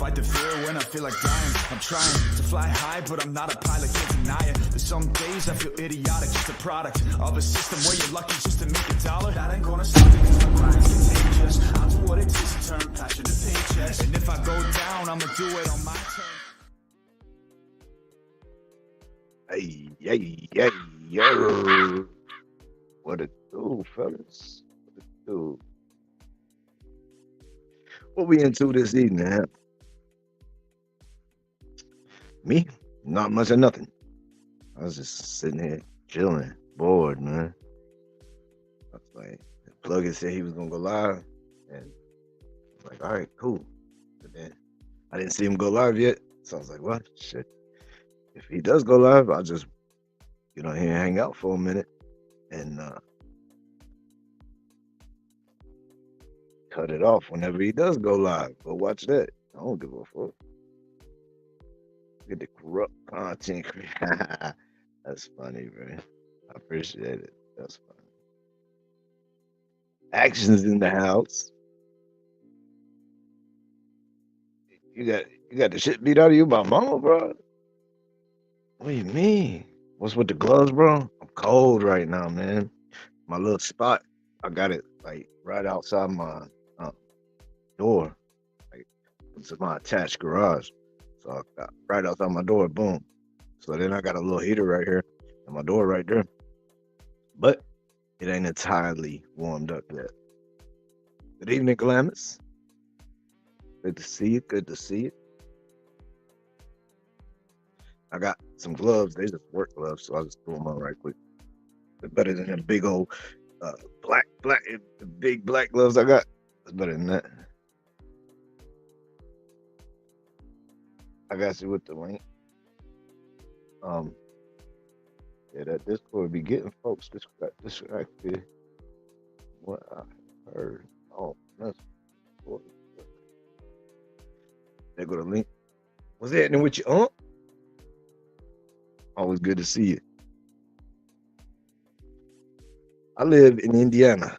fight the fear when I feel like dying. I'm trying to fly high, but I'm not a pilot, can't deny it. There's some days I feel idiotic, just a product of a system where you're lucky just to make $1. That ain't gonna stop me, cause my grind's contagious. I'll do what it takes to turn passion to paychecks. And if I go down, I'ma do it on my terms. Hey, hey, hey, yo. What it do, fellas? What it do? What we into this evening, huh? Me? Not much of nothing. I was just sitting here chilling, bored, man. I was like, the plugin said he was gonna go live, and I was like, all right, cool. But then I didn't see him go live yet, so I was like, what? Shit. If he does go live, I'll just get on here and hang out for a minute and cut it off whenever he does go live. But watch that. I don't give a fuck. Get the corrupt content. That's funny, man. I appreciate it. That's funny. Actions in the house. You got the shit beat out of you by mama, bro. What do you mean? What's with the gloves, bro? I'm cold right now, man. My little spot, I got it like right outside my door. Like it's my attached garage. So I got right outside my door, boom. So then I got a little heater right here and my door right there. But it ain't entirely warmed up yet. Good evening, Glamis. Good to see you. Good to see you. I got some gloves. They just work gloves, so I'll just throw them on right quick. They're better than them big old big black gloves I got. It's better than that. I got you with the link. Yeah, that Discord be getting folks distracted. What I heard. Oh, that's what. There go the link. What's happening with you, Unc? Always good to see you. I live in Indiana,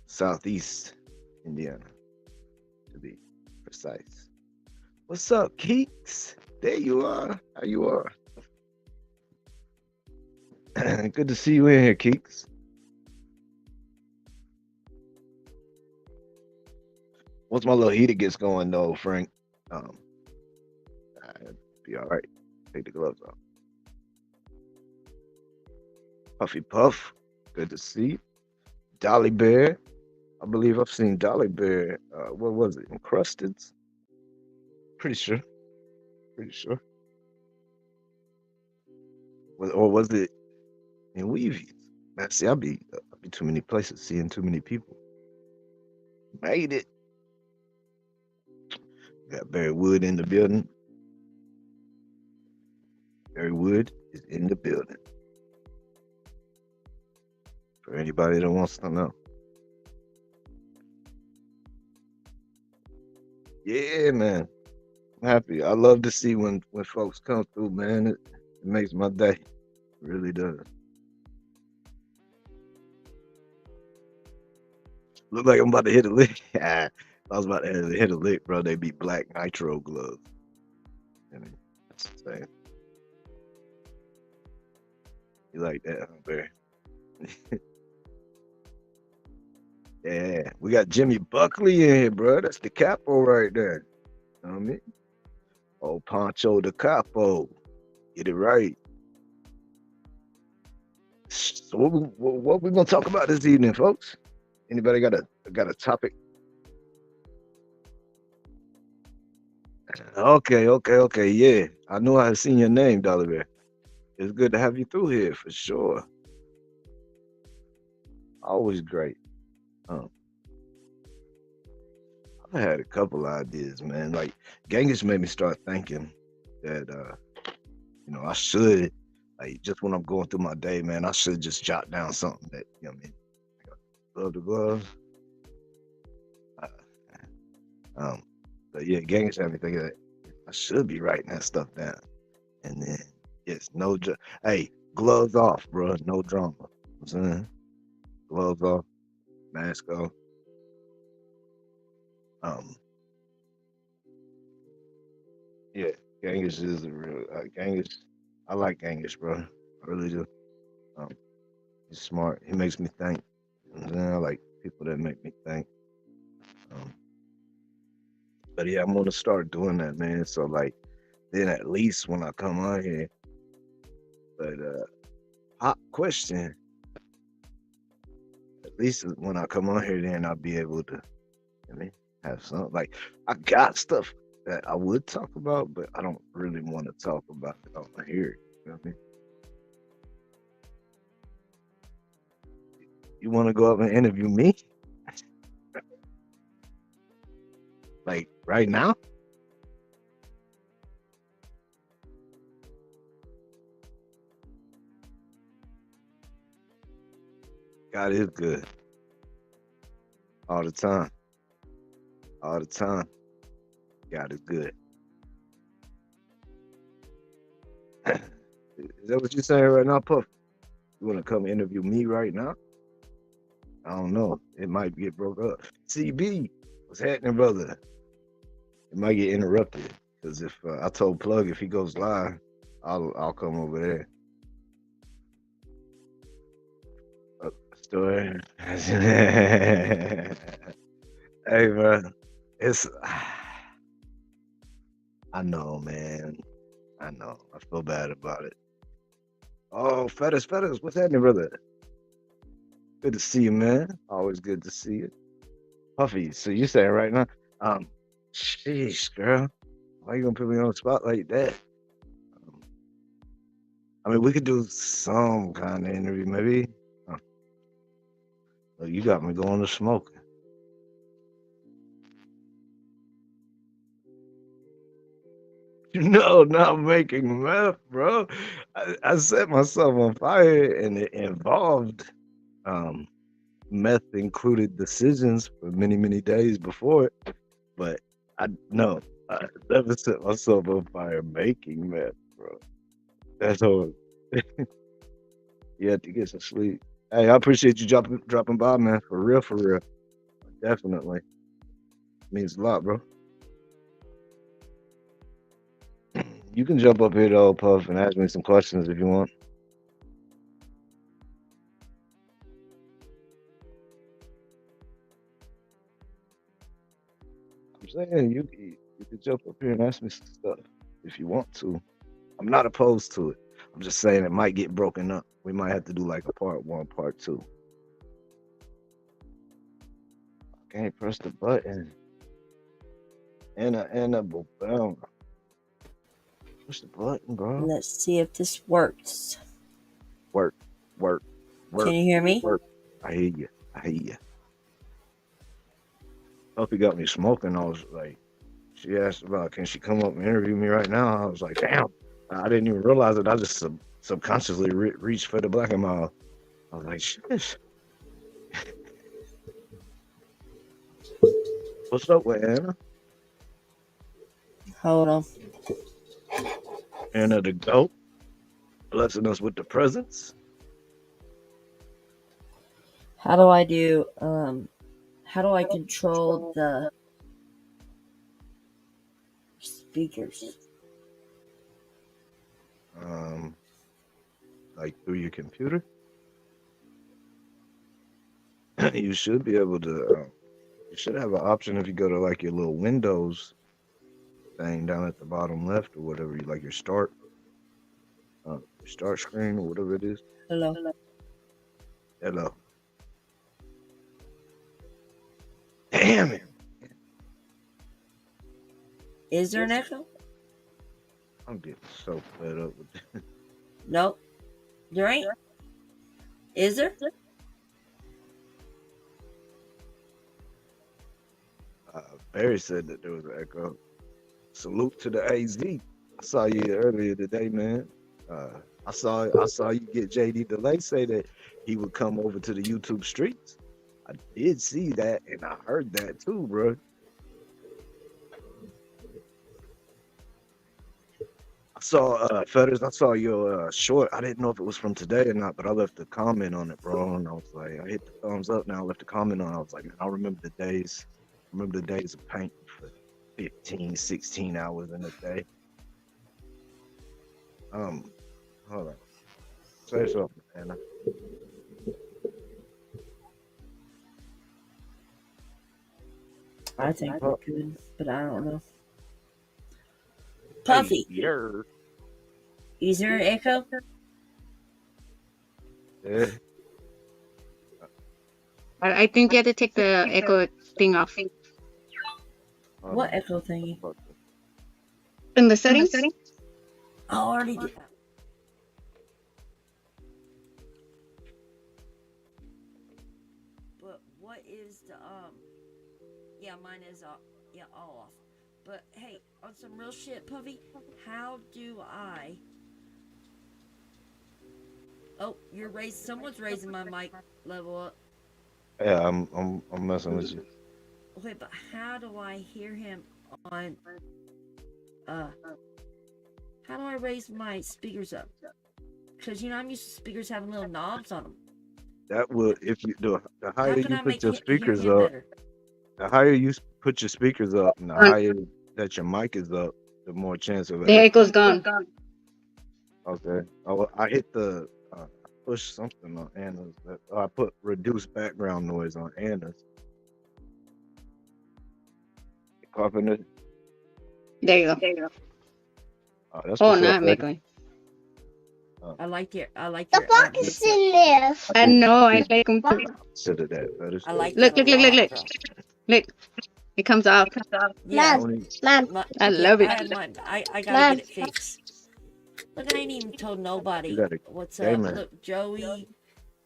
southeast Indiana, to be precise. What's up, Keeks? There you are. How you are? Good to see you in here, Keeks. Once my little heater gets going, though, Frank, I'll be all right. Take the gloves off. Puffy Puff, good to see you. Dolly Bear, I believe I've seen Dolly Bear. What was it? Encrusted? Pretty sure. Or was it in Weevies? Man, see, I'll be too many places, seeing too many people. Made it. Got Barry Wood in the building. Barry Wood is in the building. For anybody that wants to know. Yeah, man. I'm happy. I love to see when folks come through, man. It makes my day. It really does. Look like I'm about to hit a lick. I was about to hit a lick, bro. They be black nitro gloves. I mean, that's the same. You like that, huh, Barry? Yeah, we got Jimmy Buckley in here, bro. That's the capo right there. You know what I mean? Oh, Pancho the Capo. Get it right. So what we gonna talk about this evening, folks? Anybody got a topic? Okay. Yeah, I knew I had seen your name, Dollar Bear. It's good to have you through here for sure. Always great. I had a couple ideas, man. Like Genghis made me start thinking that I should, like, just when I'm going through my day, man, I should just jot down something that, you know what I mean, glove to glove. But yeah, Genghis had me thinking that I should be writing that stuff down. And then it's hey, gloves off, bro. No drama. You know what I'm saying? Gloves off, mask off. Yeah, Genghis is a real Genghis. I like Genghis, bro. I really do. Um, he's smart. He makes me think. You know what I'm saying? I like people that make me think. Um, but yeah, I'm gonna start doing that, man. So like, then at least when I come on here, but hot question. At least when I come on here, then I'll be able to, I mean, have some like I got stuff that I would talk about, but I don't really want to talk about it on here. You know what I mean? You want to go up and interview me, like right now? God is good all the time, all the time. God is good. Is that what you're saying right now, Puff? You want to come interview me right now? I don't know. It might get broke up. CB, what's happening, brother? It might get interrupted because if I told Plug if he goes live, I'll come over there. Story. Hey, bro, it's. I know, man. I know. I feel bad about it. Oh, Fetters, what's happening, brother? Good to see you, man. Always good to see you. Puffy, so you saying right now, um, sheesh, girl, why you gonna put me on the spot like that? Um, I mean, we could do some kind of interview, maybe. Uh, oh, you got me going to smoking. No, not making meth, bro. I set myself on fire, and it involved um, meth included decisions for many, many days before it. But I no, I never set myself on fire making meth, bro. That's all. You had to get some sleep. Hey, I appreciate you dropping by, man. For real, for real. Definitely means a lot, bro. You can jump up here though, Puff, and ask me some questions if you want. I'm saying you could jump up here and ask me some stuff if you want to. I'm not opposed to it. I'm just saying it might get broken up. We might have to do like a part one, part two. Can't press the button. And a boom. Push the button, bro. Let's see if this works. Work, work, Can work, you hear me? work. I hear you. I hear you. Hope you got me smoking. I was like, she asked about, can she come up and interview me right now? I was like, damn. I didn't even realize it. I just subconsciously reached for the black and mild. I was like, shit. What's up with Anna? Hold on. Anna the goat, blessing us with the presence. How do I do how do I control the speakers? Um, like through your computer. You should be able to. You should have an option if you go to like your little Windows thing down at the bottom left or whatever you like your start screen or whatever it is. Hello. Hello. Damn it! Is there an echo? I'm getting so fed up with this. Nope. There ain't. Is there? Barry said that there was an echo. Salute to the AZ. I saw you earlier today, man. I saw you get JD Delay say that he would come over to the YouTube streets. I did see that and I heard that too, bro. I saw Fetters, I saw your short. I didn't know if it was from today or not, but I left a comment on it, bro. And I was like, I hit the thumbs up now, I left a comment on it. I was like, man, I remember the days of painting for 15, 16 hours in a day. Um, hold on. Say something, Anna. I think we're good, but I don't know. Hey, Puffy, yer. is there an echo? Yeah. I think you have to take the echo thing off. Hold What on. echo thingy? In the settings? I already did. But what is the Yeah, mine is all off. But hey, on some real shit, Puffy, how do I? Oh, someone's raising my mic level up. Yeah, I'm messing with you. Okay, but how do I hear him on? How do I raise my speakers up? Because I'm used to speakers having little knobs on them. That will if you do the How higher can you I put make your hear speakers him up, better? the higher you put your speakers up, and the higher that your mic is up, the more chance of The it. echo's gone. Okay. I hit the I pushed something on Anna's. I put reduce background noise on Anna's. You coughing it? There you go. Oh, that's Oh, what's now up, I'm buddy. echoing. I like your The fuck is in there? I know, I like them too. Consider that. That is I like Look, that look, a look, look, lot, look. bro. Look, it comes off. Yeah, Mom, Mom, I love it. I gotta Mom. get it fixed. Look, I ain't even told you nobody got a what's up. gamer. Look, Joey,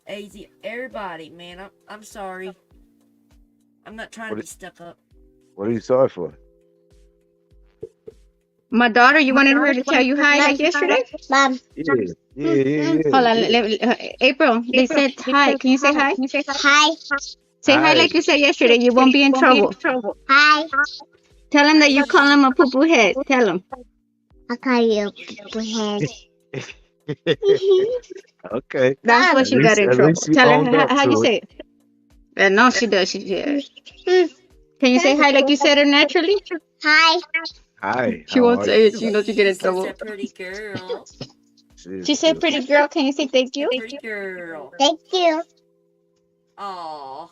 AZ, everybody, man. I'm sorry. I'm not trying to be stuck up. What are you sorry for? My daughter, you wanted her to tell you hi like yesterday? Mom. Yeah. Hold on, April, they said hi. Can you say hi? Hi. Say hi Hi. like you said yesterday. You won't be in trouble. Hi. Tell him that you call him a poo-poo head. Tell him. I call you head. Okay. That's what she got in At trouble. least she Tell her owned up how you to say it. No, she does. She does. Can you say hi like you said it naturally? Hi. Hi. She How won't are say you? it. She knows she get in She's trouble. a pretty girl. She said, "Pretty girl, can you say thank you?" Pretty girl. Thank you. Aww.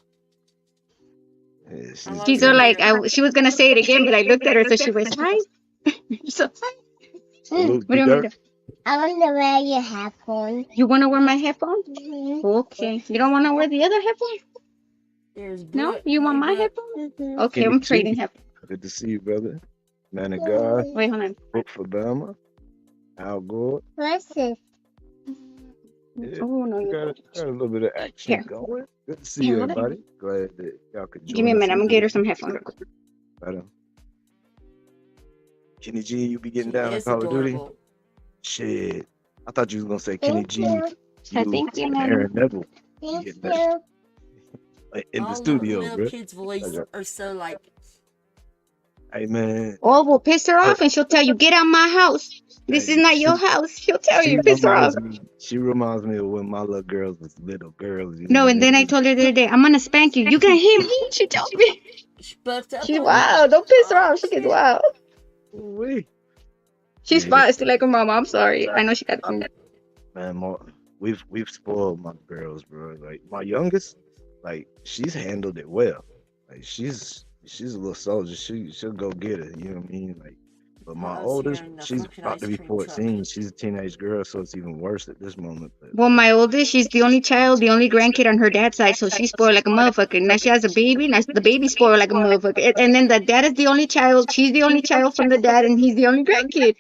Yeah, She's all like, she was gonna say it again, but I looked at her, so she was hi. So hi. Salute, What do you want me to do? I want to wear your headphones. You want to wear my headphones? Mm-hmm. Okay. You don't want to wear the other headphones? There's No? Brooke. You want Hey, my Brooke. headphones? Mm-hmm. Okay, Kenny I'm G. trading headphones. Good to see you, brother. Man of God. Wait, hold on. Book for Bama. Al Gore. What's this? Yeah, Oh no, you got a little bit of action here. going. Good to see Here, you, hold on. everybody. Glad that y'all could join Give me a us. minute. I'm gonna get her some headphones. Better. Kenny G, you be She getting down in is Call of Duty? adorable. Shit. I thought you was gonna say Kenny Thank G. you. Thank you, and Mom. Aaron Neville Thank getting that you. in the All studio, little bro. kids' voices are so like. Hey man, Oh, we'll piss her off and she'll tell you, get out my house. This is not your house. She'll tell you, piss her off. She reminds me of when my little girls was little girls. You No, know, and then I told her the other day, I'm gonna spank you. You can hit me. She told me. She buffed up She's on wild. Don't piss her off. She gets wild. Ooh-wee. She's Yeah. fine. Still like her mama. I'm sorry. I know she got some. Man, we've spoiled my girls, bro. Like my youngest, like she's handled it well. Like she's a little soldier. She'll go get it. You know what I mean? Like, but my I was oldest, hearing the she's funkin' about ice to be cream 14. truck. She's a teenage girl, so it's even worse at this moment. But Well, my oldest, she's the only child, the only grandkid on her dad's side, so she's spoiled like a motherfucker. Now she has a baby, now the baby's spoiled like a motherfucker. And then the dad is the only child, she's the only child from the dad, and he's the only grandkid.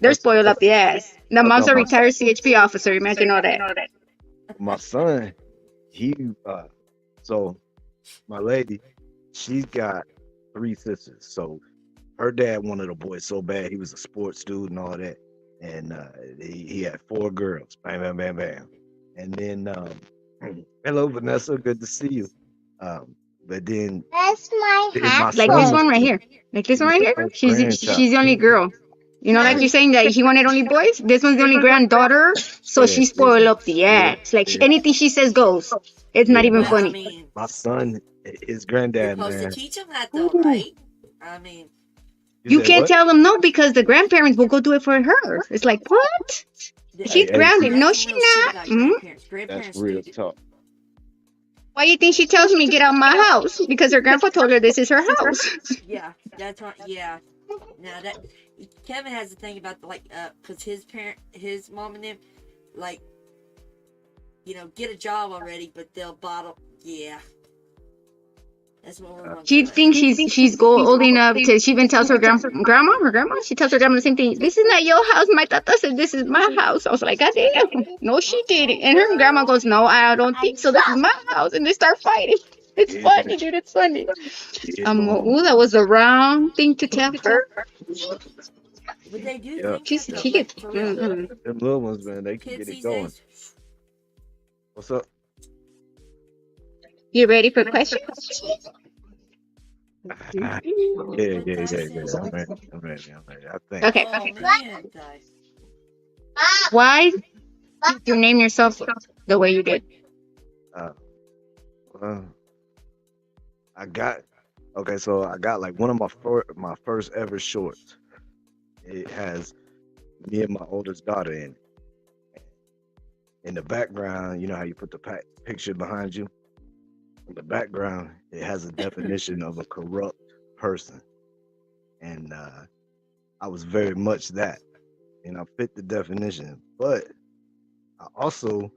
They're spoiled up the ass. The mom's a retired CHP officer, imagine all that. my son, he so my lady, she's got 3 sisters. So her dad wanted a boy so bad, he was a sports dude and all that. And he had 4 girls. Bam, bam, bam, bam. And then hello Vanessa, good to see you. But then That's my my Like this son one headphones. right here. Like this one right here. She's grandchild. the only girl. You know, like you're saying that he wanted only boys? This one's the only granddaughter, so Yeah, she's spoiled up the ass. Like anything she says goes. It's not even Well, I funny. mean, My son, his you're granddad, supposed to man. teach them that though, right? I mean, You said can't what? tell them no because the grandparents will go do it for her. It's like, what? She's Hey, grounded. see, No, That's some she's real shit not. about Mm? grandparents. that's Grandparents real do. talk. Why do you think she tells me get out my house? Because her grandpa told her this is her house. Yeah, that's right. Yeah. Now that Kevin has the thing about cause his mom and them, like, get a job already, but they'll bottle. Yeah, that's what we're going She through right thinks now. she's old enough to. She even tells her grandma. She tells her grandma the same thing. This is not your house. My tata said this is my house. I was like, God damn. No, she didn't. And her grandma goes, no, I don't think so. This is my house. And they start fighting. It's Yeah, funny, dude. It's funny. yeah, Ooh, that was the wrong thing to tell her. But they do yeah. think She's that though, she like gets. for real. Them little ones, man, they can Kids get it these going. days. What's up? You ready for questions? Yeah. I'm ready. I think. Okay. Oh man, guys. Why did you name yourself the way you did? Well, so I got like one of my first ever shorts. It has me and my oldest daughter in it. In the background, you know how you put the picture behind you? In the background, it has a definition of a corrupt person. And I was very much that. And I fit the definition. But I also,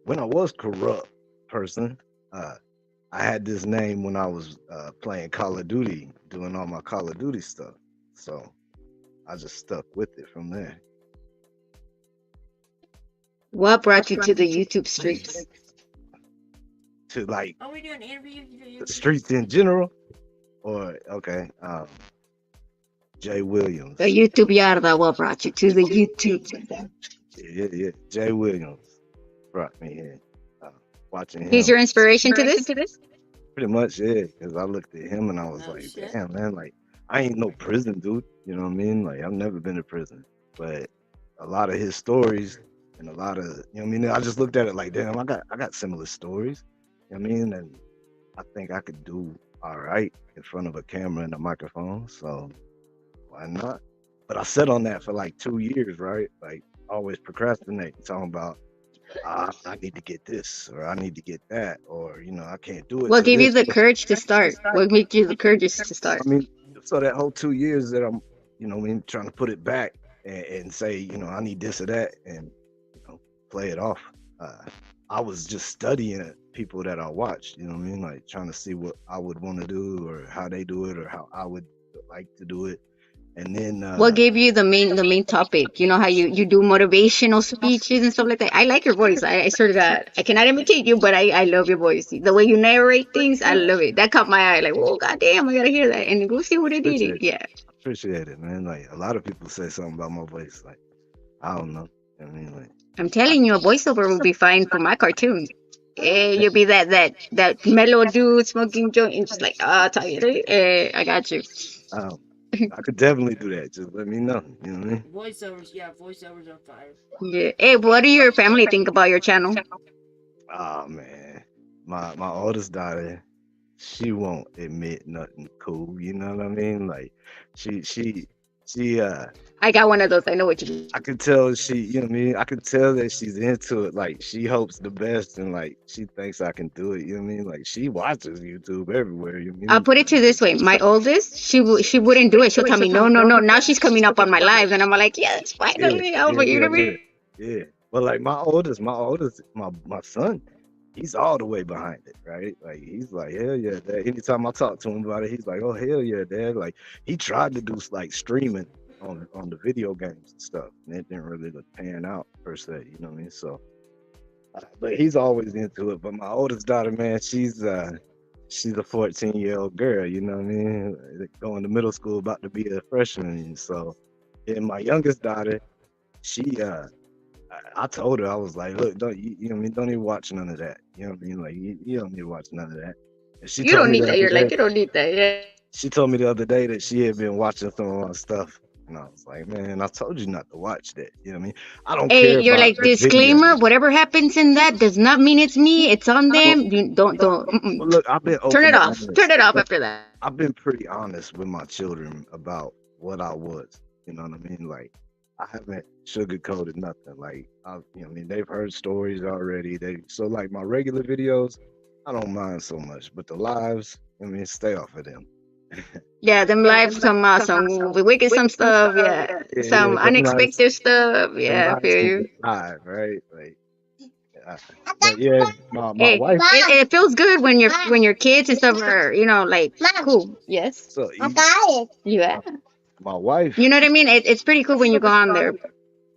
when I was corrupt person, I had this name when I was playing Call of Duty, doing all my Call of Duty stuff. So I just stuck with it from there. What brought you to the YouTube streets? To like Are we doing an interview? the streets in general, or Jay Williams. The YouTube yarda. What brought you to the YouTube? Yeah. Jay Williams brought me in. Watching him. He's your inspiration to this? Pretty much, yeah. Because I looked at him and I was Oh, like, shit. damn, man, like I ain't no prison dude. You know what I mean? Like I've never been to prison, but a lot of his stories and a lot of, you know what I mean? I just looked at it like, damn, I got similar stories. You know what I mean? And I think I could do all right in front of a camera and a microphone. So why not? But I sat on that for like 2 years, right? Like always procrastinating, talking about I need to get this or I need to get that, or I can't do it. What till gave you this. the courage to start? What made you the courage to start? I mean, so that whole 2 years that I'm, trying to put it back and say, I need this or that, and play it off. I was just studying people that I watched, like trying to see what I would want to do or how they do it or how I would like to do it. And then What gave you the main topic? You know how you do motivational speeches and stuff like that. I like your voice. I swear to God, I cannot imitate you, but I love your voice. The way you narrate things, I love it. That caught my eye. Like, oh goddamn, I gotta hear that. And go see what it did. Yeah. Appreciate it, man. Like a lot of people say something about my voice. Like I don't know. I mean, like I'm telling you, a voiceover will be fine for my cartoon. You'll be that mellow dude smoking joint and just like, tired. I got you. I could definitely do that. Just let me know. You know what I mean? Voiceovers on fire. Yeah. Hey, what do your family think about your channel? Oh man, my oldest daughter, she won't admit nothing cool. You know what I mean? Like she I got one of those. I know what you mean. I could tell you know what I mean? I could tell that she's into it. Like she hopes the best and like she thinks I can do it. You know what I mean? Like she watches YouTube everywhere. You know what I mean? I'll put it to you this way: my oldest, she wouldn't do it. She'll tell me, no. Now she's coming up on my lives, and I'm like, yes, finally, Yeah. But like my oldest, my son, he's all the way behind it, right? Like he's like, hell yeah, Dad. Anytime I talk to him about it, he's like, oh hell yeah, Dad. Like he tried to do like streaming on the video games and stuff, and it didn't really pan out per se. You know what I mean? So, but he's always into it. But my oldest daughter, man, she's a 14-year-old girl. You know what I mean? Going to middle school, about to be a freshman. So, and my youngest daughter, she I told her, I was like, look, don't you know what I mean? Don't even watch none of that. You know what I mean? Like you don't need to watch none of that. And she You told don't me need the that. You're other like, day- you don't need that. Yeah. She told me the other day that she had been watching some of my stuff. And I was like, man, I told you not to watch that. You know what I mean? I don't Hey, care you're about like, the disclaimer, video. whatever happens in that does not mean it's me. It's on them. You don't. Well, look, I've been Turn open it and off. honest. Turn it off after that. I've been pretty honest with my children about what I was. You know what I mean? Like I haven't sugarcoated nothing. Like I mean, they've heard stories already. So like my regular videos, I don't mind so much, but the lives, I mean, stay off of them. Yeah, them lives some wicked some stuff. Yeah, Yeah, some unexpected stuff. them Yeah, I lives feel keep you. it live, right? Like, uh, but yeah, my Hey, wife. it feels good when your kids and stuff are like cool. Yes. So I got it. Yeah. my wife. You know what I mean? It's pretty cool when you go on there.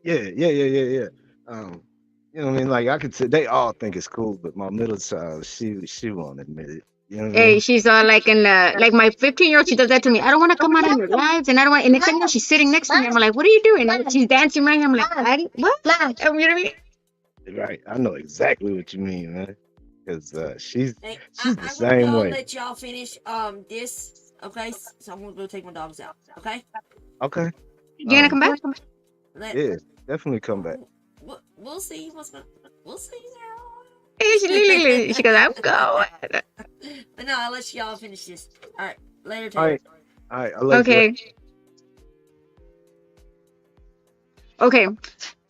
Yeah. Um, you know what I mean? Like I could say they all think it's cool, but my middle child, she won't admit it. You know what I Hey, mean? she's all like in like my 15-year-old. She does that to me. I don't want to come out on your lives, and I don't want. And next thing you know, she's sitting next to me. I'm like, what are you doing? And she's dancing right here. I'm like, what? You know what I mean? Right. I know exactly what you mean, man. Because Hey, she's the I'm gonna same go way. let y'all finish this. Okay, so I'm gonna go take my dogs out. Okay. Okay. You gonna come back? Let, Yeah, definitely come back. we'll see what's gonna. We'll see Hey, she goes, I'm going. But no, I'll let y'all finish this. All right, later, All Taylor. right. All right. I'll let you. Okay. Okay.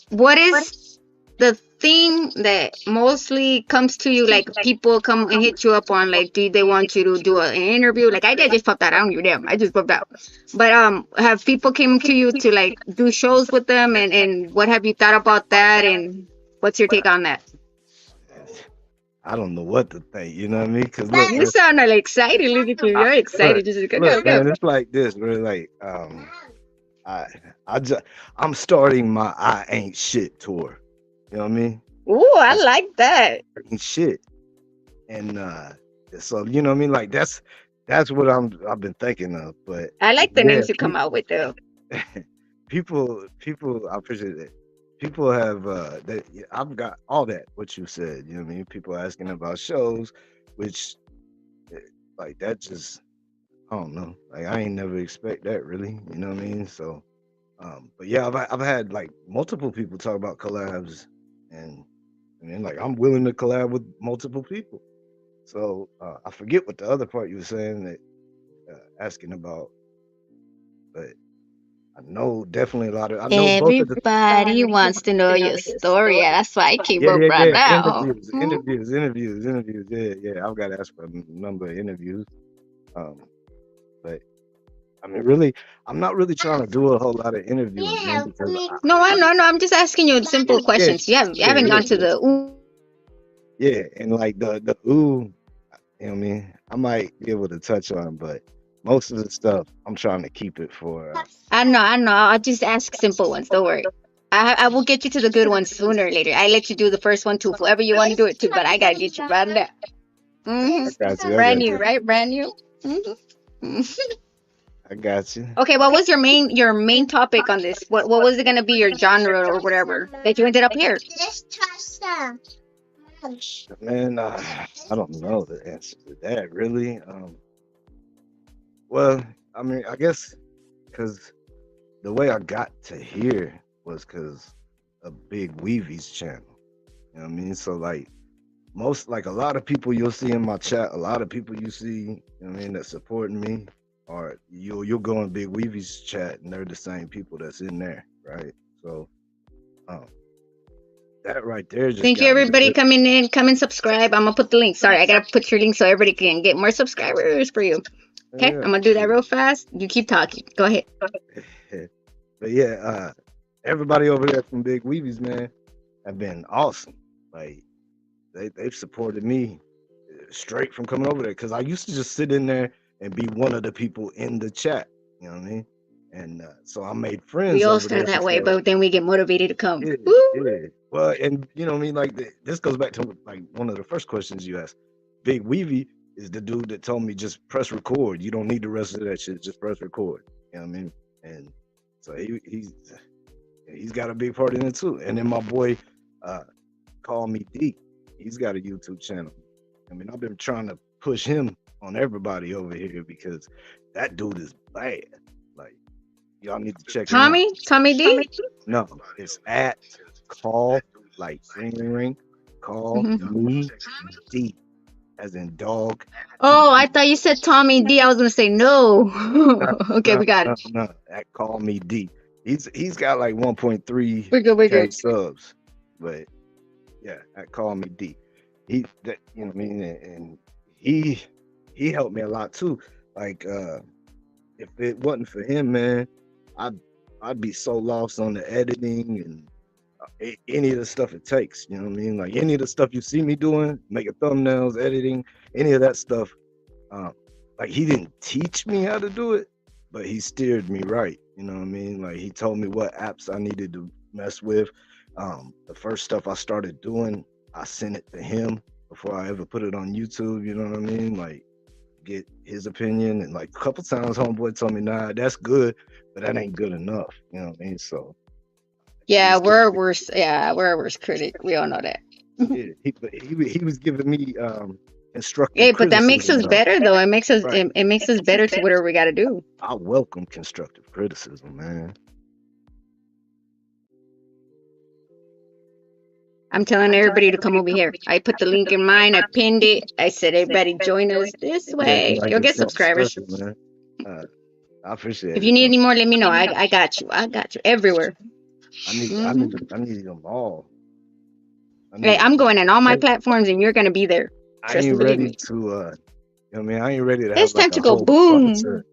What is the thing that mostly comes to you? Like people come and hit you up on like, do they want you to do an interview? Like I did just popped out. I don't give a damn. I just popped out. But have people came to you to like do shows with them, and what have you thought about that? And what's your take on that? I don't know what to think. You know what I mean? Because look, You man, sound all excited. Look at you. You're excited. Just go, look, go. man. It's like this. We're like, I, I'm starting my I ain't shit tour. You know what I mean? Ooh, I It's like that. ain't shit, and so you know what I mean. Like that's what I've been thinking of. But I like the yeah, names you come out with though. people, I appreciate it. People have I've got all that what you said. You know what I mean? People asking about shows, which eh, like that just I don't know. Like I ain't never expect that really. You know what I mean? So, but yeah, I've had like multiple people talk about collabs, and I mean like I'm willing to collab with multiple people. So I forget what the other part you were saying that asking about, but I know definitely a lot of I know both of the Everybody wants to know your story. Yeah, that's why I came up right yeah now. interviews. Yeah. I've got to ask for a number of interviews. Um, but I mean, really, I'm not really trying to do a whole lot of interviewing, man, Yeah, because me. No, I know, I'm just asking you simple yeah, questions. You haven't yeah, gone to the ooh. yeah, and like the ooh, you know what I mean? I might be able to touch on, but most of the stuff I'm trying to keep it for. I know. I'll just ask simple ones. Don't worry. I will get you to the good ones sooner or later. I let you do the first one too, whoever you want to do it to, but I gotta get you right now. I got you. Brand new, right? Brand new. hmm I got you. Okay, what was your main topic on this? What was it gonna be your genre or whatever that you ended up here? Let's trust them. Man, I don't know the answer to that really. Well, I mean, I guess because the way I got to here was because of Big Weevy's channel. You know what I mean? So like like a lot of people you'll see in my chat, a lot of people you see, you know what I mean, that's supporting me, or you'll go in Big Weevy's chat and they're the same people that's in there, right? So um that right there just Thank you, got me everybody lit. coming in. Come and subscribe. I'm gonna put the link. Sorry, I gotta put your link so everybody can get more subscribers for you. Okay, Yeah. I'm gonna do that real fast. You keep talking. Go ahead. But yeah, everybody over there from Big Weevy's, man, have been awesome. Like they've supported me straight from coming over there, because I used to just sit in there and be one of the people in the chat. You know what I mean? And so I made friends We all over start there that way, before. but then we get motivated to come. Yeah, Woo! yeah. Well, and you know what I mean? Like this goes back to like one of the first questions you asked. Big Weevy is the dude that told me just press record. You don't need the rest of that shit. Just press record. You know what I mean? And so he's got a big part in it too. And then my boy, Call Me D, he's got a YouTube channel. I mean, I've been trying to push him on everybody over here because that dude is bad. Like, y'all need to check him out. Tommy D. No, it's at call, like ring, call Mhm. me D. as in dog. Oh, I thought you said Tommy D. I was gonna say no. Okay, No, we got no, it. no. At Call Me D. He's got like 1.3K We're good. We're good. subs, but yeah, at Call Me D. He that you know what I mean, and he helped me a lot too. Like if it wasn't for him, man, I'd I'd be so lost on the editing and any of the stuff it takes. You know what I mean? Like any of the stuff you see me doing, making thumbnails, editing, any of that stuff. Um, like he didn't teach me how to do it, but he steered me right. You know what I mean? Like he told me what apps I needed to mess with. The first stuff I started doing, I sent it to him before I ever put it on YouTube. You know what I mean? Like get his opinion, and like a couple times, homeboy told me, "Nah, that's good, but that ain't good enough." You know what I mean? So Yeah, he's we're worse. Yeah, we're a worse critic. We all know that. yeah, he was giving me constructive Hey, but that makes criticism us though. better, though. It makes us Right. it makes us better to whatever we got to do. I welcome constructive criticism, man. I'm telling everybody to come over here. I put the link in mine. I pinned it. I said, everybody join us this Yeah, way. like You'll get it's subscribers. special, man. I appreciate If it you need though. any more, let me know. I got you. I got you everywhere. Hmm. I need them all. I Hey, need them I'm all. going in all my platforms, and you're gonna be there. I Trust ain't and believe ready me. to you know what I mean, I ain't ready to have It's time like to a go whole bunch boom. of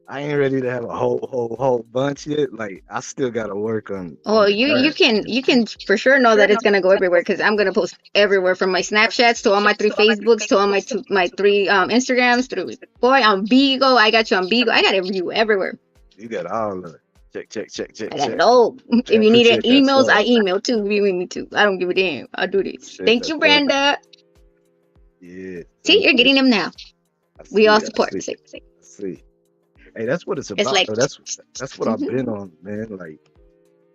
I ain't ready to have a whole bunch yet. Like I still gotta work Oh, on the you craft. can You you know can for sure know that it's gonna go everywhere because I'm gonna post everywhere from my Snapchats to all my 3 Facebooks to all my 3 Instagrams through boy on Beagle. I got you on Beagle. I got you everywhere. You got all of it. I got Check. no. I If you need appreciate that emails, I sub. email too. If you need me too. I don't give a damn. I'll do this. Appreciate Thank that you, sub. Brenda. Yeah, See, thank you're you. getting them now. I We all see, I support. see, See, I see. Hey, that's what it's it's about like, though. That's what I've mhm. been on, man. Like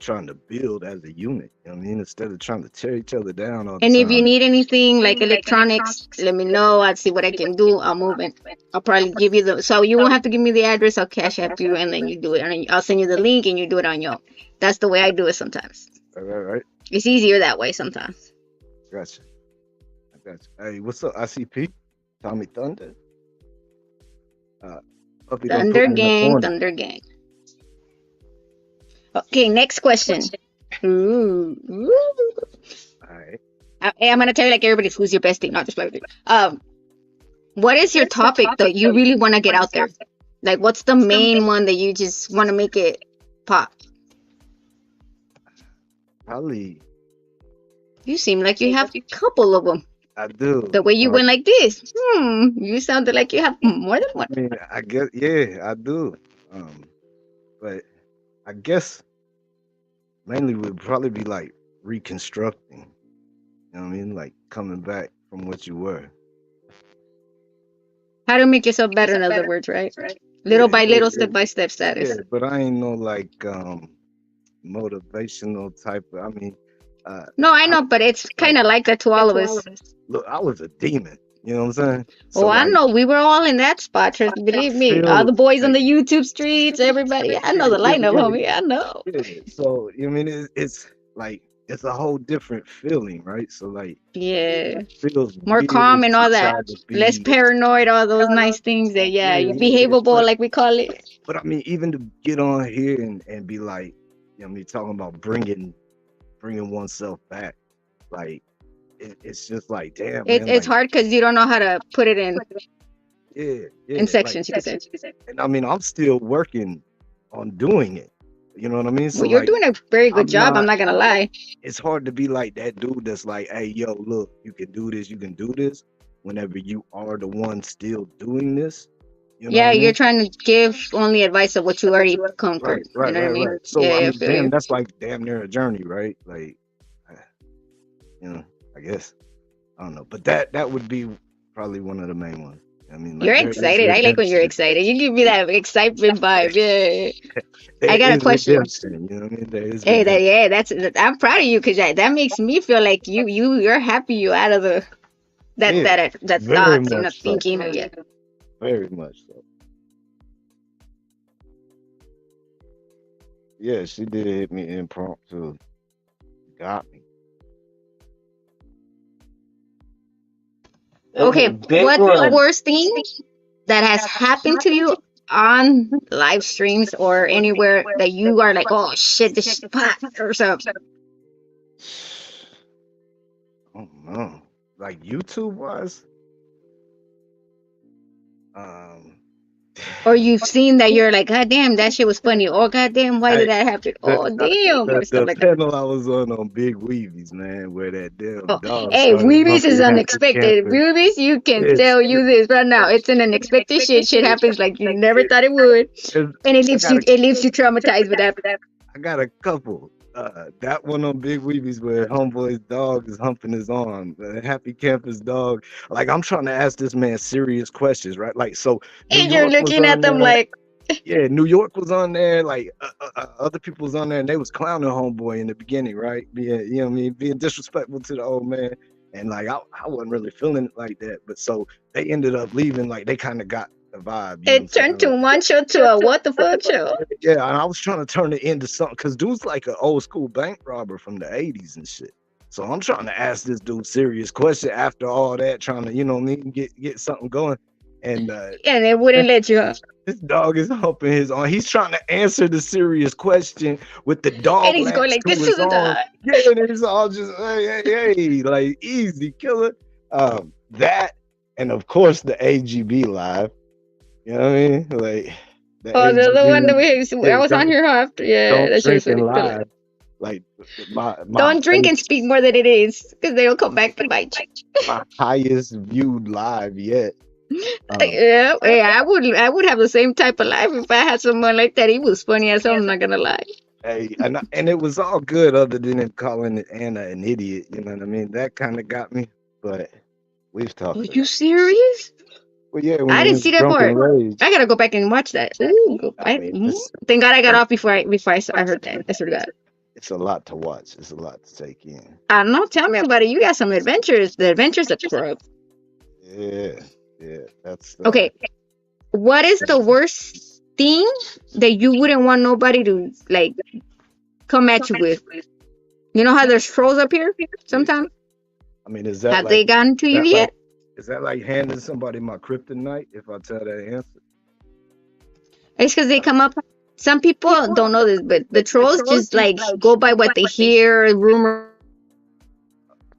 trying to build as a unit. You know what I mean? Instead of trying to tear each other down all the And if you time. need anything like electronics, let me know. I'll see what I can do. I'll move it. I'll probably give you the. So you won't have to give me the address. I'll cash app you, and then you do it. And I'll send you the link, and you do it on your own. That's the way I do it sometimes. All right. It's easier that way sometimes. Gotcha. I gotcha. Hey, what's up, ICP? Tommy Thunder. Uh, Puppy done put Thunder me in the gang, corner. Thunder gang. Okay, next question. Ooh, ooh. All right. I'm gonna tell you like everybody who's your bestie, not just like what is your topic that you really want to get out there? Like, what's the main one that you just want to make it pop? Probably You seem like you have a couple of them. I do. The way you went like this, you sounded like you have more than one. I mean, I guess yeah, I do. But I guess mainly would probably be like reconstructing. You know what I mean? Like coming back from what you were. How to make yourself better, in other words, right? Little by little, step by step Yeah, status. but I ain't no like motivational type of I mean No, I I know, but it's like kind of like that to all of us. look, I was a demon. You know what I'm saying? Oh, So I like know. We were all in that spot. Trust, I believe me. All feel the boys on like the YouTube streets, everybody. I know the lineup, homie. I know. yeah. So you know what I mean it's like it's a whole different feeling, right? So like Yeah. it feels More calm weird and to all that. try to Less be paranoid, all those nice things that, yeah, you yeah, behaveable, like we call it. but I mean even to get on here and be like, you know what I mean, talking about bringing oneself back, like it's just like damn man, It's like hard because you don't know how to put it in yeah, like sections, you could say. and I mean I'm still working on doing it. You know what I mean? Well, So you're like doing a very good I'm job. I'm not not going to lie. it's hard to be like that dude that's like, hey, yo, look, you can do this, whenever you are the one still doing this. You know what Yeah, I you're mean? trying to give only advice of what you already Right, conquered. You right, know what I right, mean? right. So Yeah, I yeah, I mean, feel damn, you. that's like damn near a journey, right? Like, you know, I guess I don't know, but that would be probably one of the main ones. I mean, You're like there is excited. I like when you're redemption. excited. You give me that excitement vibe. Yeah. I There got a is question. redemption. You know what I mean? There is Hey, redemption. that's I'm proud of you because that makes me feel like you're happy you out of the Yeah, that very thoughts, much so. thinking. Yeah. Very much so. Yeah, she did hit me impromptu. Got me. Okay, Big what's the one. worst thing that has happened to you on live streams or anywhere that you are like, oh shit, this shit pop or something? I don't know. Like YouTube wise, um, Or you've seen that you're like, God damn, that shit was funny. Or God damn, why did hey, that happen? Oh damn, or stuff the like that. panel I was on Big Weebies, man, where that damn Oh, dog hey, started Weebies is humping Happy unexpected. Camper. Weebies, you can It's, tell you this right now. It's an unexpected shit. Shit happens like you never thought it would, and I got a it leaves you traumatized with that. I got a couple. That one on Big Weebies where Homeboy's dog is humping his arm. Happy Camper's dog. Like I'm trying to ask this man serious questions, right? Like so, New And you're York was looking at on them there. like, Yeah, New York was on there. Like other people was on there, and they was clowning Homeboy in the beginning, right? Being, you know what I mean, being disrespectful to the old man. And like I wasn't really feeling it like that. But so they ended up leaving. Like they kind of got the vibe. You know what I'm it turned saying? to one show to a what the fuck show. Yeah, and I was trying to turn it into something because dude's like an old school bank robber from the 80s and shit. So I'm trying to ask this dude serious question after all that, trying to, you know what I mean, get something going. And And it wouldn't let you. this dog is humping his arm. He's trying to answer the serious question with the dog And he's going latched like to this to his the arm. top. Yeah, and it's all just hey, like easy killer. That and of course the AGB live. You know what I mean? Like the Oh, the other one that AGB. I was on here after. Yeah, Don't that shit was drink and really killer. lie. Like my Don't drink and speak more than it is, because they'll come back to bite you. my highest viewed live yet. Yeah, I would have the same type of life if I had someone like that. He was funny as hell, I'm not gonna lie. Hey, and it was all good other than him calling Anna an idiot. You know what I mean? That kind of got me. But we've talked. Are about you it. serious? Well, yeah, when I he didn't was see that drunk part. and rage. I gotta go back and watch that. Ooh, I mean, thank God I got off before I heard that. I swear to God. it's a lot to watch. It's a lot to take in. I don't know. Tell me about it. You got some adventures. The adventures of Crow. Yeah, that's Okay, what is the worst thing that you wouldn't want nobody to like come at you with? You know how there's trolls up here sometimes? I mean, is that Have like they gotten to you that yet? is that like handing somebody my kryptonite if I tell that answer? It's because they come up. Some people don't know this, but the trolls just like go by what they hear, rumor.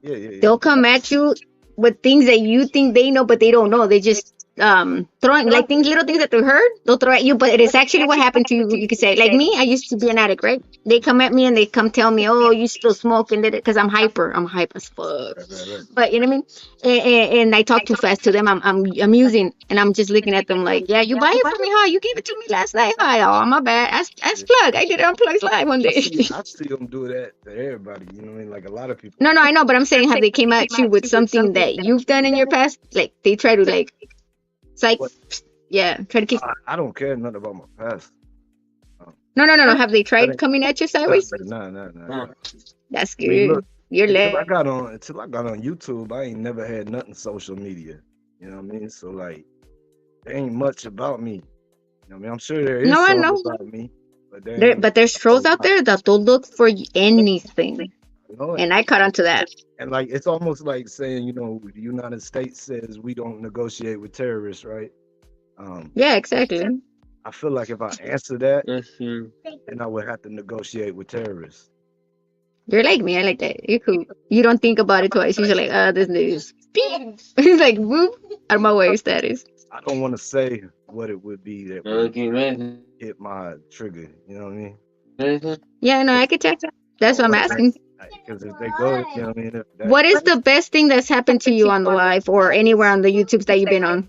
Yeah. They'll come at you with things that you think they know, but they don't know. They just throwing like little things that they heard. They'll throw at you, but it is actually what happened to you. You could say, like me, I used to be an addict, right? They come at me and they come tell me, oh, you still smoking, because I'm hyper. I'm hyper as fuck. Right. But you know what I mean? And I talk too fast to them. I'm using, and I'm just looking at them like, yeah, you buy it from me, huh? You gave it to me last night, huh? Oh, my bad. Ask Plug. I did it on Plug's live one day. I see them do that to everybody. You know what I mean? Like a lot of people. No, I know, but I'm saying, have they came at you with something that you've done in your past? Like they try to like, it's like, yeah, try to kick. I don't care nothing about my past. No. Have they tried coming at you sideways? No. That's I mean, good. look, You're until late. I got on YouTube, I ain't never had nothing social media. You know what I mean? So like, there ain't much about me. You know what I mean? I'm sure there is No, I something know. about me, but But there's trolls out there that they'll look for anything, you know, and I caught on to that. and like it's almost like saying, you know, the United States says we don't negotiate with terrorists, right? Yeah, exactly. I feel like if I answer that, That's true. then I would have to negotiate with terrorists. You're like me. I like that. You're cool. You don't think about it twice. You're just like, this news. It's like, whoop, out of my way status. I don't want to say what it would be that would Okay, man. hit my trigger. You know what I mean? Yeah, no, I could tell. That's what I'm asking. Because if they go, you know what I mean? What is the best thing that's happened to you on the live or anywhere on the YouTubes that you've been on?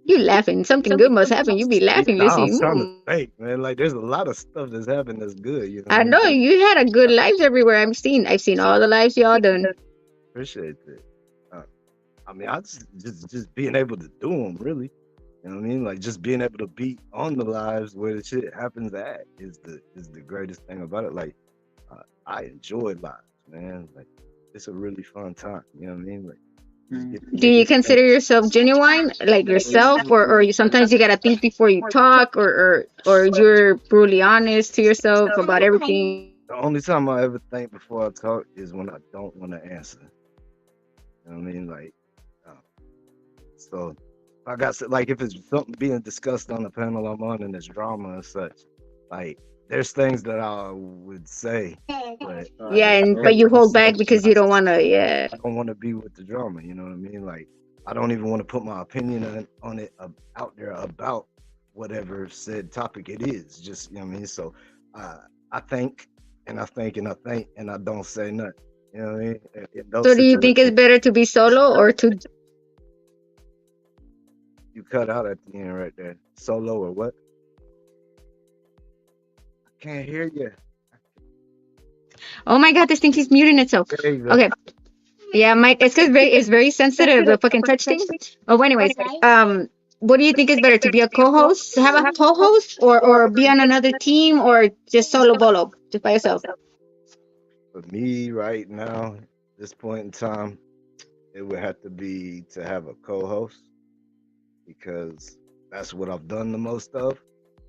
You laughing? Something good must happen. You be laughing, I'm listening. trying to think, man. Like there's a lot of stuff that's happened that's good. You know. I know you had a good lives everywhere. I've seen all the lives y'all done. Appreciate that. I mean, I just being able to do them, really. You know what I mean? Like just being able to be on the lives where the shit happens at is the greatest thing about it. Like I enjoy lives, man. Like it's a really fun time. You know what I mean? Like. Do you consider yourself genuine, like yourself, or you sometimes you gotta think before you talk, or you're brutally honest to yourself about everything? The only time I ever think before I talk is when I don't want to answer. You know what I mean? Like, uh, so if I got like if it's something being discussed on the panel I'm on and it's drama and such, like there's things that I would say, but Yeah, and at but you the hold same back because you don't want to. Yeah. I don't want to be with the drama. You know what I mean? Like I don't even want to put my opinion on it out there about whatever said topic it is. Just you know what I mean. So I think and I think and I think and I don't say nothing. You know what I mean? In those So do you think it's situations, better to be solo or to? you cut out at the end right there. Solo or what? I can't hear you. Oh my God, this thing keeps muting itself. There you go. Okay. Yeah, Mike, it's because it's very sensitive, the fucking touch thing. Oh, anyways, what do you think is better, to be a co-host, to have a co-host, or be on another team, or just solo bolo, just by yourself? For me right now, this point in time, it would have to be to have a co-host because that's what I've done the most of.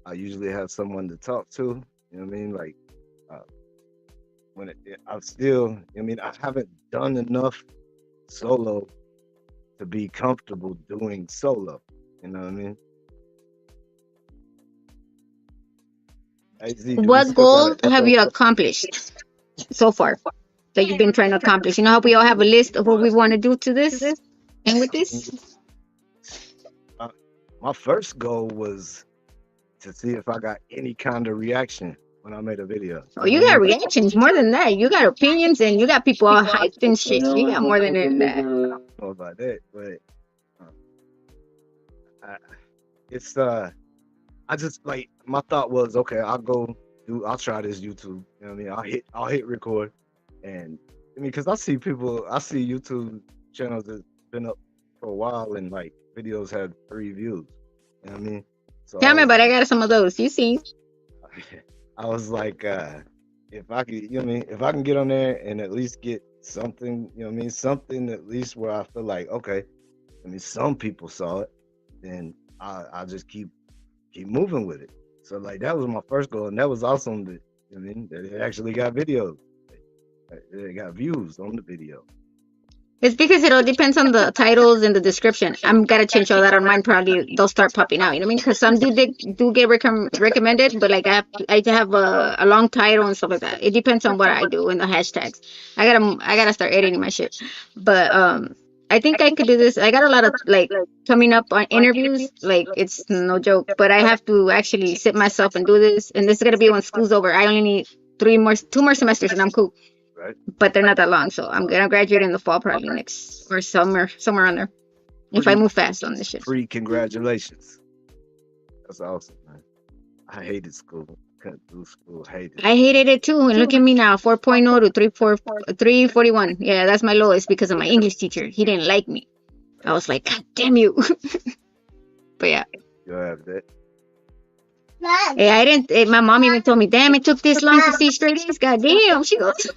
I usually have someone to talk to. You know what I mean? Like uh, when I'm still, I mean, I haven't done enough solo to be comfortable doing solo. You know what I mean? Hey, Z, do we What still got goal an have echo? you accomplished so far that you've been trying to accomplish? You know how we all have a list of what we want to do to this and with this? Uh, my first goal was to see if I got any kind of reaction when I made a video. Oh, you got reactions more than that. You got opinions and you got people all hyped and shit. You got more than that. I don't know about that, but uh, I, it's I just like my thought was okay. I'll try this YouTube. You know what I mean? I'll hit record, and I mean because I see YouTube channels that's been up for a while and like videos had 3 views. You know what I mean? So Tell me, but I got some of those. You see. I was like, if I could, you know what I mean, if I can get on there and at least get something, you know what I mean, something at least where I feel like, okay, I mean, some people saw it, then I just keep moving with it. So like that was my first goal, and that was awesome. That I mean, that it actually got videos, it got views on the video. It's because it all depends on the titles and the description. I'm gonna change all that on mine. Probably they'll start popping out. You know what I mean? Because some do get recommended, but like I have a long title and stuff like that. It depends on what I do and the hashtags. I gotta start editing my shit. But I think I could do this. I got a lot of like coming up on interviews. Like it's no joke. But I have to actually sit myself and do this. And this is gonna be when school's over. I only need 2 more semesters and I'm cool. Right? But they're not that long, so I'm gonna graduate in the fall probably next or summer, somewhere on there. If I move fast on this shit. Free congratulations. That's awesome, man. I hated school. Couldn't do school. Hated it. I hated it too, and look at me now, 4.0 to 341. Yeah, that's my lowest because of my English teacher. He didn't like me. I was like, God damn you. But yeah. You'll have that. Yeah, I didn't. My mom even told me, damn, it took this long to see straight A's. God damn. She goes.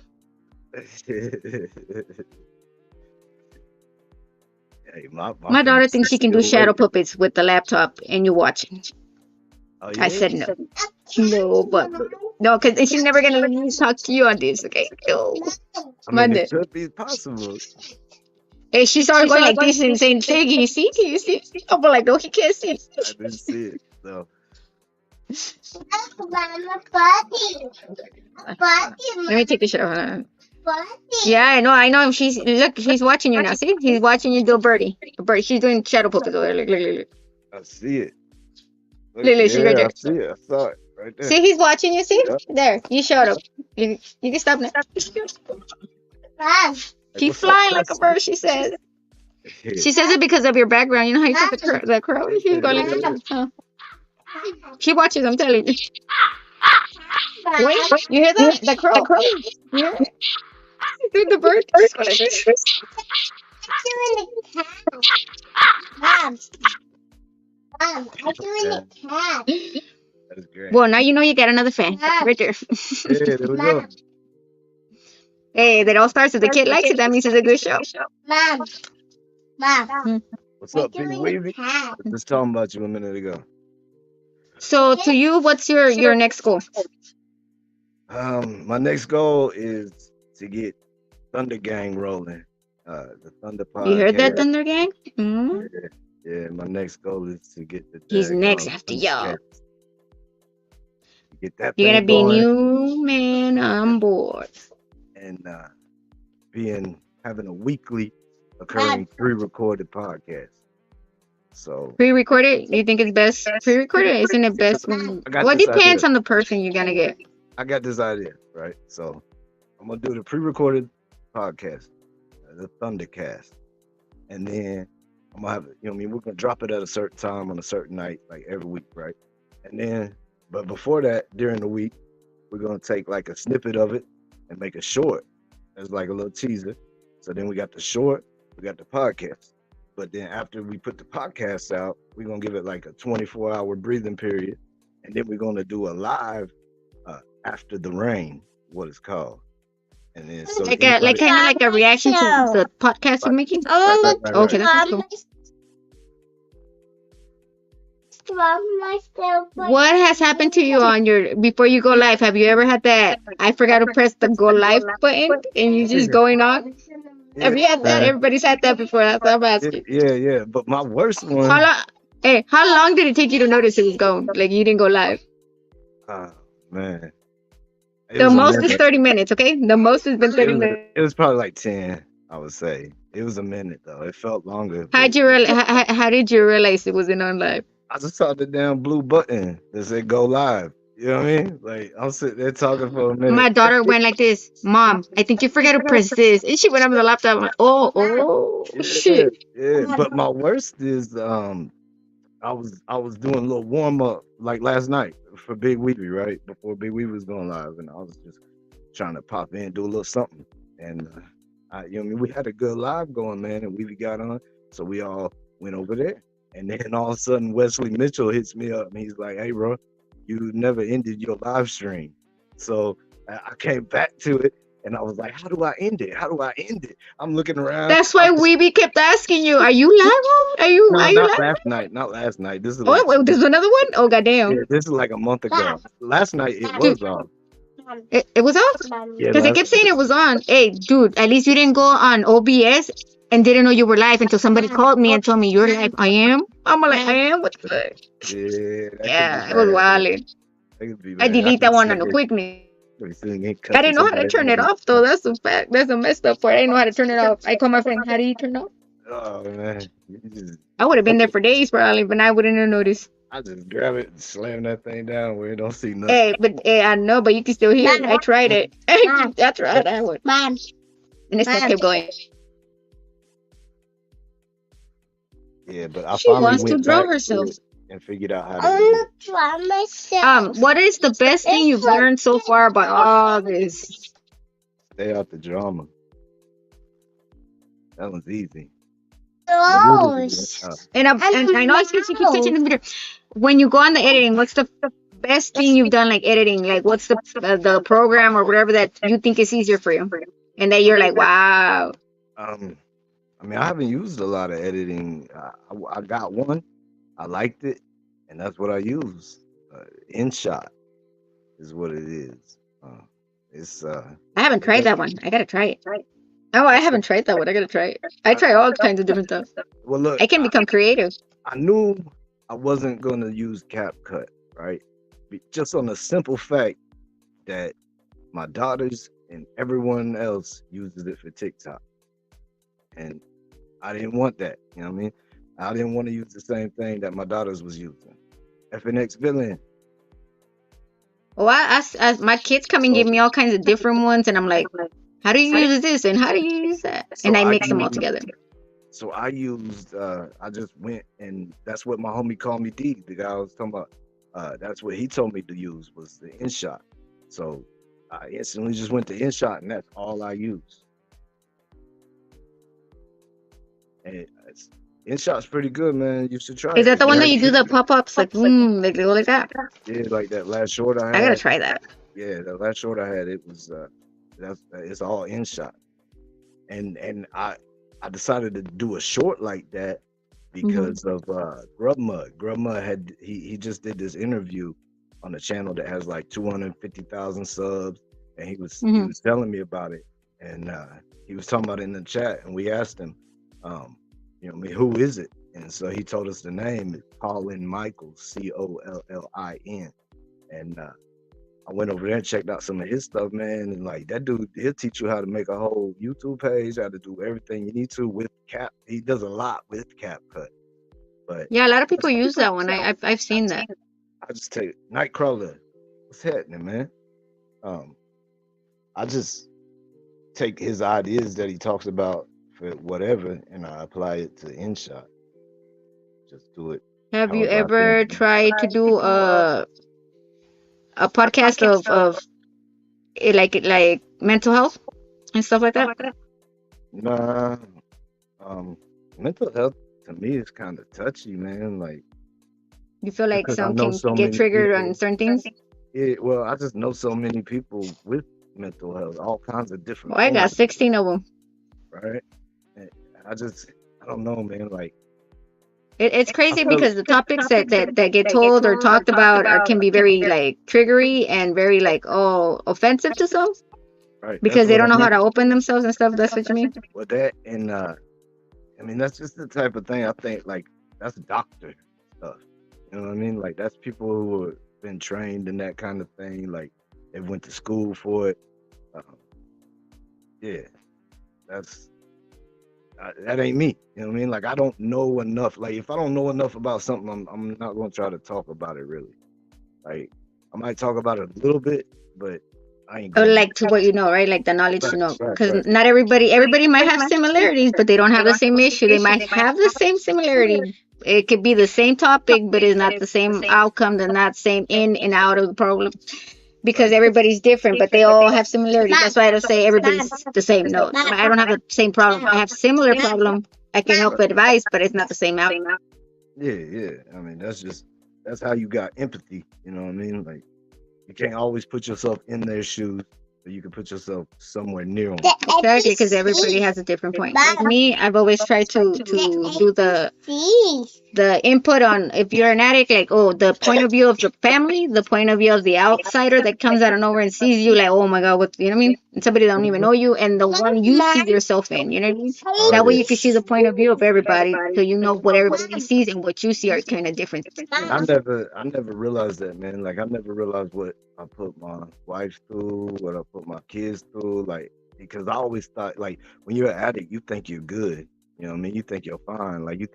Hey, My daughter thinks she can do shadow puppets with the laptop, and you watch. Oh, yeah? I said no. No, but no, because she's never gonna let me talk to you on this, okay? No. I mean, it could be possible. Hey, she started going like this and saying, "Say, can you see? Can you see?" I'm like, no, he can't see. I didn't see it, so. Let me take the shit off. Yeah, I know. She's watching you now. See, he's watching you do a birdie. A bird. She's doing shadow puppets over there. Look. I see it. Look, she's right there. I see it. I saw it right there. See, he's watching you. See, Yep. there. You showed up. You can stop now. Keep flying like a bird. She says. She says it because of your background. You know how you said the crow. She's going like that. Huh? She watches. I'm telling you. Wait, you hear that? The crow. You hear it? Dude, the bird. She's going like this. Mom, I'm doing a cat. That is great. Well, now you know you got another fan right there. Yeah, there we go. Hey, that all starts if the kid likes it. That means it's a good show. Mom, What's up, Big Wavy? cat. Just talking about you a minute ago. So, to you, what's your next goal? My next goal is to get Thunder Gang rolling. the Thunder You heard that, podcast. Thunder Gang? Hmm. Yeah, my next goal is to get the He's next daggone after y'all. Thundercast, get that You're thing gonna be a going, new man on board. and having a weekly occurring pre-recorded podcast. So Pre-recorded? You think it's best pre-recorded? Isn't it best when? I got Well, it this idea. depends on the person you're gonna get. I got this idea, right? So I'm gonna do the pre-recorded podcast, the Thundercast, and then I'm gonna have it. You know, what I mean, we're gonna drop it at a certain time on a certain night, like every week, right? And then, but before that, during the week, we're gonna take like a snippet of it and make a short as like a little teaser. So then we got the short, we got the podcast. But then after we put the podcast out, we're gonna give it like a 24-hour breathing period, and then we're gonna do a live after the rain, what it's called. And then so Like kind of like a reaction to the podcast you're making. I right. Okay, that's cool. myself. What has happened to you on your before you go live? Have you ever had that I forgot to press the go live button and you just going on? Have you had that? Everybody's had that before. That's what I'm asking. Yeah. But my worst one. How long did it take you to notice it was going? Like you didn't go live? Oh man. The most is 30 minutes, okay? The most has been 30 minutes. It was probably like 10, I would say. It was a minute though. It felt longer. How did you realize it wasn't on live? I just saw the damn blue button that said go live. You know what I mean? Like I'm sitting there talking for a minute. My daughter went like this, Mom, I think you forgot to press this. And she went up on the laptop. I'm like, oh shit. Yeah. But my worst is I was doing a little warm up like last night for Big Weeby, right? Before Big Weeby was going live, and I was just trying to pop in, do a little something. And you know what I mean, we had a good live going, man, and Weeby got on. So we all went over there. And then all of a sudden Wesley Mitchell hits me up and he's like, hey bro, you never ended your live stream. So I came back to it and I was like, how do I end it? How do I end it? I'm looking around. That's why Weeby kept asking you, are you live? Are you not live? not last night. This is Wait, there's another one? Oh goddamn. yeah, this is like a month ago. Last night it was off. It was off? Yeah, Because I kept saying it was on. Hey, dude, at least you didn't go on OBS and didn't know you were live until somebody called me and told me you're live. I am? I'm like, I am? What the fuck? Yeah, It was wild. I delete that one on the quickness. I didn't know how to turn it off though. That's a fact. That's a messed up part. I didn't know how to turn it off. I called my friend, how do you turn it off? Oh man. I would have been there for days probably, but I wouldn't have noticed. I just grab it and slam that thing down where it don't see nothing. Hey, I know, but you can still hear it. I tried it. I tried that one. Mom. And it still kept going. Yeah, but I She finally wants to went draw back herself. and figured out how to I do it. want to draw myself. What is the best thing you've learned so far about all this? Stay out the drama. That one's easy. Close. And I know I keep teaching them. When you go on the editing, what's the best thing you've done, like editing? Like, what's the program or whatever that you think is easier for you, and that you're like, wow. I mean, I haven't used a lot of editing. I got one. I liked it, and that's what I use. InShot is what it is. It's I haven't tried that one. I gotta try it. Oh, I haven't tried that one. I gotta try it. I try all kinds of different stuff. well, look, I can become creative. I knew I wasn't gonna use CapCut, right? Just on the simple fact that my daughters and everyone else uses it for TikTok, and I didn't want that. You know what I mean? I didn't want to use the same thing that my daughters was using. FNX Villain. Well, my kids come and give me all kinds of different ones, and I'm like, how do you use this and how do you use that? So And I mix them all together. So I used, I just went and that's what my homie called me D, the guy I was talking about. That's what he told me to use was the InShot. So I instantly just went to InShot and that's all I used. And InShot's pretty good, man. You should try it. Is that the one that you do the pop-ups, like, they go like that? Yeah, like that last short I had. I gotta try that. Yeah, the last short I had, it was, it's all InShot. And I decided to do a short like that because of Grubmud. Grubmud he just did this interview on a channel that has like 250,000 subs, and he was telling me about it. and he was talking about it in the chat, and we asked him, you know, I mean, who is it? And so he told us the name, Colin Michaels, Collin, and I went over there and checked out some of his stuff, man, and like that dude, he'll teach you how to make a whole YouTube page, how to do everything you need to with Cap. He does a lot with CapCut, but Yeah, a lot of people use that one. I've seen that. I just take Nightcrawler. What's happening, man? I just take his ideas that he talks about for whatever, and I apply it to InShot. Just do it. Have you however I ever think. tried to do a podcast of like mental health and stuff like that? Nah, mental health to me is kind of touchy, man. Like You feel like because I some know can so get many triggered on people. certain things? Yeah, well, I just know so many people with mental health, all kinds of different Oh, I got forms, 16 of them. right? And I don't know, man. Like It's I crazy feel because the topics that get told or talked about can be very like triggery and very like offensive to some right. That's because they what I don't know how mean. to open themselves and stuff. That's what you mean? With that, and I mean, that's just the type of thing I think like that's doctor stuff. You know what I mean? Like that's people who have been trained in that kind of thing. Like they went to school for it. Um, yeah, that's that ain't me. You know what I mean? Like I don't know enough. Like if I don't know enough about something, I'm not gonna try to talk about it really. Like I might talk about it a little bit, but I ain't Or going like to what you know, right? Like the knowledge you right, know. right, Because right. not everybody might have similarities, but they don't have the same issue. They might have the same similarity. It could be the same topic, but it's not the same outcome, the not same in and out of the problem. Because Right. everybody's different, but they all have similarities. That's why I don't say everybody's the same. No, I don't have the same problem. I have similar problem. I can help Right. advise, but it's not the same outcome. Yeah, yeah. I mean, that's how you got empathy. You know what I mean? Like you can't always put yourself in their shoes, but you can put yourself somewhere near them. Exactly, because everybody has a different point. Like me, I've always tried to do the input on if you're an addict, like the point of view of the family, the point of view of the outsider that comes out of nowhere and sees you, like oh my god, what you know what I mean? And somebody that don't even know you, and the one you see yourself in, you know what I mean? Oh That way yeah. you can see the point of view of everybody, so you know what everybody sees and what you see are kind of different. And I never realized that, man. Like I never realized what I put my wife through, what I put my kids through, like because I always thought like when you're an addict, you think you're good. You know what I mean? You think you're fine. Like you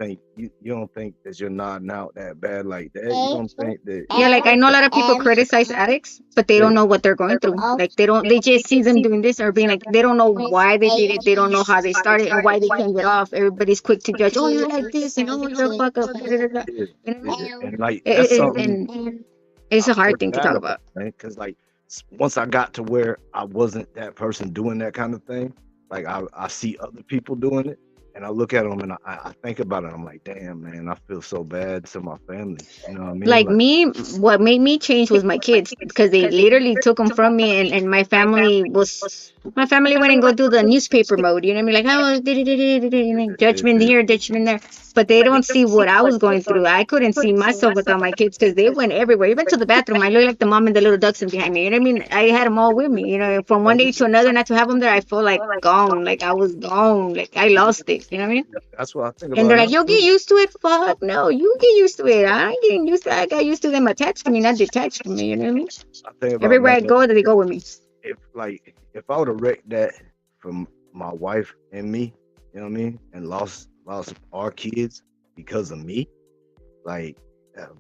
don't think that you're nodding out that bad like that. You don't think that Yeah, like I know a lot of people criticize addicts, but they yeah, don't know what they're going through. Like they just see them doing this or being like they don't know why they did it. They don't know how they started and why they can't get off. Everybody's quick to judge. Oh, you're like this, and oh, you're a fuck up. Da, da, da. yeah, You know what I yeah. mean? And like that's something And it's I a hard feel thing to bad talk about, about. right? Because like once I got to where I wasn't that person doing that kind of thing, like I see other people doing it, and I look at them and I think about it. I'm like, damn, man, I feel so bad to my family. You know what I mean? Like Like, me, what made me change was my kids because they literally took them from me, and my family went and go do the newspaper mode. You know what I mean? Like, oh, judgment here, judgment there. But they don't see what I was going through. I couldn't see myself without my kids because they went everywhere. Even to the bathroom, I look like the mom and the little ducks behind me. You know what I mean? I had them all with me. You know, from one day to another, not to have them there, I felt like gone. Like I was gone. Like I lost it. You know what I mean? that's what I think And about they're like, now you'll get too. used to it. Fuck no, you get used to it. I ain't getting used to it. I got used to them attached to me, not detached from me. You know what I mean? I think about, Everywhere man, I go, they go with me. if I would have wrecked that from my wife and me, you know what I mean, and lost our kids because of me, like,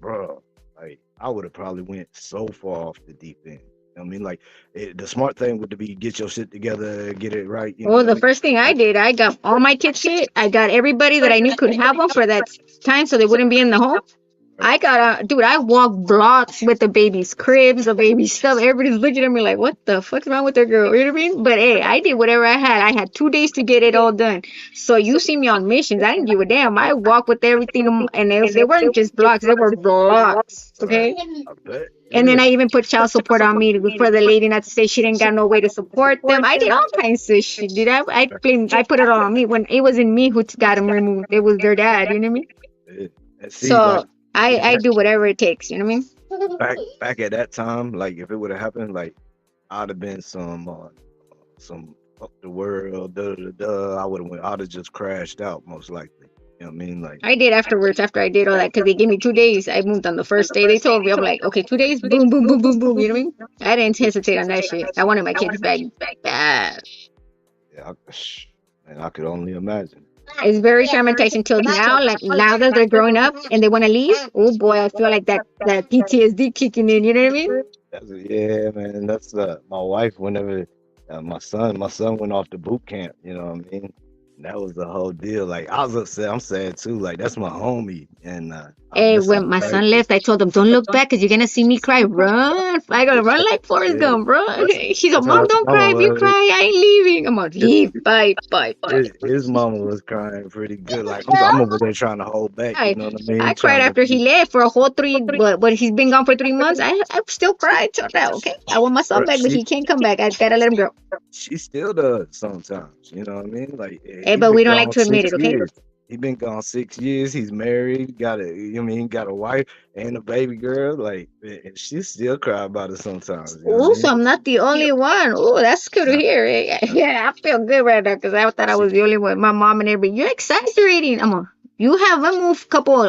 bro, like I would have probably went so far off the deep end. You know what I mean? Like the smart thing would be get your shit together, get it right. You know Well, what I the mean? first thing I Like, did, I got all my kids shit. I got everybody that I knew could have them for that time so they wouldn't be in the home. I got dude, I walked blocks with the baby's cribs, the baby's stuff. Everybody's looking at me like, what the fuck's wrong with their girl? You know what I mean? But hey, I did whatever I had. I had 2 days to get it all done. So you see me on missions. I didn't give a damn. I walked with everything, and they weren't just blocks, they were blocks. right? Okay? I bet. And then Yeah. I even put child support on me for the lady not to say she didn't got no way to support them. I did all kinds of shit, dude. I put it all on me when it wasn't me who got them removed. It was their dad, you know what I mean? Yeah. And see, like So I do whatever it takes, you know what I mean? back at that time, like if it would have happened, like I'd have been some fuck the world, I would have I'd have just crashed out most likely. You know what I mean? Like, I did afterwards after I did all that because they gave me 2 days. I moved on the first day they told me. I'm like, okay, 2 days, boom, boom, boom, boom, boom. You know what I mean? I didn't hesitate on that shit. I wanted my kids back bad. yeah, man, I could only imagine. It's very traumatizing till now. Like now that they're growing up and they want to leave, oh boy, I feel like that PTSD kicking in. You know what I mean? Yeah, man. That's my wife. Whenever my son went off to boot camp. You know what I mean? And that was the whole deal. Like I was upset. I'm sad too. Like that's my homie, and I Hey, miss when him. my son left, I told him, "Don't look back, cause you're gonna see me cry. Run! I gotta run like Forrest Yeah, Gump, bro." She's like, that's how "Mom, his don't cry. If mama you was. cry, I ain't leaving." I'm like, "Leave, bye, bye, bye." His mama was crying pretty good. Like I'm over there trying to hold back. You know what I I mean? cried Trying to after he be. left for a whole but he's been gone for 3 months. I still cried till now. Okay, I want my son Bro, back, but he can't come back. I gotta let him go. she still does sometimes. You know what I mean? Like Hey, he but we been don't like gone to admit 6 it. Okay. years. He been gone 6 years. He's married. Got a, you know what I mean? Got a wife and a baby girl. Like, and she still cry about it sometimes. You know what I Oh, so mean? I'm not the only one. Oh, that's good to Nah, hear. Yeah, I feel good right now because I thought I she, was the only one. My mom and everybody, you're exaggerating. You haven't moved couple,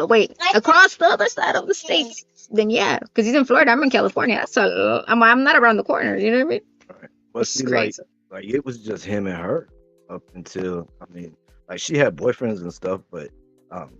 across the other side of the states. Then yeah, because he's in Florida. I'm in California. So I'm not around the corner. You know what I mean? right. But It's see, like, crazy. like it was just him and her up until I mean, like she had boyfriends and stuff, but um,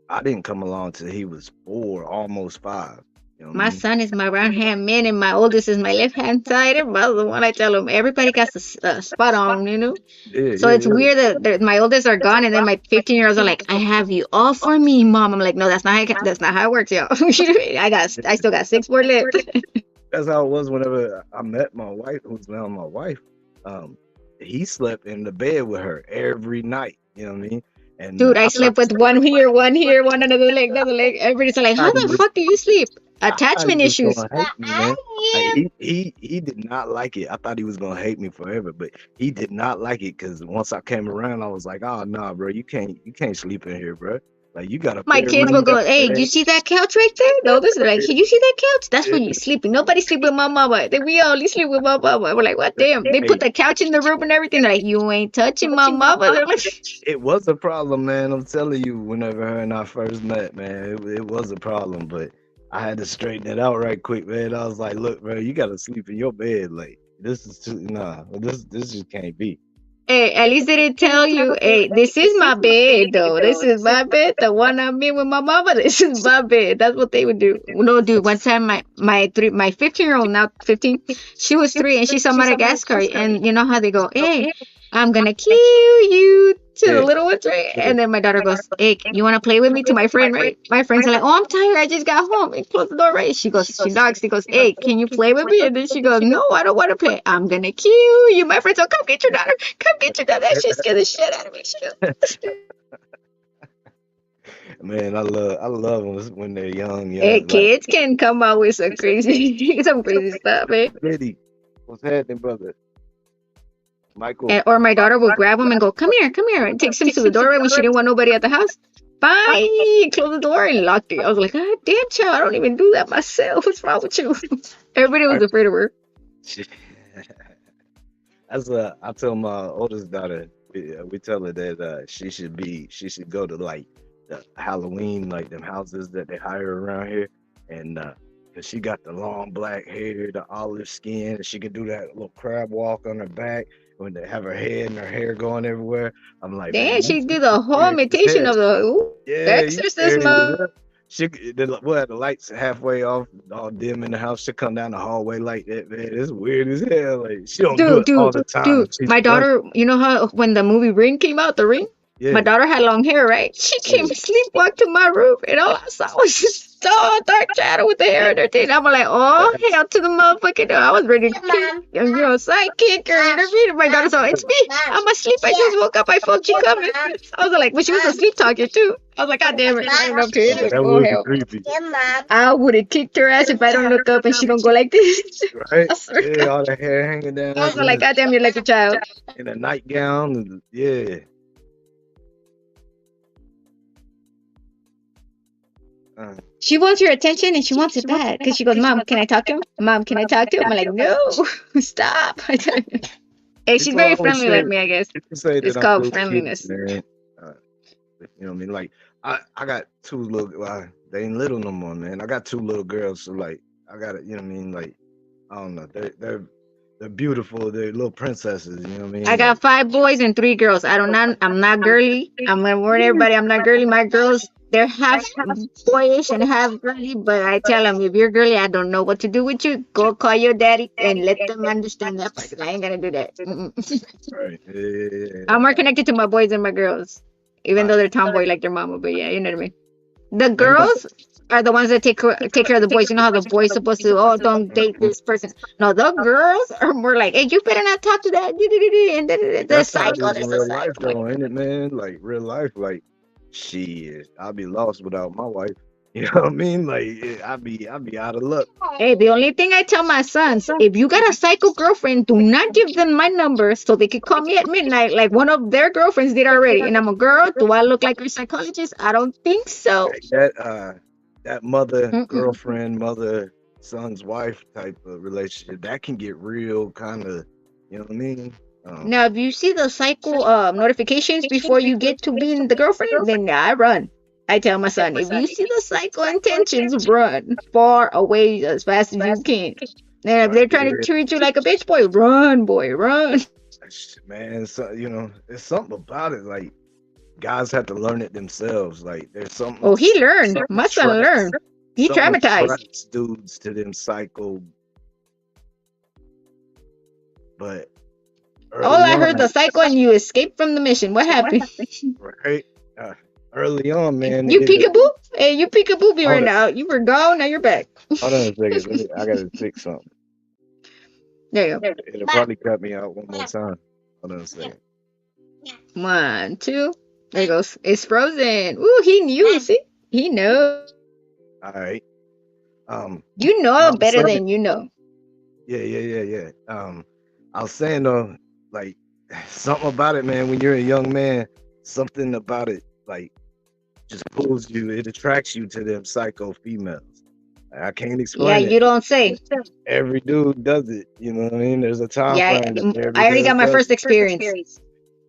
I didn't come along till he was 4, almost 5. You know what I My mean? son is my right hand man, and my oldest is my left hand side. And my other one, I tell him, everybody got a spot on, you know? Yeah, So yeah, it's yeah. weird that my oldest are gone, and then my 15-year-olds are like, "I have you all for me, mom." I'm like, "No, that's not how it works, y'all. I still got 6 more left." That's how it was whenever I met my wife, who's now my wife. Um, he slept in the bed with her every night. You know what I mean? And Dude, I I thought slept with one here, one another leg, another leg. Everybody's like, "How he the was, fuck do you sleep?" I thought he Attachment was issues. gonna hate me, man. Like he did not like it. I thought he was gonna hate me forever, but he did not like it because once I came around, I was like, "Oh nah, bro, you can't sleep in here, bro. Like you got a My bedroom, kids you will got go, a "Hey, you bed." see that couch right there?" No, this is like, "Hey, you see that couch? That's where you Yeah, sleeping. Nobody sleep with my mama. We only sleep with my mama." We're like, "What? Damn!" They put hey, the couch in the room and everything. They're like, "You ain't touching my mama." They're like, it was a problem, man. I'm telling you, whenever her and I first met, man, it was a problem, but I had to straighten it out right quick, man. I was like, look, bro, you gotta sleep in your bed. Like, this is too, nah, this just can't be. "Hey, at least they didn't tell you, hey, this is my bed, though. This is my bed. The one I'm in with my mama. This is my bed." That's what they would do. No, dude. One time, my 15-year-old, now 15, she was 3, and she saw Madagascar, and you know how they go, "Hey, I'm gonna kill you." To the Yeah, little ones, right? yeah. And then my daughter goes, "Hey, you want to play with me?" To my friend, right? My friends are like, "Oh, I'm tired. I just got home." And close the door, right? She knocks. She goes, "Hey, can you play with me?" And then she goes, "No, I don't want to play. I'm gonna kill you." My friends go, "Come get your daughter. Come get your daughter." That shit scared the shit out of me. Man, I love when they're young, Hey, like kids can come out with some crazy stuff, man. Diddy. What's happening, brother? Michael. Or my daughter will grab him and go, come here, and takes him to the doorway when she didn't want nobody at the house. Bye. Close the door and lock it. I was like, "God damn, child, I don't even do that myself. What's wrong with you?" Everybody was afraid of her. I tell my oldest daughter, we tell her that she should go to like the Halloween, like them houses that they hire around here, and cause she got the long black hair, the olive skin, and she can do that little crab walk on her back when they have her head and her hair going everywhere. I'm like, Damn, man, she you did a whole scared as imitation hell. of the Yeah, you exorcist, scared as mom. hell. We'll have the lights halfway off, all dim in the house. She'll come down the hallway like that, man. It's weird as hell. Like she don't do Dude, it all dude, the time. dude. She's My done it. daughter, you know how when the movie Ring came out, The Ring? My Yeah, daughter had long hair, right? She came yeah. and sleepwalked to my room, and all I saw was just tall, dark shadow with the hair and everything. I'm like, "Oh, hell to the motherfucking door." I was ready to kill, sidekick her. You know what I mean? And my daughter said, "It's me. I'm asleep. I just woke up. I felt you coming." I was like, but she was asleep talking too. I was like, "God damn it. I don't know if to Yeah, it. that Oh, would be hell. creepy, I would have kicked her ass if I don't look up and she don't go like this." right? I swear to Yeah, God. all the hair hanging down, I was like, "God damn, you're like a child." in a nightgown. Yeah. Uh, She wants your attention and she wants it bad because she goes, "Mom, can I talk to him? Mom, can I talk to him?" I'm like, "No, stop." Hey, Hey, she's People very always friendly say, like me, I guess. people say It's that I'm called too cute, friendliness. man. Uh, you know what I mean? Like, I got two little, well, they ain't little no more, man. I got two little girls, so like, I got it. You know what I mean? Like, I don't know. They're beautiful. They're little princesses. You know what I I mean? got Like, 5 boys and 3 girls. I'm not girly. I'm gonna warn everybody. I'm not girly. My girls, they're half boyish and half girly. But I tell them, if you're girly, I don't know what to do with you. Go call your daddy and let them understand that. Because I ain't gonna do that. Mm-mm. right? Yeah. I'm more connected to my boys than my girls, even though I, they're tomboy like their mama. But yeah, you know what I mean. The man, girls are the ones that take care of the boys. You know how the boys supposed to, oh, don't date this person. No, the girls are more like, hey, you better not talk to that. And then the that's how it cycle, is in there's a real life, cycle. though, ain't it, man? Like real life, like shit, I'll be lost without my wife. You know what I mean? Like I'd be out of luck. Hey, the only thing I tell my sons, if you got a psycho girlfriend, do not give them my number so they could call me at midnight like one of their girlfriends did already. And I'm a girl. Do I look like a psychologist? I don't think so. Like that mother Mm-mm. girlfriend, mother son's wife type of relationship that can get real kind of. You know what I mean? Now, if you see the cycle notifications before you get to being the girlfriend, then I run. I tell my son, if you see the cycle intentions, run far away as fast as you can. And if Right they're trying to there, treat you like a bitch boy, run, boy, run. man. So there's something about it. Like guys have to learn it themselves. Like there's Oh, he learned. something My son attracts learned. He something traumatized. attracts dudes to them psycho. But All early I heard on, the cycle and you escaped from the mission. What happened? right? Uh, Early on, man, You peekaboo? Hey, you peekaboo be right hold on, now. You were gone, now you're back. hold on a second. I gotta fix something. There you go. It'll probably cut me out one more time. Hold on a second. 1, 2. There it goes. It's frozen. Ooh, he knew. See? He knows. All right. You know I'm better saying, than you know. yeah. I was saying though, like something about it, man. When you're a young man, something about it, like just pulls you. It attracts you to them psycho females. I can't Yeah, explain it. you don't say. Every dude does it. You know what I mean? There's a time Yeah, frame that every I already got dude my does first it. experience.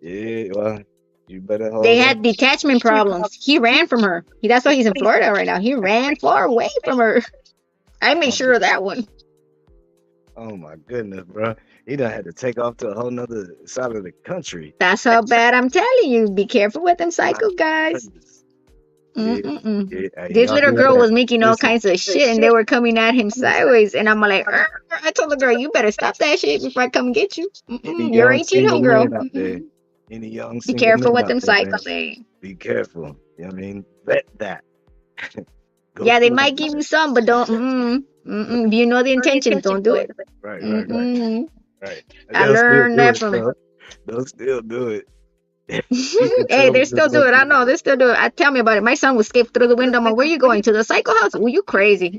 Yeah, well, you better They hold on. had detachment problems. He ran from her. That's why he's in Florida right now. He ran far away from her. I made Oh, sure of that one. oh my goodness, bro. He done had to take off to a whole nother side of the country. That's how bad I'm telling you. Be careful with them My psycho guys. goodness. Yeah, Mm-mm-mm. hey, This y'all little hear girl that? was making all Listen, kinds of shit and they were coming at him sideways. And I'm like, I told the girl, you better stop that shit before I come and get you. any You're young 18, single homegirl. men out there, any young Be single careful men with out them there, man, cycles. Eh? be careful. You know what I mean? Vet that. Go Yeah, they through might all give that. you some, but don't. If you know the intentions, don't do it. Right, Mm-mm. right. And I they'll still learned do that it, from. bro. They'll still do it. Keep it Hey, they trouble. still do it. I know they still do it. Tell me about it. My son would skip through the window. I'm like, where you going to the psycho house? Well, you crazy.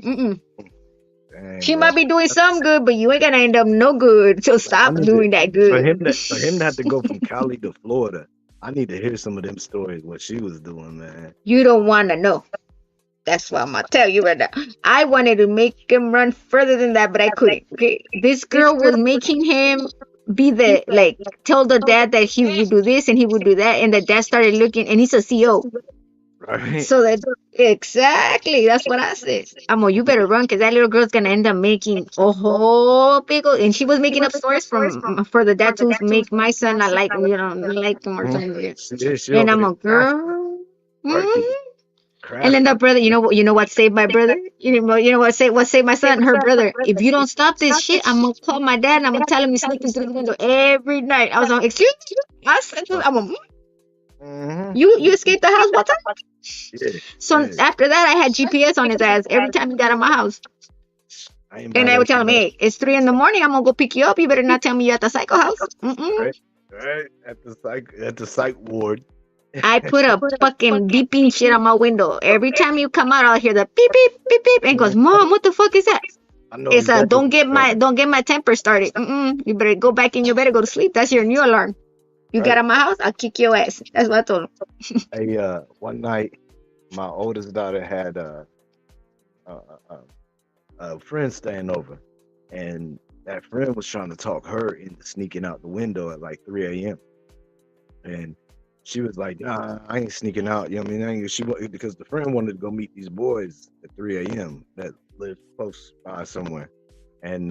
Dang, She bro. might be doing some good, but you ain't gonna end up no good. So I stop need to doing that for good. him to have to go from Cali to Florida. I need to hear some of them stories what she was doing, man. You don't want to know. That's what I'm gonna tell you right now. I wanted to make him run further than that, but I couldn't. Okay, this girl was making him be the like tell the dad that he would do this and he would do that, and the dad started looking, and he's a CO. Right? So that exactly that's what I said. Amo, you better run because that little girl's gonna end up making a whole big and she was making up stories from for the dad to make my son not like not like him or Mhm. something. Like She and over I'm there a girl. crafty, Mhm. And then the crafty. brother, you know what saved my brother? You know what saved my son? Her brother. If you don't stop this shit, I'm gonna call my dad and I'm gonna tell him you're sneaking through the window every night. I was like, excuse me? I said, I'm a, Mm-hmm. you escaped the house one time? Yeah, So yeah. after that, I had GPS on his ass every time he got in my house. I ain't And buy I would that tell him, shit. hey, it's 3 in the morning. I'm gonna go pick you up. You better not tell me you're at the psycho house. Right, right. At the psych ward. I put a fucking beeping shit on my window. Every time you come out, I'll hear the beep beep beep beep, and he goes, Mom, what the fuck is that? I know It's a exactly what you're talking don't get my temper started. You better go back in your bed and go to sleep. That's your new alarm. You about. get Right. out my house, I'll kick your ass. That's what I told him. Hey, one night, my oldest daughter had a friend staying over, and that friend was trying to talk her into sneaking out the window at like 3 a.m. And she was like, "Nah, I ain't sneaking out." You know what I mean? Because the friend wanted to go meet these boys at 3 a.m. that lived close by somewhere. And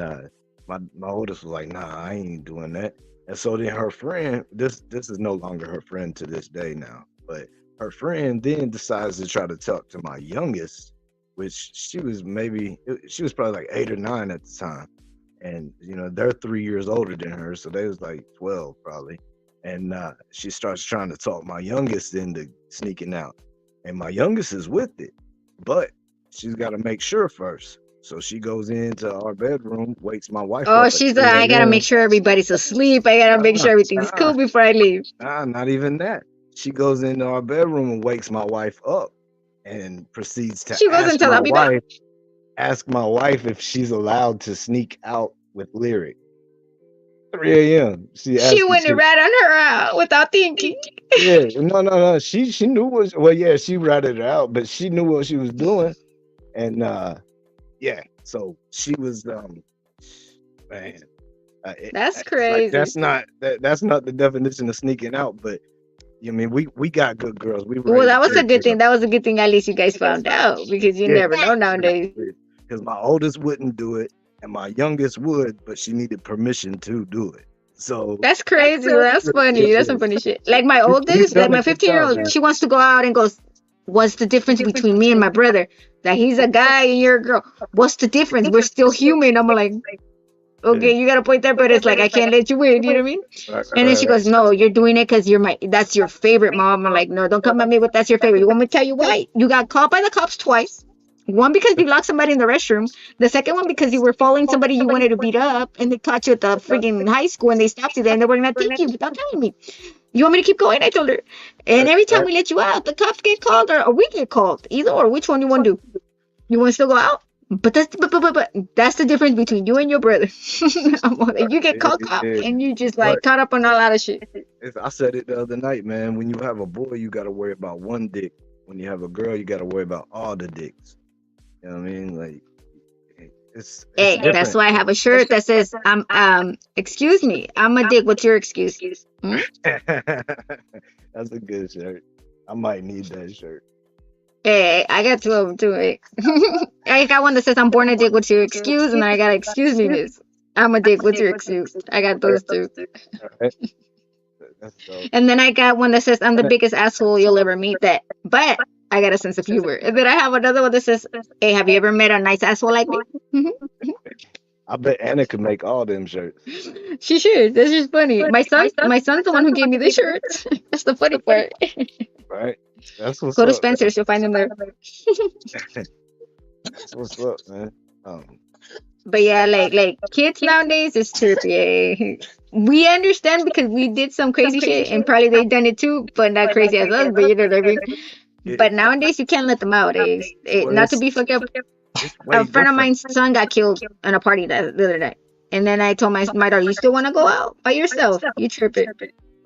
my oldest was like, "Nah, I ain't doing that." And so then her friend, this is no longer her friend to this day now, but her friend then decides to try to talk to my youngest, which she was probably like 8 or 9 at the time. And they're 3 years older than her, so they was like 12 probably. And she starts trying to talk my youngest into sneaking out, and my youngest is with it, but she's got to make sure first. So she goes into our bedroom, wakes my wife Oh, up at she's 3 I gotta a.m. make sure everybody's asleep. I gotta make Nah, sure everything's nah, cool before I leave. nah, not even that. She goes into our bedroom and wakes my wife up and proceeds to She wasn't tell I'll be back. ask my wife if she's allowed to sneak out with Lyric. 3 a.m. She She asked if went she and rat on her out without thinking. Yeah, no. She knew yeah, she ratted it out, but she knew what she was doing. And yeah, so she was man, That's it's like crazy. that's not the definition of sneaking out, but I mean we got good girls. We Well, raised that was a good good thing. girls. That was a good thing. At least you guys found out because you Yeah, never know nowadays. because my oldest wouldn't do it and my youngest would, but she needed permission to do it. So That's crazy. That's funny. That's some funny shit. Like my we've oldest, like done a my good job, 15-year-old, man. she wants to go out and goes, "What's the difference between me and my brother? That he's a guy and you're a girl. What's the difference? We're still human." I'm like, okay, you got a point there, but it's like I can't let you win. You know what I mean? Right, And then she right. goes, "No, you're doing it because that's your favorite, mom." I'm like, "No, don't come at me with that's your favorite. You want me to tell you why? You got caught by the cops twice. One because you locked somebody in the restroom. The second one because you were following somebody you wanted to beat up, and they caught you at the freaking high school, and they stopped you there, and they were gonna take you without telling me. You want me to keep going?" I told her. And every time we let you out, the cops get called or we get called. Either or. Which one you want to do? You want to still go out? But that's the difference between you and your brother. You get caught up and you just like But caught up on a lot of shit. I said it the other night, man. When you have a boy, you got to worry about one dick. When you have a girl, you got to worry about all the dicks. You know what I mean? Like it's Hey, that's different. why I have a shirt that says excuse me, I'm a dick. What's your excuse? Hmm? That's a good shirt. I might need that shirt. Hey, I got two of them too. Hey. I got one that says I'm born a dick. What's your excuse? And then I got excuse me this. I'm a dick. What's your excuse? I got those two. Right? That's dope. And then I got one that says I'm the biggest asshole you'll ever meet. But I got a sense of humor. And then I have another one that says, "Hey, have you ever met a nice asshole like me?" I bet Anna could make all them shirts. She should. That's just funny. My son's the one who gave me the shirts. That's the funny part. Right? That's what's Go to up. Spencer's, you'll find them there. That's what's up, man. But yeah, like kids nowadays is trippy. Eh? We understand because we did some crazy shit and probably they done it too, but not crazy as us. But you know what I mean. Yeah. But nowadays you can't let them out. Not to be fucked up. It's way A friend of different. mine's son got killed in a party the other night. And then I told my daughter, "You still want to go out by yourself? You tripping."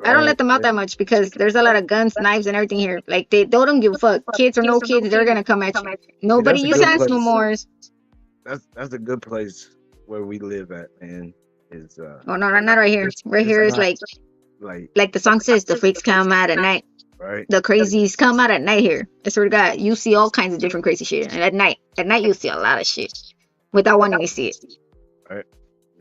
I don't let them out that much because there's a lot of guns, knives, and everything here. Like they don't give a fuck. Kids or no kids, they're gonna come at you. Nobody that's a use good hands no place. more. That's a good place where we live at, man. Is Oh no, not right here. Right here is not like like the song says, the freaks come out at night. right. The crazies come out at night here. I swear to God, you see all kinds of different crazy shit. And at night you see a lot of shit without wanting to see it. Right.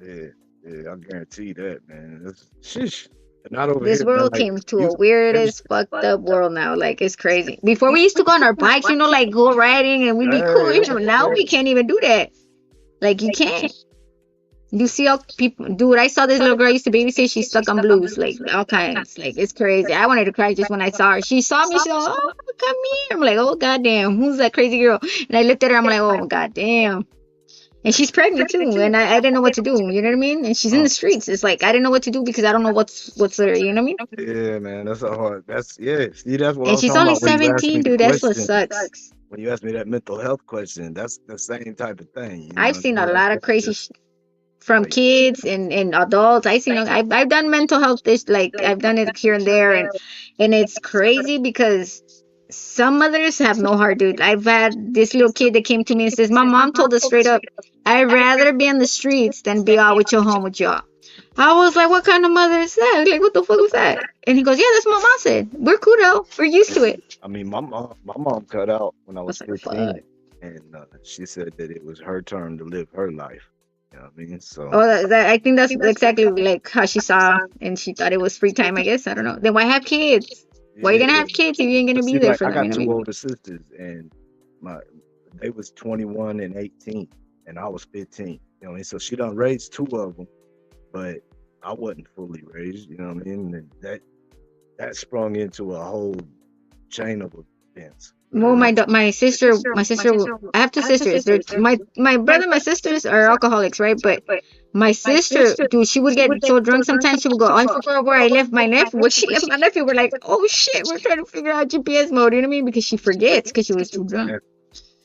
Yeah, I guarantee that, man. Sheesh. Not over This here, man. world Like came to you, a weirdest, fucked up world now. Like it's crazy. Before we used to go on our bikes, like go riding and we'd be cool. Now we can't even do that. Like you can't. You see all people, dude. I saw this little girl used to babysit. She's stuck on blues, like all kinds. Like it's crazy. I wanted to cry just when I saw her. She saw me. She's like, "Oh, come here." I'm like, "Oh goddamn, who's that crazy girl?" And I looked at her. I'm like, "Oh goddamn." And she's pregnant too, and I didn't know what to do. You know what I mean? And she's in the streets. It's like I didn't know what to do because I don't know what's there. You know what I mean? Yeah, man. That's a hard. See, that's what I And was she's talking only about when you asked me 17, the dude. That's what question. sucks. When you asked me that mental health question, that's the same type of thing. You know I've what I seen a mean? lot of It's crazy just from like kids and adults. I've done mental health this like I've done it here and there and it's crazy because some mothers have no heart, dude. I've had this little kid that came to me and says, "My mom told us straight up I'd rather be in the streets than be out with your home with y'all. I was like, what kind of mother is that? Like, what the fuck was that? And he goes, yeah, that's what my mom said. We're cool though. We're used to it. I mean, my mom cut out when I was I was like, 15, fuck. and she said that it was her turn to live her life. You know what I mean? So Oh, I think that's exactly like how she saw, and she thought it was free time. I guess I don't know. Then why have kids? Why you yeah, gonna have kids if you ain't gonna but be see, there like for I them? You got know what I two mean? older sisters, and my they was 21 and 18, and I was 15. You know what I mean? So she done raised two of them, but I wasn't fully raised. You know what I mean? And that sprung into a whole chain of events. Well, Where my sister, I have two sisters. They're my brother, and my sisters are alcoholics, right? But my sister, dude, she would get so drunk sometimes she would go, oh, I forgot where I left my nephew. When she left my nephew, we're like, oh shit, we're trying to figure out GPS mode. You know what I mean? Because she forgets because she was too drunk.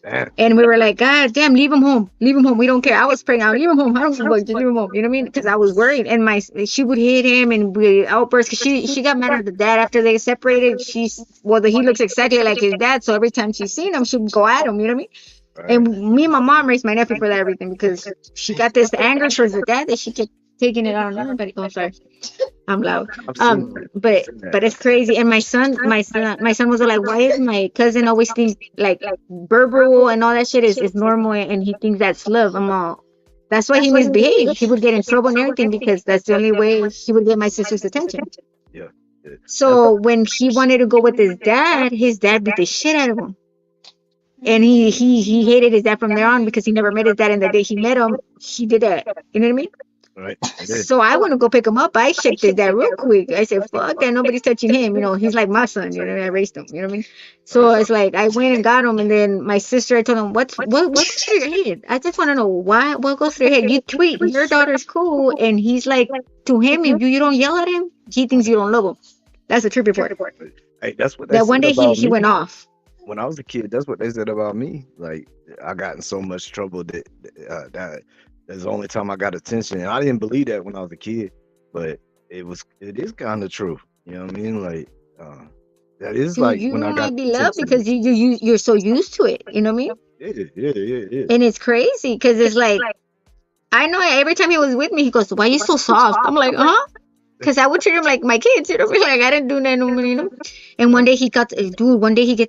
damn, And we were like, God damn, leave him home. Leave him home. We don't care. I was praying out, leave him home. I don't give a fuck. Just leave him home. You know what I mean? Because I was worried. And she would hit him and we outburst because she got mad at the dad after they separated. He looks exactly like his dad. So every time she's seen him, she would go at him. You know what I mean? right? And me and my mom raised my nephew for that everything because she got this anger towards the dad that she kept taking it out on everybody. Oh, sorry. I'm loud. I've seen that. But I've seen that. it's crazy. And my son was like, why is my cousin always think like verbal and all that shit is normal and he thinks that's love? I'm all. That's why he misbehaved. He would get in trouble and everything because that's the only way he would get my sister's attention. Yeah. Yeah. So when he wanted to go with his dad beat the shit out of him. And he hated his dad from there on because he never met his dad. And the day he met him, he did that. You know what I mean? Right. So I want to go pick him up. I checked his dad real quick. I said, fuck that, nobody's touching him. You know, he's like my son. You know, I raised him. You know what I mean? So it's like I went and got him, and then my sister, I told him, what goes through your head? I just want to know what goes through your head. You tweet, your daughter's cool, and he's like, to him, if you don't yell at him, he thinks you don't love him. That's a trip report. Hey, that's what they That one said day about he me. went off. When I was a kid, that's what they said about me. Like I got in so much trouble that that's the only time I got attention. And I didn't believe that when I was a kid, but it is kind of true. You know what I mean? Like that is Dude, like you when I got might be loved attention. because you're so used to it. You know what I mean? Yeah. And it's crazy because it's like, I know every time he was with me, he goes, why are you so soft? I'm like, huh? Because I would treat him like my kids, you know, like I didn't do that no more, you know. And one day he gets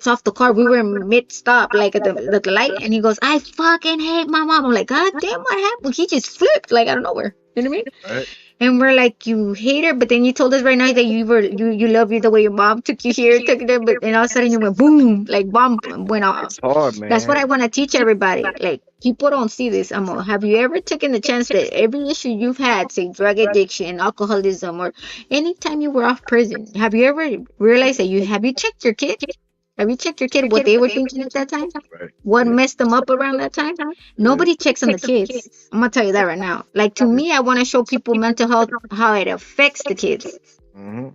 off the car. We were in mid stop, like at the light, and he goes, I fucking hate my mom. I'm like, God damn, what happened? He just flipped like out of nowhere. You know what I mean? Right. And we're like, you hate her, but then you told us right now that you love you the way your mom took you here, took you there, but and all of a sudden you went boom, like bomb went off. It's hard, man. That's what I want to teach everybody. Like people don't see this. Have you ever taken the chance that every issue you've had, say drug addiction, alcoholism, or anytime you were off prison, have you ever realized that have you checked your kid? Have you checked your kid what they were thinking at that time? Right. What messed them up around that time? Nobody checks on the kids. I'm gonna tell you that right now. Like to me, I want to show people mental health, how it affects the kids. Mm-hmm.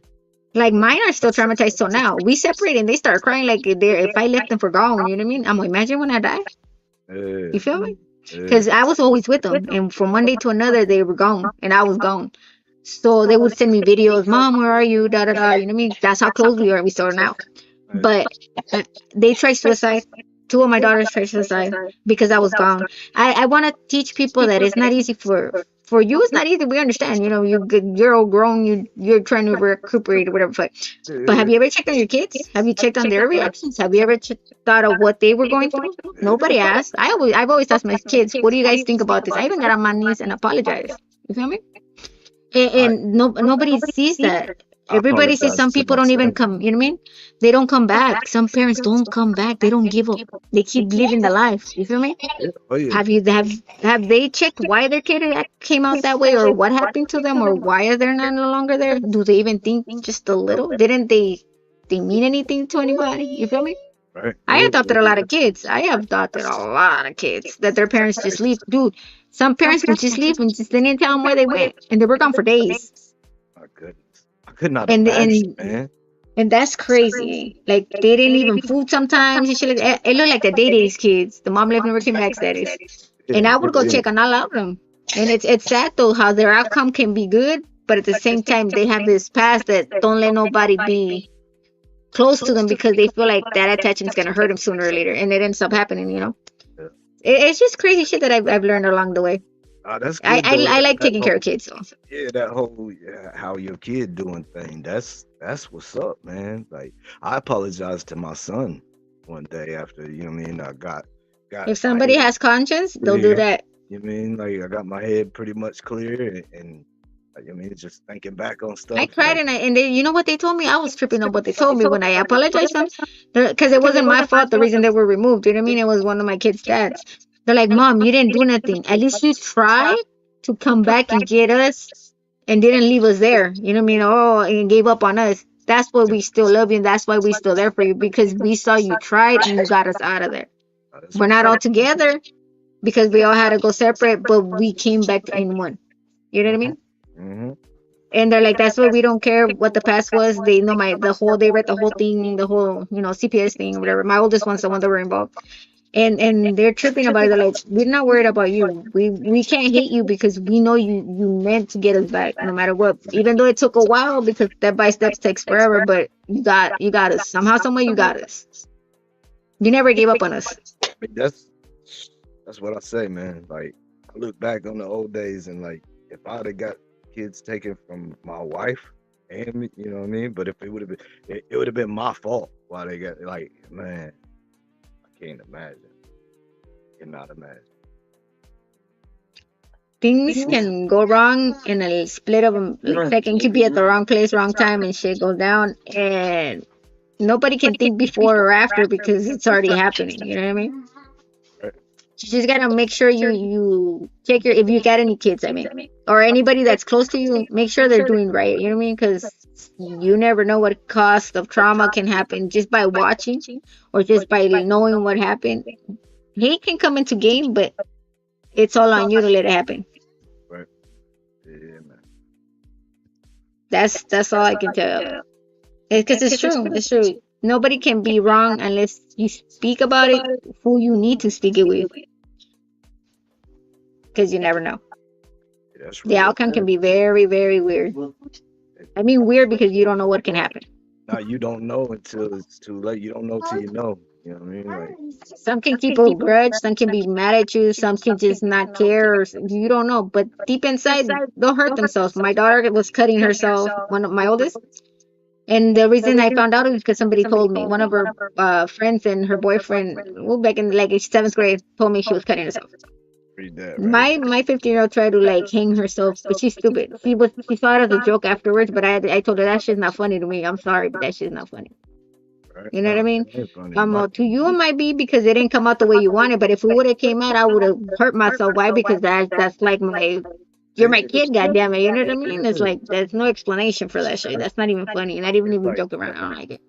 Like mine are still traumatized till now. We separate and they start crying like if I left them for gone. You know what I mean? I'm like, imagine when I die. Yeah. You feel me? Because I was always with them, and from one day to another they were gone, and I was gone. So they would send me videos, Mom, where are you? Da da da. You know what I mean? That's how close we are. We still are now. But they tried suicide. Two of my daughters tried suicide because I was gone. I want to teach people that it's not easy for you. It's not easy. We understand. You know, you're all grown. You're trying to recuperate or whatever. But have you ever checked on your kids? Have you checked on their reactions? Have you ever thought of what they were going through? Nobody asked. I've always asked my kids, what do you guys think about this? I even got on my knees and apologized. You feel me? And nobody sees that. Everybody says some people don't even come, you know what I mean? They don't come back. Some parents don't come back. They don't give up. They keep living the life. You feel me? Oh, yeah. Have they checked why their kid came out that way or what happened to them or why are they no longer there? Do they even think just a little? Didn't they mean anything to anybody? You feel me? Right. I adopted a lot of kids. I have adopted a lot of kids that their parents just leave. Dude, some parents would just leave and just didn't tell them where they went. And they were gone for days. My goodness. I could not And imagine, man. And that's crazy. Like they didn't even food sometimes and shit like that. It looked like the day days kids. The mom left never came back status. And I would go check on all of them. And it's sad though how their outcome can be good, but at the same time they have this past that don't let nobody be close to them because they feel like that attachment is gonna hurt them sooner or later, and it ends up happening. You know, It's just crazy shit that I've learned along the way. That's I good though. I, I like That taking care whole of kids. So. that whole how your kid doing thing. That's what's up, man. Like I apologized to my son one day after you know what I mean. I got If my somebody head has conscience, they'll do clear. that. You know what I mean? Like I got my head pretty much clear, and I mean just thinking back on I stuff. cried Like and they, you know what they told me? I was tripping on what they told me when I apologized to them, because it wasn't my fault. The reason they were removed, you know what I mean? It was one of my kids' dads. They're like, "Mom, you didn't do nothing. At least you tried to come back and get us, and didn't leave us there. You know what I mean? Oh, and gave up on us. That's why we still love you. And that's why we still there for you, because we saw you tried and you got us out of there. that's We're what's not all up. together because we all had to go separate, but we came back in one. You know what I mean?" Hmm. And they're like, "That's why we don't care what the past was." They know they read the whole thing, the whole, CPS thing or whatever. My oldest one's the one that were involved. And they're tripping about it. They're like, "We're not worried about you. We can't hate you because we know you meant to get us back no matter what. Even though it took a while because step by step takes forever, but you got us. Somehow, somewhere you got us. You never gave up on us." I mean, that's what I say, man. Like I look back on the old days and like if I'd have got kids taken from my wife and me, you know what I mean. But if it would have been, it would have been my fault why they got like, man, I can't imagine. Cannot imagine. Things can go wrong in a split of a second. Could be at the wrong place, wrong time, and shit goes down. And nobody can think before or after because it's already happening. You know what I mean? Right. You just gotta make sure you check your, if you got any kids, I mean, or anybody that's close to you, make sure they're doing right. You know what I mean? Because you never know what cost of trauma can happen just by watching or just by knowing what happened. Hate can come into game, but it's all on you to let it happen. Right. Yeah, man. That's all I can tell. Because it's true. It's true. Nobody can be wrong unless you speak about it who you need to speak it with. Because you never know. Yeah, that's The real. outcome can be very, very weird. I mean weird because you don't know what can happen. Now you don't know until it's too late. You don't know till you know. You know what I mean? Like Some can keep a grudge, some can be mad at you, some can just not care, or you don't know. But deep inside, they'll hurt themselves. My daughter was cutting herself, one of my oldest. And the reason I found out is because somebody told me. One of her friends and her boyfriend, well, back in like seventh grade, told me she was cutting herself. read that, right? My 15-year-old tried to like hang herself, but she's stupid. She saw it as a joke afterwards, but I told her that shit's not funny to me. I'm sorry, but that shit's not funny. Right? You know what I No, mean? it ain't funny to my To you it might be because it didn't come out the way you wanted, but if it would have came out, I would have hurt myself. Why? Because that's like you're my kid, goddamn it. You know what I mean? It's like there's no explanation for that shit. That's not even funny. Not even It's if we like joke around. I don't like it.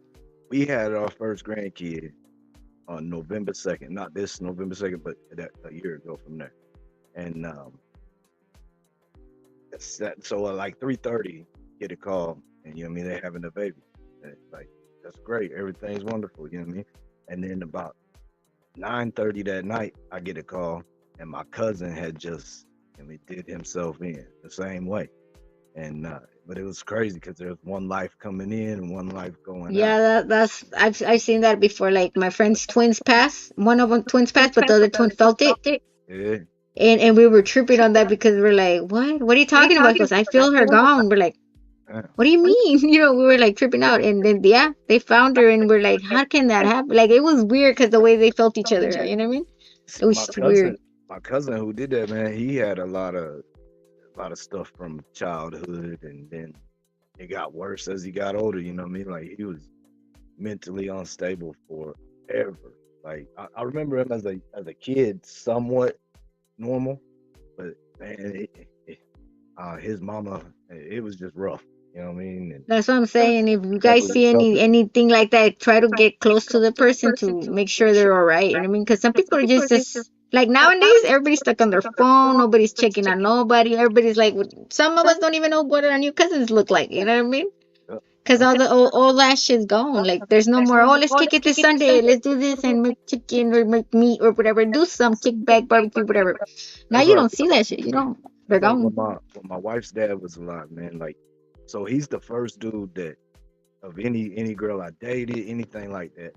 we had our first grandkid on November 2nd, not this November 2nd, but that a year ago from there. And so at like 3:30, get a call, and you know what I mean, they're having a baby. And it's like that's great, everything's wonderful, you know what I mean. And then about 9:30 that night, I get a call, and my cousin had just, I mean, did himself in the same way. And but it was crazy because there's one life coming in and one life going out. Yeah, that's I've seen that before. Like my friend's twins pass. One of them twins passed, but the other twin felt it. Yeah, And we were tripping on that because we're like, what? What are you talking about? Because I feel her gone. We're like, yeah. what do you mean? We were like tripping out. And then, yeah, they found her and we're like, how can that happen? Like, it was weird because the way they felt each other. You know what I mean? See, It was just weird. my cousin who did that, man, he had a lot of stuff from childhood, and then it got worse as he got older. You know what I mean? Like he was mentally unstable forever. Like I remember him as a kid, somewhat normal, but man, his mama, it was just rough. You know what I mean? And That's what I'm saying. If you guys definitely see suffered. anything like that, try to get close to the person to make sure they're all right. You know what I mean? Because some people are just like nowadays, everybody's stuck on their phone. Nobody's checking on nobody. Everybody's like, some of us don't even know what our new cousins look like. You know what I mean? Yeah, Because yeah, all that shit's gone. Like, there's no more, oh, let's kick it this Sunday. Let's do this and make chicken or make meat or whatever. Do some kickback barbecue, whatever. Now that's you like don't see that shit. You don't. They're that's like gone. when my wife's dad was alive, man. Like, so he's the first dude that of any girl I dated, anything like that,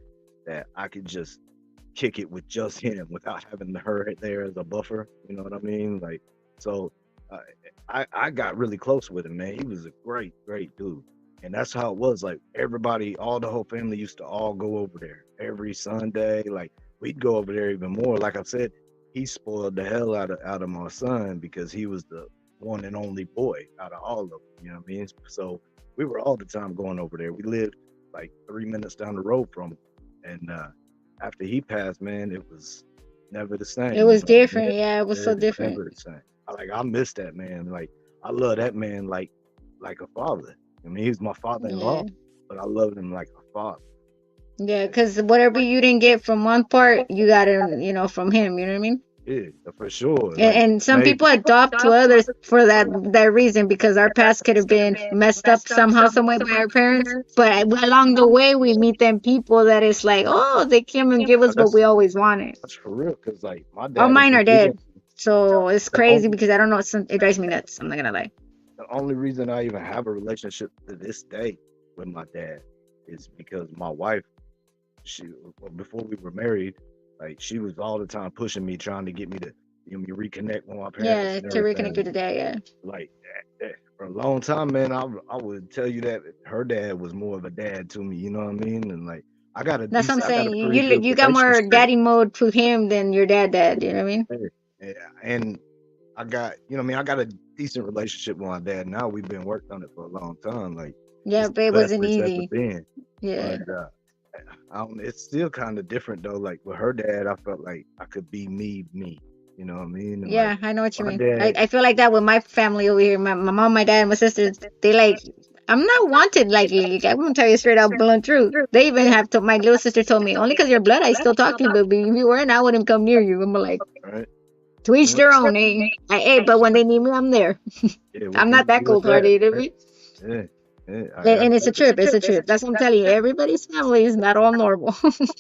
that I could just kick it with just him without having her there as a buffer. You know what I mean? Like, so uh, I got really close with him, man. He was a great dude. And that's how it was. Like everybody, all the whole family used to all go over there every Sunday. Like we'd go over there even more. Like I said, he spoiled the hell out of my son because he was the one and only boy out of all of them. You know what I mean? So we were all the time going over there. We lived like 3 minutes down the road from him. And after he passed, man, it was never the same. It was different. Yeah, it was so different. Never the same. I miss that man. Like I love that man like a father. I mean, he's my father-in-law, but I love him like a father. Yeah, because whatever you didn't get from one part, you got it, from him. You know what I mean? Yeah, for sure. And some people adopt to others for that reason, because our past could have been messed up somehow, some way by our parents. But along the way, we meet them people that is like, oh, they came and give us what we always wanted. That's for real, because like my dad. All mine are dead, so it's crazy because I don't know. It drives me nuts. I'm not gonna lie. The only reason I even have a relationship to this day with my dad is because my wife, before we were married, like she was all the time pushing me, trying to get me to reconnect with my parents. Yeah, to reconnect with the dad. Yeah. Like for a long time, man, I would tell you that her dad was more of a dad to me. You know what I mean? And like that's what I'm saying. You got more daddy mode to him than your dad. You know what I mean? Yeah, and I got I got a decent relationship with my dad now. We've been working on it for a long time. Like but it wasn't easy. Yeah. But, it's still kind of different though. Like with her dad, I felt like I could be me. You know what I mean? And yeah, I know what you mean. I feel like that with my family over here. My mom, my dad, and my sisters. They like, I'm not wanted. Like I'm gonna tell you straight out, blunt truth. They even have to. My little sister told me, only because you're blood, I still talk to you. But if you weren't, I wouldn't come near you. I'm like, right. To each their own, eh? But when they need me, I'm there. I'm not that cold-hearted, right? Yeah. And it's a trip. It's a trip. That's what I'm telling you. Everybody's family is not all normal.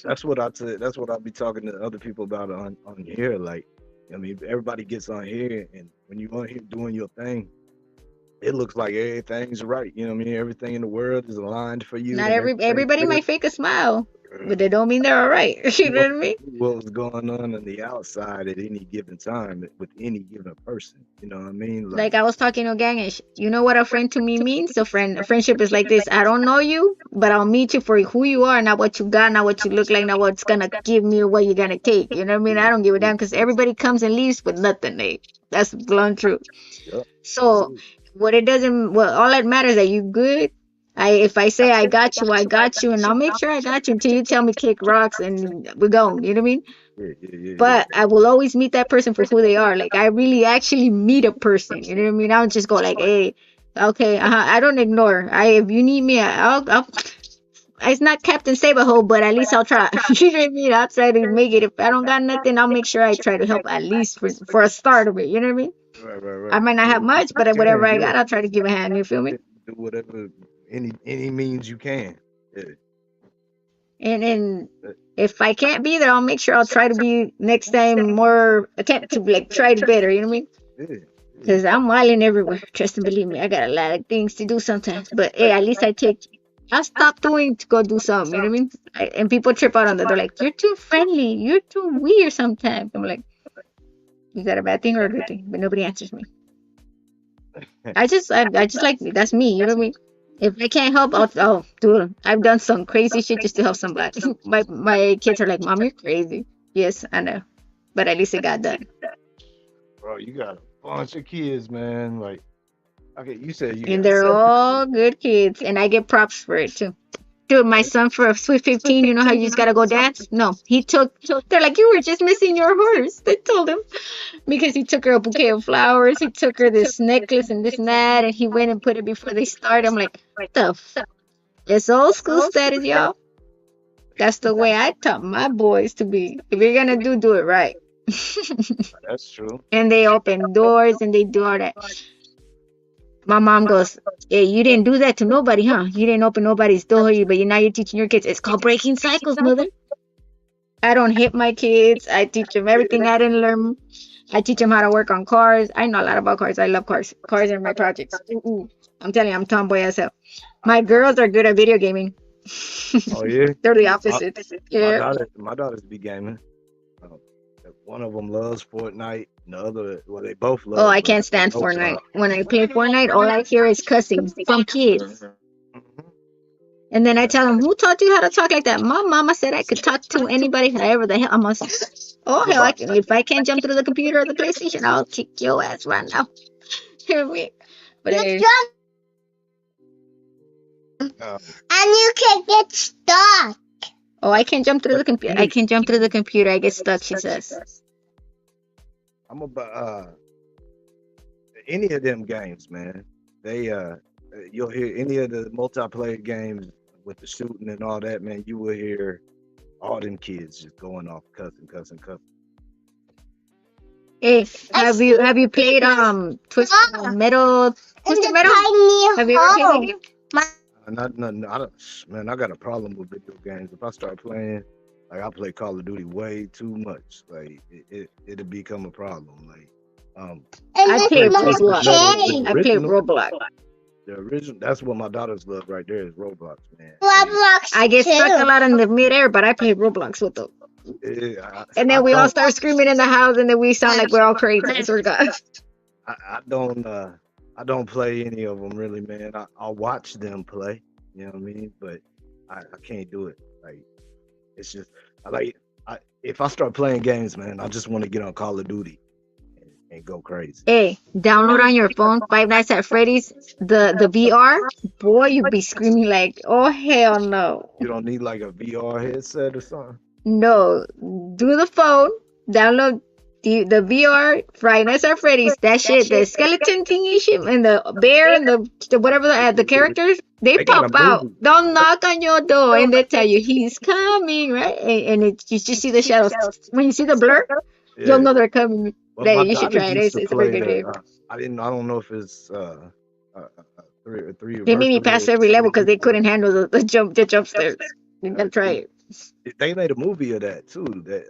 That's what I'll be talking to other people about on here. Like, I mean, everybody gets on here, and when you're on here doing your thing, it looks like everything's right. You know what I mean? Everything in the world is aligned for you. Not everybody might fake a smile, but they don't mean they're all right. You know what I mean? What's going on the outside at any given time with any given person? You know what I mean? Like I was talking to Gangish. You know what a friend to me means? A friendship is like this. I don't know you, but I'll meet you for who you are, not what you got, not what you look like, not what's gonna give me or what you're gonna take. You know what I mean? I don't give a damn because everybody comes and leaves with nothing. That's blunt truth. Yep. So all that matters is that you good. If I say I got you, and I'll make sure I got you until you tell me kick rocks and we go. You know what I mean? Yeah. But I will always meet that person for who they are. Like I really actually meet a person. You know what I mean? I don't just go like, hey, okay, I don't ignore. If you need me, I'll. It's not Captain Saberhole, but at least I'll try. You know what I mean? I'll try to make it. If I don't got nothing, I'll make sure I try to help at least for a start of it. You know what I mean? Right. I might not have much, but whatever I got, I'll try to give a hand. You feel me? Do whatever any means you can. Yeah. And if I can't be there, I'll make sure I'll try to be next time more attempt to try to better. You know what I mean? Yeah. Because I'm wilding everywhere. Trust and believe me, I got a lot of things to do sometimes. But hey, at least I'll stop doing to go do something. You know what I mean? And people trip out on that. They're like, "You're too friendly. You're too weird sometimes." I'm like, "Is that a bad thing or a good thing?" But nobody answers me. I just like me. That's me. You know what I mean? If I can't help, I'll do it. I've done some crazy shit just to help somebody. my kids are like, "Mom, you're crazy." Yes, I know, but at least it got done. Bro, you got a bunch of kids, man. Like, okay, you said you. And they're all good kids, and I get props for it too. Dude, my son for a sweet 15, you know how you just gotta go dance? No, they're like, you were just missing your horse. They told him because he took her a bouquet of flowers. He took her this necklace and this and that, and he went and put it before they start. I'm like, what the fuck? It's old school status, y'all. That's the way I taught my boys to be. If you're gonna do it right. That's true. And they open doors and they do all that. My mom goes, hey, you didn't do that to nobody, huh? You didn't open nobody's door, but now you're teaching your kids. It's called breaking cycles, mother. I don't hit my kids. I teach them everything I didn't learn. I teach them how to work on cars. I know a lot about cars. I love cars. Cars are my projects. I'm telling you, I'm tomboy as hell. My girls are good at video gaming. Oh yeah, They're the my, opposites. Yeah. my daughters be gaming. Um, one of them loves Fortnite, and the other, well, they both Oh, love, I but can't they stand both Fortnite. When I play Fortnite, all I hear is cussing from kids. Mhm. And then I Yeah, tell them, who taught you how to talk like that? My mama said I could talk to anybody, however the hell I must. Oh, hell, I can. If I can't jump through the computer or the PlayStation, I'll kick your ass right now. Hear me? But You I, um, and you can get stuck. oh, I can't jump through but the computer. I can't jump through the computer. I get stuck, she says. I'm about any of them games, man. They you'll hear any of the multiplayer games with the shooting and all that, man. You will hear all them kids just going off cussing, cussing, cussing. Hey, have you played Twisted Metal? Twisted Metal? Have you ever played that game? Not nothing. I don't, man. I got a problem with video games. If I start playing, like I play Call of Duty way too much, like it'll become a problem. Like, I I play played Twisted Metal, Roblox. I play Roblox. the original. That's what my daughters love right there is Roblox, man. Roblox I get stuck a too. lot in the midair, but I play Roblox with them. And I then we all don't, start screaming in the house, and then we sound like we're all crazy. I swear to God. I don't play any of them really, man. I'll watch them play, you know what I mean? But I can't do it. Like it's just I like if I start playing games, man, I just want to get on Call of Duty and go crazy. Hey, download on your phone Five Nights at Freddy's, the VR. Boy, you'd be screaming like, oh hell no. You don't need like a VR headset or something. No, do the phone, download the VR Five Nights at Freddy's. That shit, the skeleton thingy shit, and the bear and the whatever the characters, they They got pop a out. movie. Don't knock on your door, and they tell you he's coming, right? And you just see the shadows. When you see the blur, you'll Yeah. know they're coming. Well, Hey, my you should daughters try it. used to It's a pretty play good that. game. I don't know if it's three They made me virtual. pass every level because they couldn't handle the jump stairs. You gotta try it. They made a movie of that too. That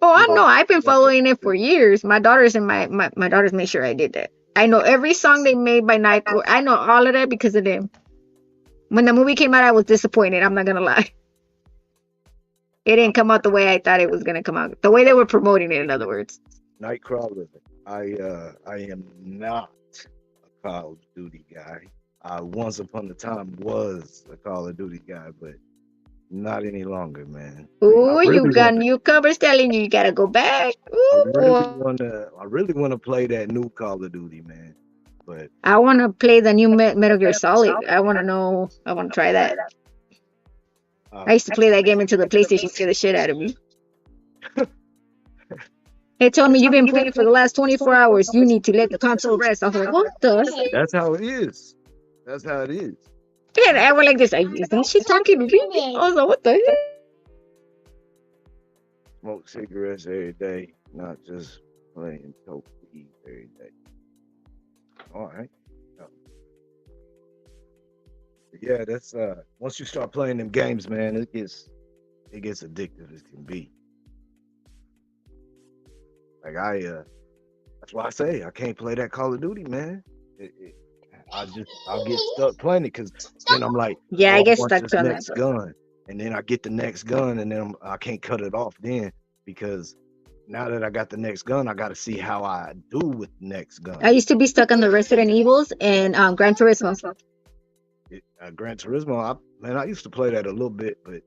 Oh, I you know. know, I've been following it for years. My daughters and my daughters made sure I did that. I know every song they made by Nightcore. I know all of that because of them. When the movie came out, I was disappointed. I'm not gonna lie. It didn't come out the way I thought it was gonna come out. The way they were promoting it, in other words. Nightcrawler. I am not a Call of Duty guy. I once upon a time was a Call of Duty guy, but not any longer, man. Ooh, you got newcomers telling you gotta go back. I really wanna play that new Call of Duty, man. But I wanna play the new Metal Gear Solid. I wanna try that. I used to play that game until the PlayStation scared the shit out of me. It told me you've been playing for the last 24 hours. You need to let the console rest. I was like, what the heck? that's how it is. That's how it is. And I went like this. Is that shit talking to me? I was like, what the heck? Smoke cigarettes every day, not just playing dope weed every day. All right. Yeah, that's once you start playing them games, man, it gets addictive as can be. Like that's why I say I can't play that Call of Duty, man. I'll get stuck playing it because then I'm like, Yeah, I oh, get want stuck this on next that. gun, and then I get the next gun, and then I can't cut it off then because now that I got the next gun, I got to see how I do with the next gun. I used to be stuck on the Resident Evils and Gran Turismo. Gran Turismo, I used to play that a little bit, but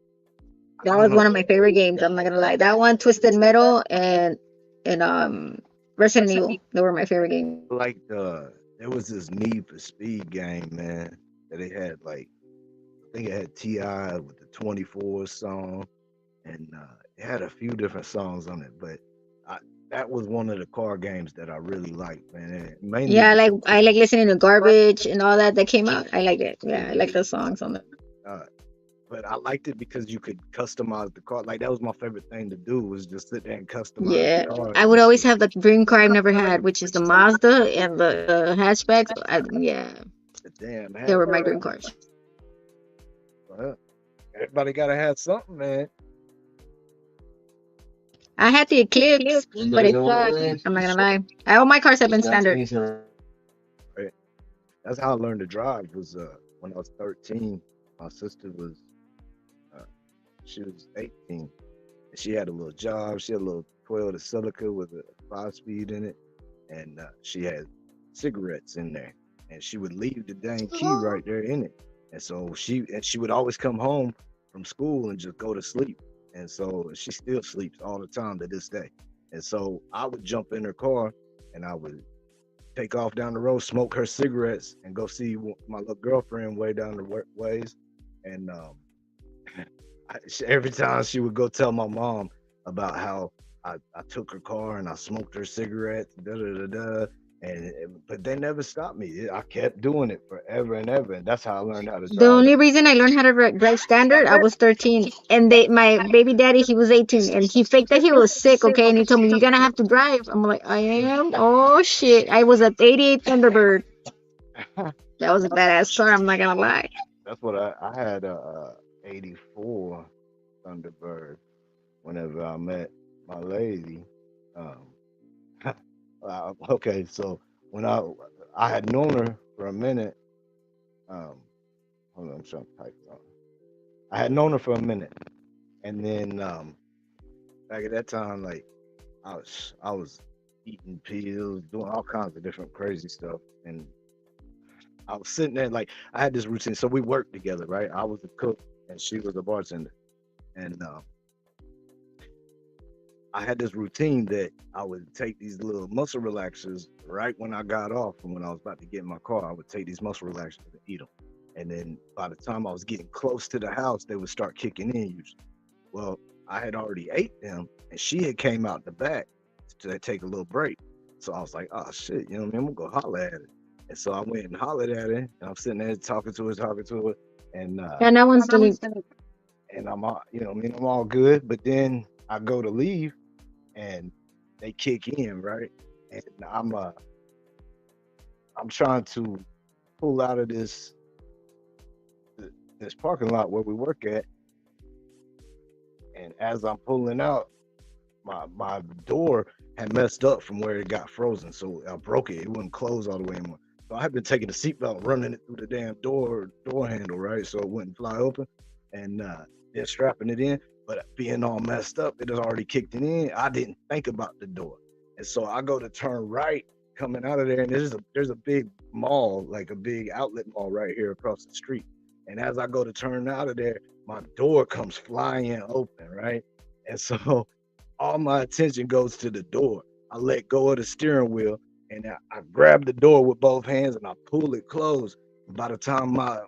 That was one of my favorite games. I'm not gonna lie. That one, Twisted Metal, and Resident Evil. They were my favorite games. like there was this Need for Speed game, man, that it had like I think it had T.I. with the 24 song, and it had a few different songs on it, but that was one of the car games that I really liked, man. And mainly Yeah, I like listening to Garbage and all that came out. I like it. Yeah, I like the songs on it. but I liked it because you could customize the car. Like that was my favorite thing to do was just sit there and customize Yeah, the car. I would always have the dream car I've never had, which is the Mazda and the hatchbacks. Yeah, Damn, they were my dream cars. Well, everybody gotta have something, man. I had the Eclipse, but it sucked. I'm not gonna lie. All my cars have been standard. That's how I learned to drive. Was when I was 13. My sister was She was 18. And she had a little job. She had a little Toyota Celica with a 5-speed in it, and she had cigarettes in there. And she would leave the dang key right there in it. And so she would always come home from school and just go to sleep. And so she still sleeps all the time to this day. And so I would jump in her car and I would take off down the road, smoke her cigarettes, and go see my little girlfriend way down the ways. And every time she would go tell my mom about how I took her car and I smoked her cigarettes, da da da da. But they never stopped me. I kept doing it forever and ever, and that's how I learned how to The drive. only reason I learned how to drive standard, I was 13, and my baby daddy, he was 18, and he faked that he was sick, okay, and he told me, "You're gonna have to drive." I'm like, "I am." Oh shit! I was at 88 Thunderbird. That was a badass car. I'm not gonna lie. That's what I had a 84 Thunderbird whenever I met my lady. Um, okay, so when I had known her for a minute, hold on, I'm trying to type something. I had known her for a minute, and then back at that time, like I was eating pills, doing all kinds of different crazy stuff, and I was sitting there like I had this routine. So we worked together, right? I was a cook and she was a bartender, and I had this routine that I would take these little muscle relaxers right when I got off, and when I was about to get in my car, I would take these muscle relaxers and eat them. And then by the time I was getting close to the house, they would start kicking in usually. Well, I had already ate them, and she had came out the back to take a little break. So I was like, oh shit, you know what I mean? I'm gonna go holler at her. And so I went and hollered at her, and I'm sitting there talking to her, and And that one's the and I'm all, you know, what I mean, I'm all good. But then I go to leave, and they kick in, right? And I'm trying to pull out of this parking lot where we work at, and as I'm pulling out, my door had messed up from where it got frozen, so I broke it. It wouldn't close all the way anymore. So I had been taking the seatbelt, running it through the damn door handle, right, so it wouldn't fly open, and then strapping it in. But being all messed up, it had already kicked it in. I didn't think about the door, and so I go to turn right, coming out of there, and there's a big mall, like a big outlet mall right here across the street. And as I go to turn out of there, my door comes flying open, right? And so all my attention goes to the door. I let go of the steering wheel, and I grab the door with both hands and I pull it closed. By the time my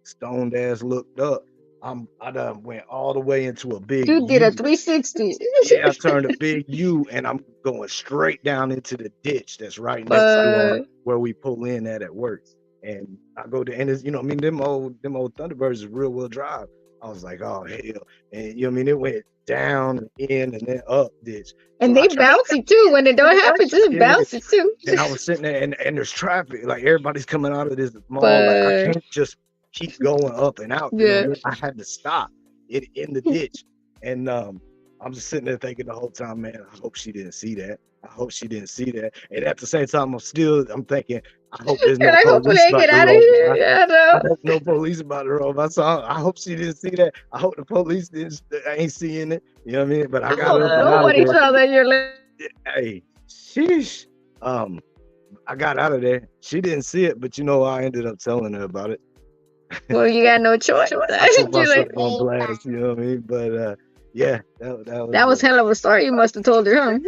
stoned ass looked up, I done went all the way into a big dude did a U. 360. Yeah, I turned a big U, and I'm going straight down into the ditch that's right next to where we pull in at work. And I go to, and it's, you know, I mean, them old Thunderbirds is real wheel drive. I was like, oh hell, and you know, what I mean, it went down and in and then up ditch. And So they bounce it too. When it don't happen, just yeah, bounce it too. and I was sitting there, and there's traffic, like everybody's coming out of this mall. Like I can't just keep going up and out. You know what I Yeah. mean? I had to stop it in the ditch, and I'm just sitting there thinking the whole time, man, I hope she didn't see that. I hope she didn't see that. And at the same time, I'm thinking, I hope there's no And I hopefully police I about get to out of roll here. by. Yeah, I no. hope no police about to roll by. So I hope she didn't see that. I hope the police didn't. I ain't seeing it. You know what I mean? But I I got hope up and out of nobody there. saw that you're like, Hey, sheesh. I got out of there. She didn't see it, but you know, I ended up telling her about it. well, you got no choice. I put You're myself like, on blast. You know what I mean? But yeah, that was hell of a story. You must have told her, huh?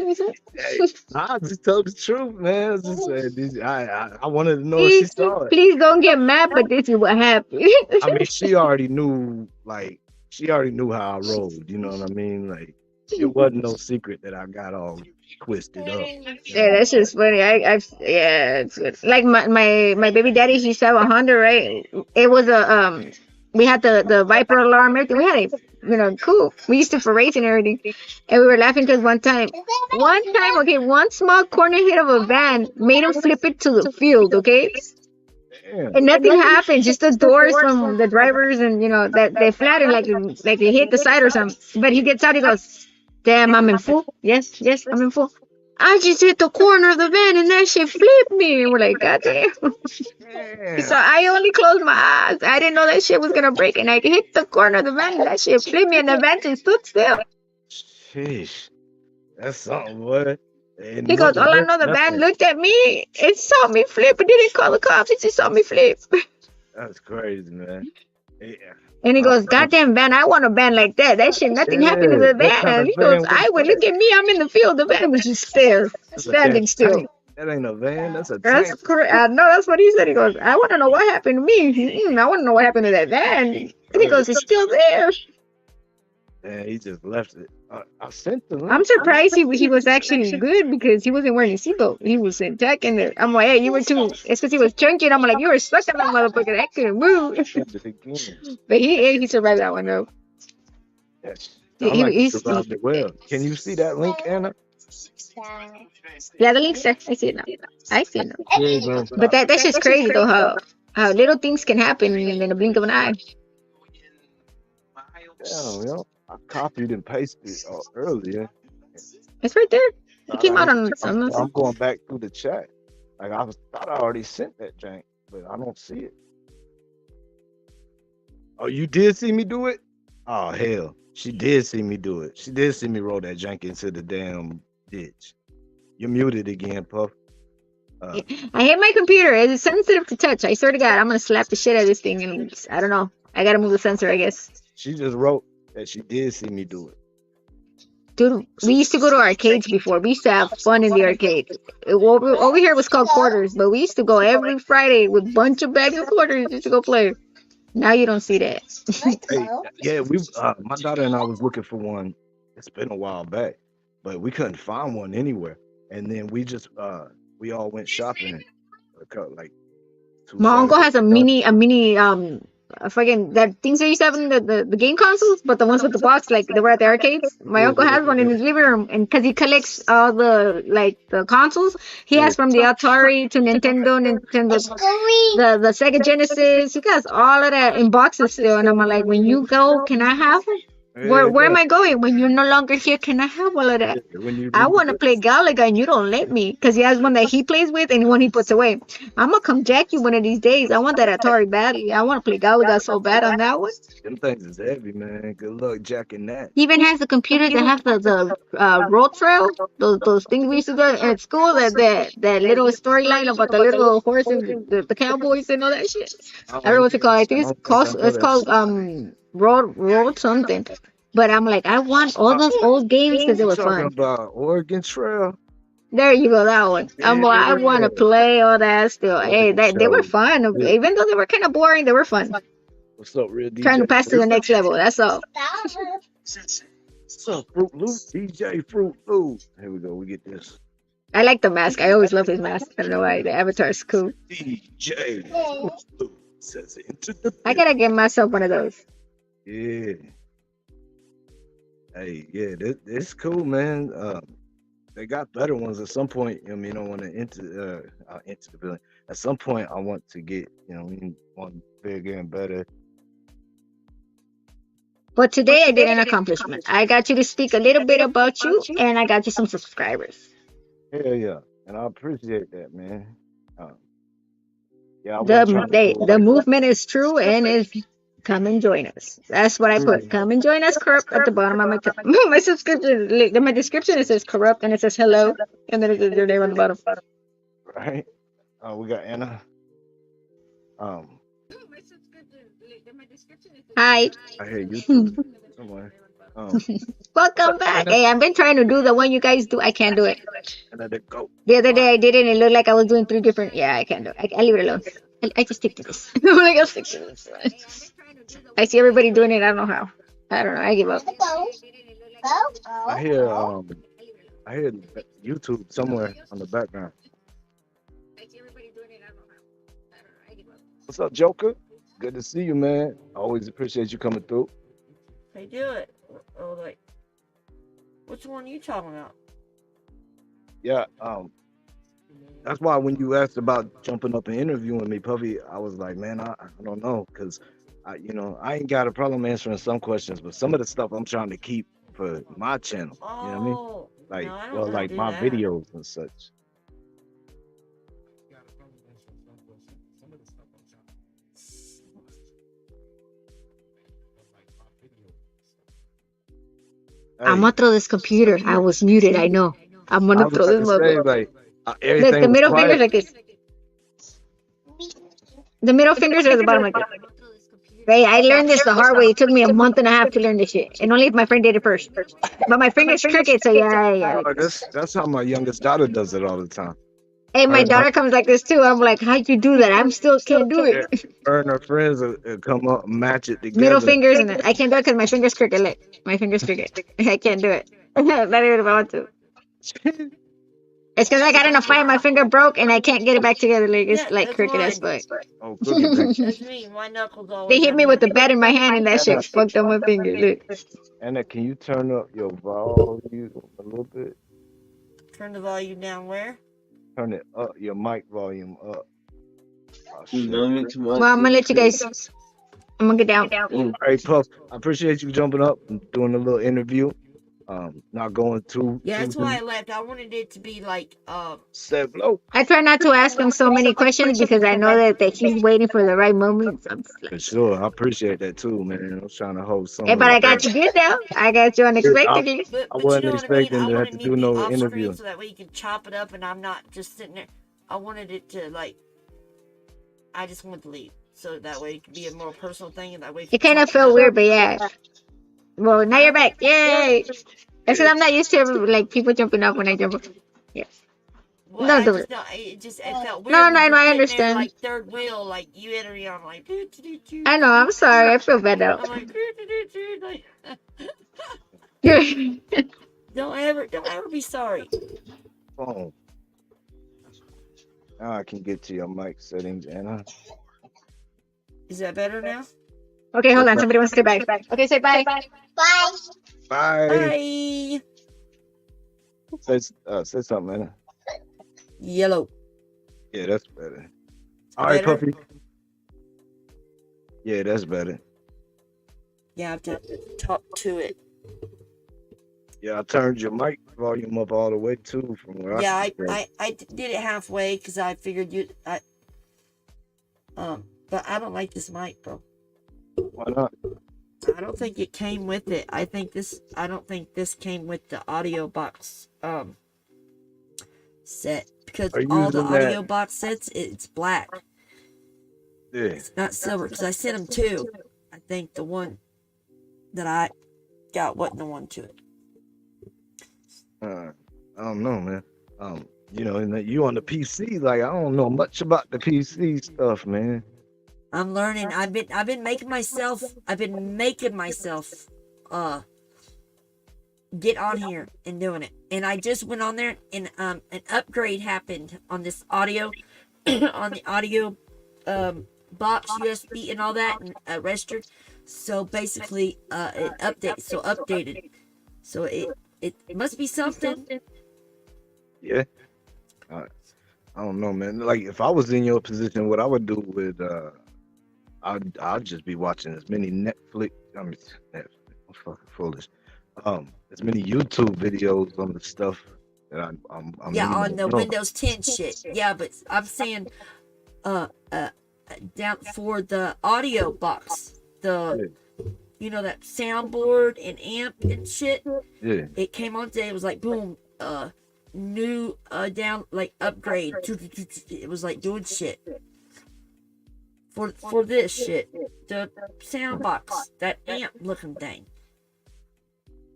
hey, I just told the truth, man. I just said, I wanted to know if she Please, saw it. please don't get mad, but this is what happened. I mean, she already knew, like, she already knew how I rolled. You know what I mean? Like, it wasn't no secret that I got all twisted up. You Yeah, know? that's just funny. Yeah, it's good. Like my baby daddy, he said a Honda, right? It was we had the Viper alarm, everything. We had it, cool. We used it for racing and everything, and we were laughing because okay, one small corner hit of a van made him flip it to the field, okay, Damn. and nothing happened. Just the doors from the drivers, and that they flattened like it hit the side or something. But he gets out, he goes, "Damn, I'm in full. Yes, I'm in full." I just hit the corner of the van and that shit flipped me. And we're like, God damn. Damn. So I only closed my eyes. I didn't know that shit was gonna break, and I hit the corner of the van and that shit flipped me and the van just stood still. Sheesh. That's something, boy. And He goes, nothing all I hurt, know, the van nothing. looked at me, it saw me flip, it didn't call the cops, it just saw me flip. That's crazy, man. Yeah. And he Uh, goes, goddamn van, I want a van like that. That shit, nothing happened to yeah. the What van. kind And of he goes, van I was would that? look at me, I'm in the field. The van was just there, That's a standing damn still. tank. That ain't a van. That's a That's tank. correct. I know that's what he said. He goes, I want to know what happened to me. I want to know what happened to that van. And he Right. goes, it's still there. Man, he just left it. I sent the I'm link. surprised he was actually good because he wasn't wearing a seatbelt. He was intact in there. I'm like, hey, you were too. It's because he was chunky. And I'm like, you were stuck in that motherfucker. That couldn't move. Sent it again. But he survived that one though. Yes. He, Sound like he he's survived it well. Can you see that link, Anna? yeah, the link's there. I see it now. I see it now. Yeah, bro. But that's just crazy though how little things can happen in the blink of an eye. Damn, yo. I copied and pasted earlier. It's right there. It Thought came I out ain't- on I'm going back through the chat. Like thought I already sent that jank, but I don't see it. Oh, you did see me do it? Oh hell, she did see me do it. She did see me roll that jank into the damn ditch. You're muted again, Puff. I hate my computer. It's sensitive to touch. I swear to God, I'm gonna slap the shit out of this thing. And I don't know. I gotta move the sensor, I guess. She just wrote that she did see me do it. Dude, we used to go to arcades before. We used to have fun in the arcade. Over here it was called quarters, but we used to go every Friday with a bunch of bags of quarters just to go play. Now you don't see that. Hey, yeah, my daughter and I was looking for one. It's been a while back, but we couldn't find one anywhere. And then we just we all went shopping like My uncle has a Saturdays ago. mini fucking that things that used to have in the game consoles, but the ones with the box, like they were at the arcades. My Yeah, uncle has one in his living room, and because he collects all the consoles, he has from the Atari to Nintendo, the Sega Genesis. He has all of that in boxes still, and I'm like, when you go, can I have them? Where am I going? When you're no longer here, can I have all of that? When you I leave want to play Galaga and you don't let me because he has one that he plays with and one he puts away. I'm going to come jack you one of these days. I want that Atari badly. I want to play Galaga so bad on that one. them things is heavy, man. Good luck jacking that. He even has the computers that have the road trail, those things we used to do at school, that little storyline about the little horse and the cowboys and all that shit. I don't know what to call it. I think it's called road something. But I'm like, I want all those old games because they were Talking fun. about Oregon Trail. There you go, that one. I'm like, I want to play all that still. Hey, they were fun. Even though they were kind of boring, they were fun. What's up, real DJ? Trying to pass to the next level. That's all. What's up, Fruit Loop? DJ Fruit Loop. Here we go. We get this. I like the mask. I always love his mask. I don't know why. The avatar is cool. DJ Fruit Loop says into the. I gotta get myself one of those. Yeah. Hey, yeah, this cool, man. They got better ones at some point. I mean, I want to enter the building. At some point, I want to get, one bigger and better. But today I did an accomplishment. I got you to speak a little bit about you, and I got you some subscribers. Hell yeah, and I appreciate that, man. Yeah, The movement is true and is come and join us. That's what I put. Come and join us, corrupt at the bottom of my subscription. My description it says corrupt and it says hello, and then it says your name on the bottom. Right. We got Anna. Hi. I hear you too, somewhere. Welcome back. Hey, I've been trying to do the one you guys do. I can't do it. And let it go. The other day I did it and it looked like I was doing 3 different. Yeah, I can't do it. I leave it alone. I just stick to this. I'm like, I'll stick to this. I see everybody doing it. I don't know how. I don't know. I give up. I hear YouTube somewhere on the background. What's up, Joker? Good to see you, man. Always appreciate you coming through. They do it. Oh, like, which one are you talking about? Yeah, that's why when you asked about jumping up and interviewing me, Puffy, I was like, man, I don't know, because I ain't got a problem answering some questions, but some of the stuff I'm trying to keep for my channel. You know what I mean? Like, No, I don't well, know how to like do my that. videos and such. I'm Hey, gonna throw this computer. I was muted. I know. I'm I gonna was throw about this to say, motherfucker. like, Look, everything the was middle fingers quiet. like this. The middle fingers are the bottom like this. Hey, I learned this the hard way. It took me a month and a half to learn this shit, and only if my friend did it first. But my finger's crooked, so yeah. Oh, that's how my youngest daughter does it all the time. Hey, Her my and her, daughter comes like this too. I'm like, how'd you do that? I'm still can't do yeah, it. her and her friends will come up, match it Middle together. fingers, and I can't do it because my finger's crooked. Look, my finger's crooked. I can't do it. Not even if I want to. It's because I got in a fight. My finger broke, and I can't get it back together. Like it's Yeah, like that's crooked as mine. fuck. Oh, cookie thing. That's me. My knuckles They always hit have me with the me. bat in my hand, and that Anna, shit fucked up my finger. Look. Anna, can you turn up your volume a little bit? Turn the volume down where? Turn it up, your mic volume up. Oh shit. Well, I'm gonna let you guys. I'm gonna get down. All right, Puff. I appreciate you jumping up and doing a little interview. Not going too Yeah, that's too why I deep. left. I wanted it to be like, Step low. I try not to ask him so many questions because I know that he's waiting for the right moment. So I'm just For like, sure. I appreciate that too, man. I was trying to hold hey, some of but the I got you good though. I got you yeah, unexpectedly. I but you wasn't know what I mean? I expecting to have wanted to me to do be no off interview. screen so that way you can chop it up and I'm not just sitting there. I wanted it to like, I just wanted to leave. So that way it could be a more personal thing and that way if you It kind of chop it felt up. weird, but yeah. Well, now you're Huh? back. Yay! That's Yeah. because I'm not used to like people jumping up when I jump up. Yeah. Well, No, I do just it. know it felt No, weird no, when no, you're I sitting there understand. like third wheel, like you enter me on like doo, doo, doo, doo, I know. doo, I'm doo, sorry. I doo. feel bad now. I'm like, doo, doo, doo, doo, like You're- don't ever be sorry. Phone. Now I can get to your mic settings, Anna. Is that better now? okay, hold on. Somebody wants to say bye. Okay, say bye. Bye. Bye. Bye. Say something, Anna. Yellow. Yeah, that's better. Is All that right, better? Puffy. Yeah, that's better. You have to talk to it. Yeah, I turned your mic volume up all the way too from where Yeah, I can. I did it halfway because I figured but I don't like this mic, bro. Why not? I don't think it came with it. I don't think this came with the audio box set because Are you all the using that? audio box sets it's black. Yeah. It's not silver because I sent them two. I think the one that I got wasn't the one to it. I don't know, man. And that you on the PC, like I don't know much about the PC stuff, man. I'm learning. I've been making myself get on here and doing it. And I just went on there and an upgrade happened on this audio on the audio box USB and all that and registered. So basically it updated. So it must be something. Yeah. I don't know, man. Like if I was in your position, what I would do with I'd just be watching as many Netflix. I'm fucking foolish. As many YouTube videos on the stuff that I'm Yeah, in on the know. Windows 10 shit. Yeah, but I'm saying down for the audio box, the that soundboard and amp and shit. Yeah. It came on today. It was like boom, new down like upgrade. It was like doing shit for this shit. The sound box, that amp looking thing.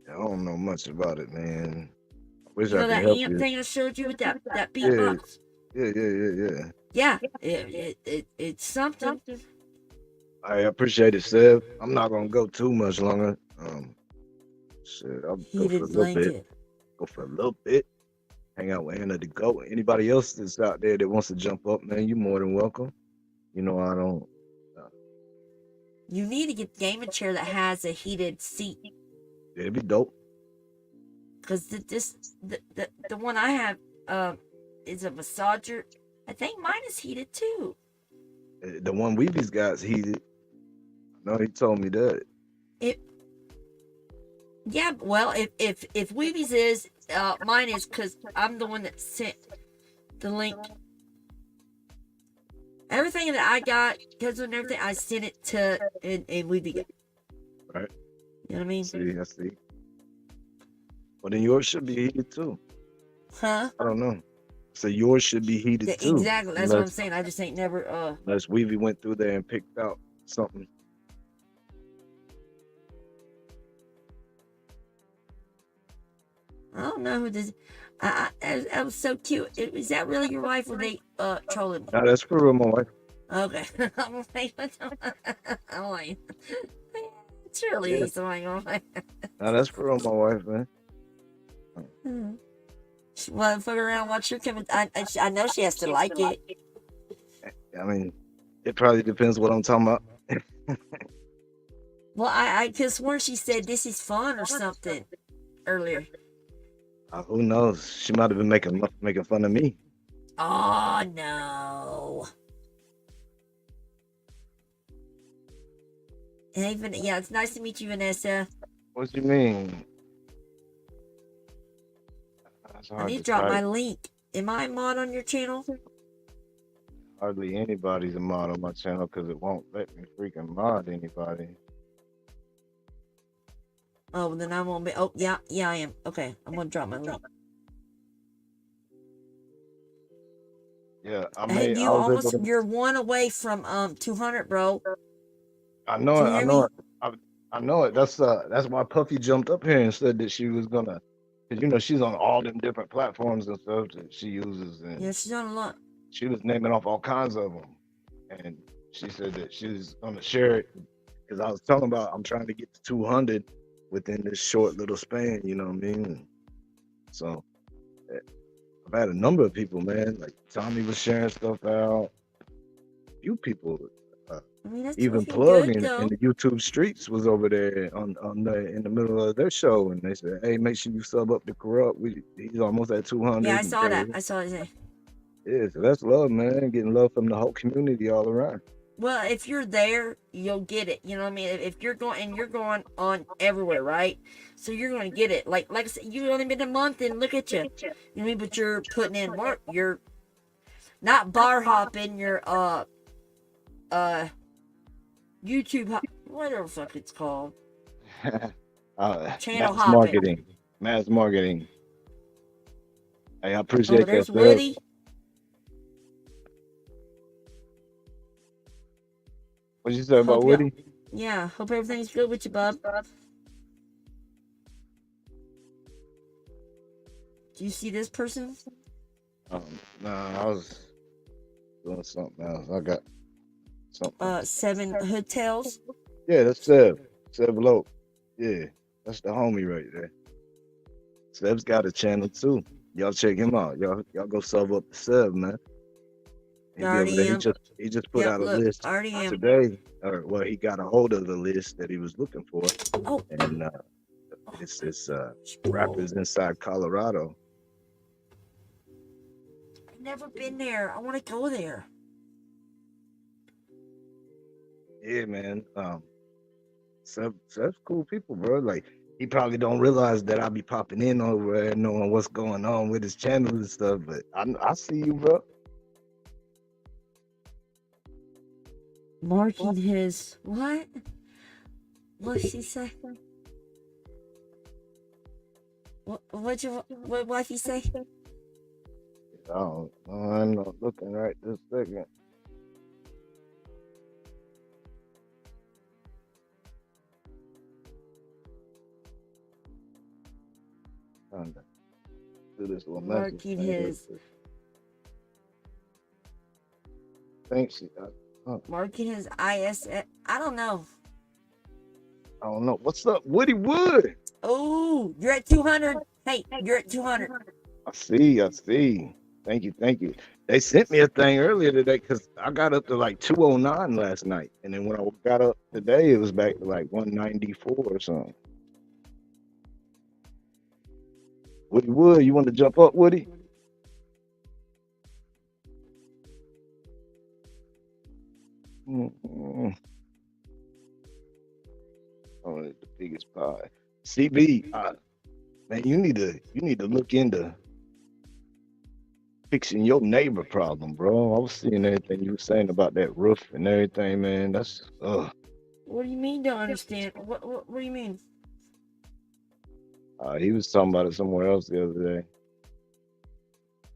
I don't know much about it, man. I wish You I know could that help amp you. thing I showed you with that Yeah. beatbox. Yeah. Yeah, it's something. I appreciate it, Seb. I'm not gonna go too much longer. Shit, I'll go for a Heated little bit. blanket. Go for a little bit. Hang out with Anna to go. Anybody else that's out there that wants to jump up, man, you're more than welcome. I don't. You need to get a gaming chair that has a heated seat. It'd be dope. Cause the one I have is a massager. I think mine is heated too. The one Weevy's got's heated. No, he told me that. Yeah, well, if Weevy's is mine is because I'm the one that sent the link. Everything that I got, because of everything, I sent it to, and we be good. Right. You know what I mean? I see. Well, then yours should be heated too. Huh? I don't know. So yours should be heated too. Exactly. That's what I'm saying. I just ain't never. Unless Weavy went through there and picked out something. I don't know who this. That was so cute. Is that really your wife, or they trolling me? Nah, that's for real, my wife. Okay. I'm like, I'm like, it's really Yeah. so I'm like, Nah, that's for real, my wife, man. she want to fuck around, watch her coming. I know she has to like it. I mean, it probably depends what I'm talking about. Well, I could sworn she said this is fun or something earlier. Who knows? She might have been making fun of me. Oh no. Hey, yeah, it's nice to meet you, Vanessa. What you mean? That's I hard need to to drop type. my link. Am I a mod on your channel? Hardly anybody's a mod on my channel because it won't let me freaking mod anybody. Oh, then I won't be. Oh, yeah, I am. Okay, I'm gonna drop my link. Yeah, I Hey, made. you I was able to. you're one away from 200, bro. I know Can it. you I hear know me? it. I know it. That's why Puffy jumped up here and said that she was gonna, cause she's on all them different platforms and stuff that she uses, and Yeah, she's on a lot. she was naming off all kinds of them, and she said that she was gonna share it because I was talking about I'm trying to get to 200 within this short little span. You know what I mean? So eh, I've had a number of people, man. Like Tommy was sharing stuff out. A few people. I mean, that's Even looking Plug good, in though. the YouTube streets was over there in the middle of their show, and they said, "Hey, make sure you sub up to Corrupt. He's almost at 200." Yeah, I And saw that. I saw it. yeah, so that's love, man. Getting love from the whole community all around. Well, if you're there, you'll get it. You know what I mean? If you're going and you're going on everywhere, right? So you're going to get it. Like I said, you've only been a month, and look at you. You know what I mean? But you're putting in work. You're not bar hopping. You're YouTube whatever the fuck it's called. Channel Mass hopping. marketing, mass marketing. Hey, I appreciate that. There's Sir. Woody. What you say about Hope Woody? Yeah, hope everything's good with you, bub. Do you see this person? Nah, I was doing something else. I got something. 7 hotels. Yeah, that's Seb. Seb Lope. Yeah, that's the homie right there. Seb's got a channel too. Y'all check him out. Y'all go sub up to Seb, man. He be over there. He just put out a list today, or well, he got a hold of the list that he was looking for, and it's rappers inside Colorado. I've never been there. I want to go there. Yeah, man. Seb's cool people, bro. Like he probably don't realize that I be popping in over there, knowing what's going on with his channel and stuff. But I see you, bro. Marking his what? What'd she say? What wifey say? Oh, I'm not looking right this second. Trying to do this little message. Marking his. Thanks. Marking his ISS. I don't know. I don't know. What's up, Woody Wood? Oh, you're at 200. Hey, you're at 200. I see. Thank you. They sent me a thing earlier today because I got up to like 209 last night. And then when I got up today, it was back to like 194 or something. Woody Wood, you want to jump up, Woody? Mm-hmm. Oh, the biggest pie. CB, Man, you need to look into fixing your neighbor problem, bro. I was seeing everything you were saying about that roof and everything, man. That's What do you mean? Don't understand? What do you mean? he was talking about it somewhere else the other day.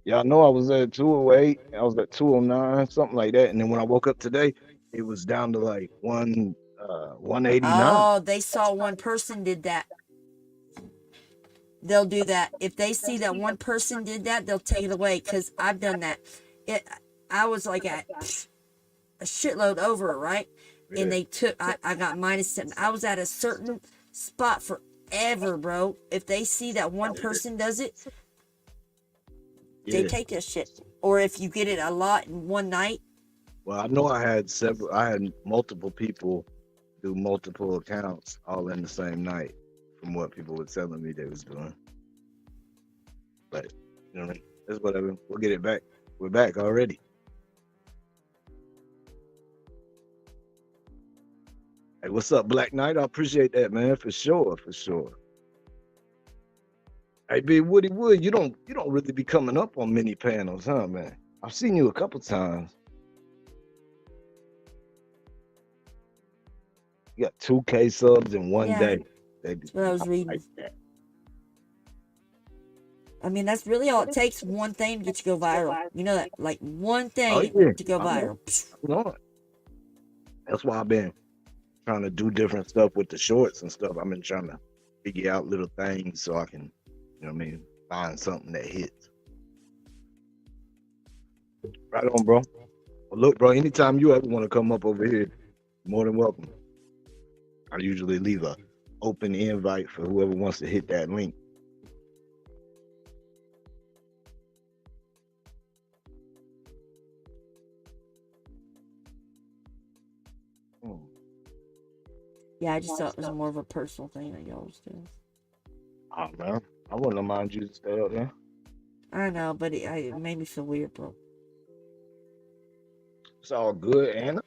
Yeah, I know I was at 208, I was at 209, something like that. And then when I woke up today, it was down to like 189. Oh, they saw one person did that. They'll do that. If they see that one person did that, they'll take it away. Cause I've done that. I was like at a shitload over, right? Yeah, And they took. I got -7. I was at a certain spot forever, bro. If they see that one person does it, they yeah. take that shit. Or if you get it a lot in one night, Well, I know I had multiple people do multiple accounts all in the same night from what people were telling me they was doing. But you know what I mean? It's whatever. We'll get it back. We're back already. Hey, what's up, Black Knight? I appreciate that, man, for sure, for sure. Hey, Big Woody Wood, you don't really be coming up on many panels, huh, man? I've seen you a couple times. You got 2K subs in one yeah, day. that's what I was reading. Like that. I mean, that's really all it takes. One thing to get you go viral. You know that, like one Oh thing yeah, to go I know. viral. I know it. That's why I've been trying to do different stuff with the shorts and stuff. I've been trying to figure out little things so I can, you know what I mean, find something that hits. Right on, bro. Well, look, bro, anytime you ever want to come up over here, you're more than welcome. I usually leave a open invite for whoever wants to hit that link. Hmm. Yeah, I just thought it was more of a personal thing that y'all was doing. Oh, man. I wouldn't mind you to stay up there. I know, but it made me feel weird, bro. It's all good, Anna.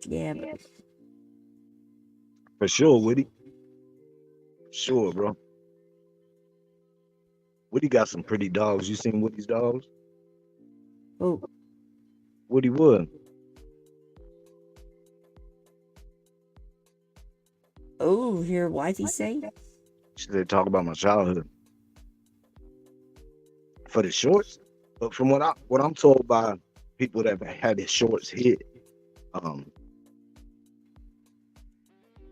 Yeah, but For sure, Woody. Sure, bro. Woody got some pretty dogs. You seen Woody's dogs? oh, Woody Wood. oh, hear wifey say? She said talk about my childhood. For the shorts. But from what I'm told by people that have had his shorts hit, um,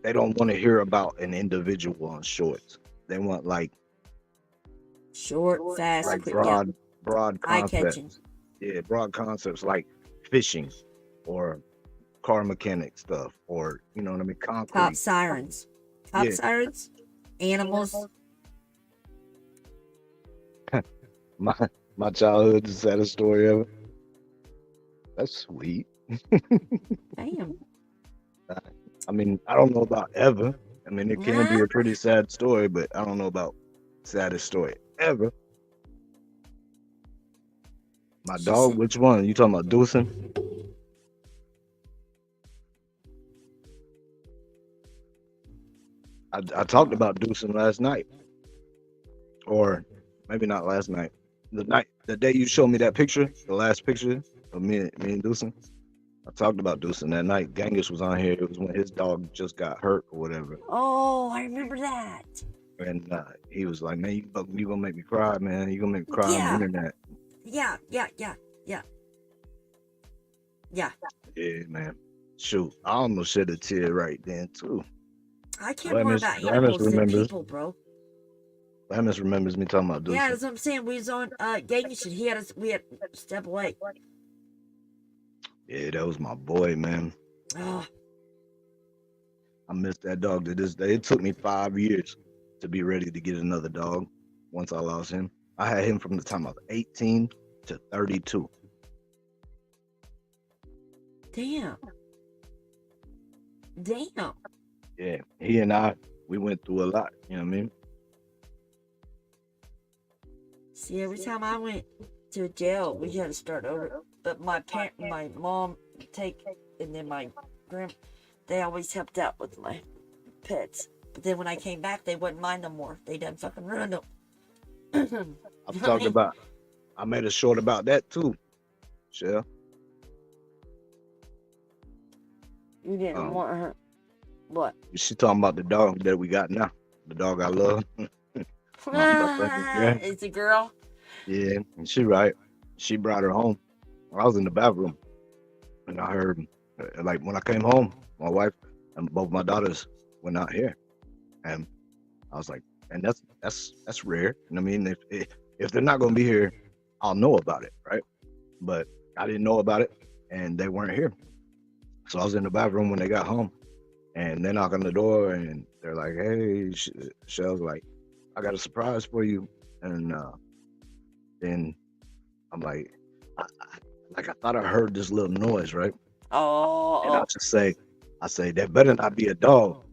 they don't want to hear about an individual on shorts. They want like Short, fast, quick. Yeah, broad eye catching. concepts. Yeah, broad concepts like fishing or car mechanic stuff or you know what I mean, Cop concrete. sirens. Cop Yeah. sirens. Animals. My childhood is the saddest story ever. That's sweet. Damn. I mean, I don't know about ever. I mean, it can be a pretty sad story, but I don't know about saddest story ever. My She dog, said, which one? You talking about Deucin? I talked about Deucin last night, or maybe not last night. The day you showed me that picture, the last picture of me and Deucin. I talked about Deucin that night. Genghis was on here. It was when his dog just got hurt or whatever. oh, I remember that. And he was like, man, you gonna make me cry, man. You gonna make me cry on the Yeah. internet. Yeah. Yeah, man. Shoot, I almost shed a tear right then, too. I care more about Glamis animals than remembers. people, bro. Glamis remembers me talking about Yeah, Deucin. that's what I'm saying. We was on gang shit. We had to step away. Yeah, that was my boy, man. Oh, I miss that dog to this day. It took me 5 years to be ready to get another dog once I lost him. I had him from the time I was 18 to 32. damn. Yeah, he and I, we went through a lot, you know what I mean? See, every time I went to jail, we had to start over. But my mom and then my they always helped out with my pets. But then when I came back, they wouldn't mind no more. They done fucking ruined them. I'm talking about. I made a short about that too. Shell. You didn't want her. What? She talking about the dog that we got now. The dog I love. It's a girl. Yeah, and she right. She brought her home. I was in the bathroom, and I heard, like, when I came home, my wife and both my daughters were not here, and I was like, and that's rare. You know what I mean? If they're not gonna be here, I'll know about it, right? But I didn't know about it, and they weren't here. So I was in the bathroom when they got home, and they knock on the door, and they're like, "Hey," Shell's like, "I got a surprise for you," and then I'm like, I thought I heard this little noise, right? And Oh, I say, that better not be a dog.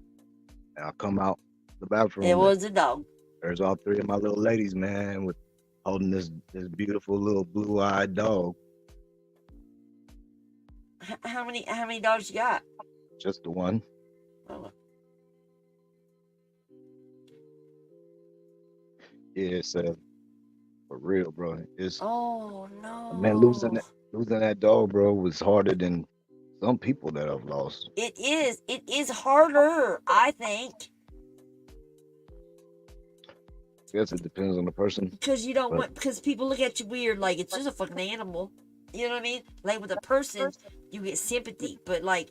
And I come out the bathroom. it was a dog. There's all three of my little ladies, man, with holding this beautiful little blue-eyed dog. How many dogs you got? Just the one. Oh, Yeah, it's for real, bro. It's oh no. man, losing that dog, bro, was harder than some people that I've lost. It is. It is harder, I think. Guess it depends on the person. Because you don't But- want, because people look at you weird, like it's just a fucking animal. You know what I mean? Like with a person, you get sympathy, but like,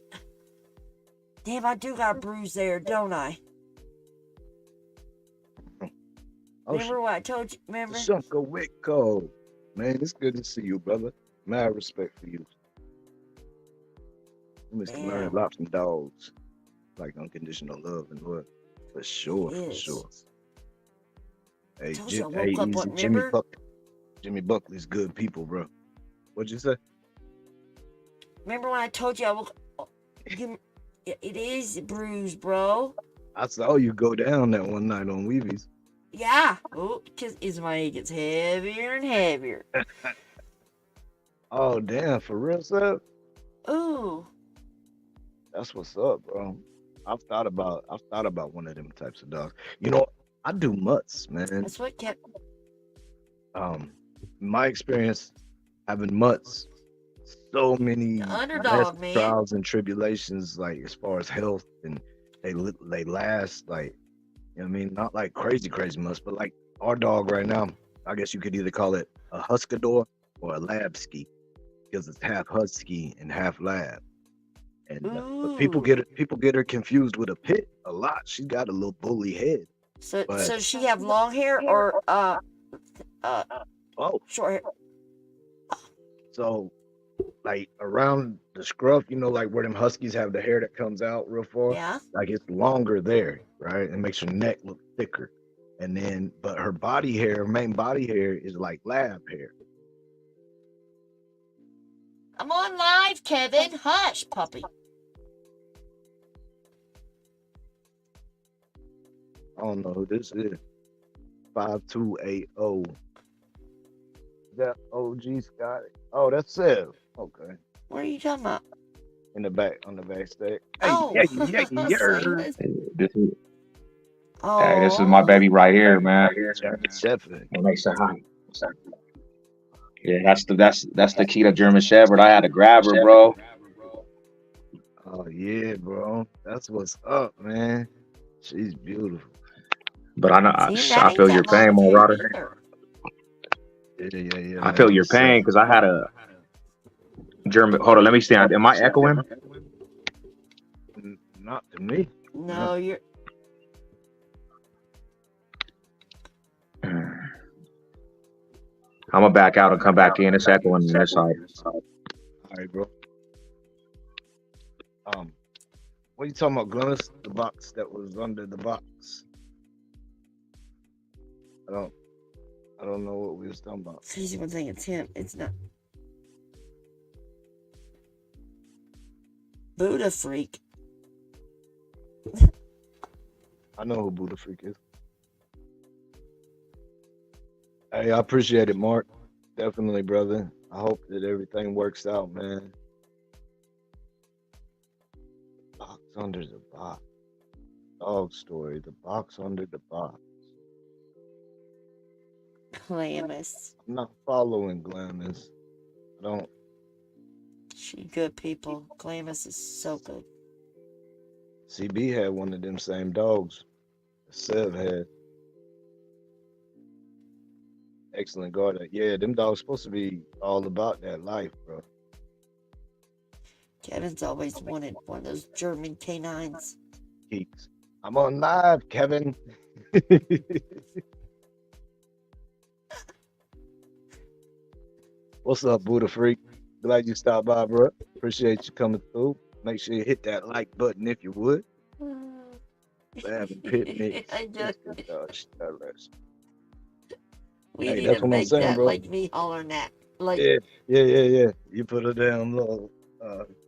damn, I do got a bruise there, don't I? Oh, Remember what I told you? Remember? Shunka Wicko. Man, it's good to see you, brother. Mad respect for you. You must learn a Damn. lot from dogs. Like unconditional love and what? For sure, for Yes. sure. Hey, Told you I woke up, what, Jimmy remember? Jimmy Buckley's good people, bro. What'd you say? Remember when I told you I woke? It is a bruise, bro. I saw you go down that one night on Weebies. Yeah. Oh, because Ismail gets heavier and heavier. Oh, damn, for real, sir? Ooh. That's what's up, bro. I've thought about one of them types of dogs. You know, I do mutts, man. That's what kept. My experience having mutts, so many The underdog, man. trials and tribulations, like as far as health, and they last, like, you know what I mean, not like crazy mutts, but like our dog right now, I guess you could either call it a Huskador or a Labski, because it's half Husky and half Lab. And but people get her confused with a pit a lot. She's got a little bully head. So But- so she have long hair or Oh, short hair? so like around the scruff, you know, like where them Huskies have the hair that comes out real far. Yeah. Like it's longer there, right? It makes her neck look thicker. And then, but her body hair, main body hair, is like Lab hair. I'm on live, Kevin. Hush, puppy. I don't know who this is. 5280. Is that OG Scott? Oh, that's Sev. Okay. What are you talking about? In the back, on the backstage. Oh. Yeah. See, This Oh. this is my baby right here, man. Shepherd. And they say hi. Yeah, that's the Kita German Shepherd. I had to grab her, bro. Oh yeah, bro. That's what's up, man. She's beautiful. But I know See, that I ain't feel that your long pain, of my hair brother. either. Yeah. I man. feel your What's up? pain because I had a German. Hold on, let me stand. Am I echoing? Not to me. No, you're. I'm gonna back out and come back in. It's echoing on this side. All right, bro. What are you talking about, Glennis? The box that was under the box. I don't know what we was talking about. See, one thing, it's him. It's not. Buddha freak. I know who Buddha Freak is. Hey, I appreciate it, Mark. Definitely, brother. I hope that everything works out, man. Box under the box. Dog story. The box under the box. Glamis. I'm not following Glamis. I don't. She good people. Glamis is so good. CB had one of them same dogs. Sev had. Excellent guard. Yeah, them dogs supposed to be all about that life, bro. Kevin's always wanted one of those German canines. Keeks. I'm on live, Kevin. What's up, Buddha Freak? Glad you stopped by, bro. Appreciate you coming through. Make sure you hit that like button if you would. Having picnics. I just, we Hey, need that's to what I'm make saying, that bro. like me hollering that. Like, Yeah. You put a damn little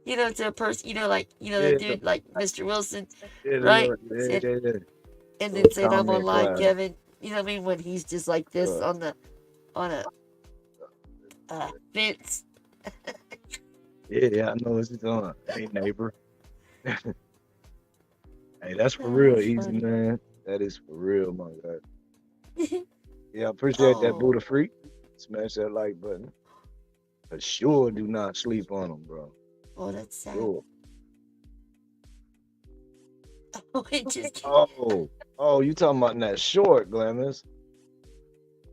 you know, to a person, like, yeah, the dude, like Mr. Wilson, yeah, right? yeah. And then Little saying I'm on comment live, flag. Kevin. You know what I mean? When he's just like this Uh, on a fence. Yeah, I know what you're doing. Hey, neighbor. Hey, that's for Oh, real, that's easy funny. man. That is for real, my God. Yeah, I appreciate that, Buddha Oh, Freak. Smash that like button. For sure, do not sleep on them, bro. oh, that's sad. Sure. Oh, it just. Oh, you talking about that short, Glamis?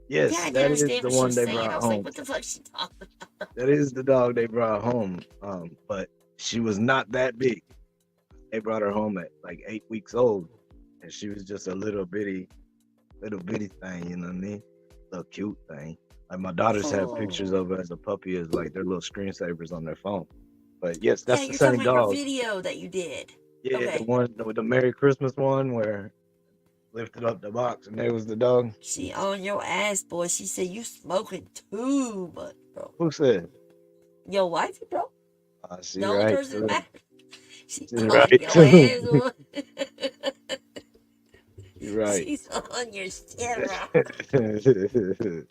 Yeah, Yes, I didn't that is understand the what she one was they saying. I brought was like, home. what the fuck is she talking about? That is the dog they brought home. But she was not that big. They brought her home at like 8 weeks old, and she was just a little bitty thing. You know what I mean? Little cute thing. Like my daughters have pictures Oh. of her as a puppy as like their little screensavers on their phone. But yes, Yeah, that's the you're talking same about your dog. video that you did. Yeah, the Okay. one with the Merry Christmas one where lifted up the box and there was the dog. She on your ass, boy. She said you smoking too much, bro. Who said? Your wifey, bro. I see The only right person that too. matters. She's She's on right your too. ass, boy. You're right. She's on your shit, bro. That's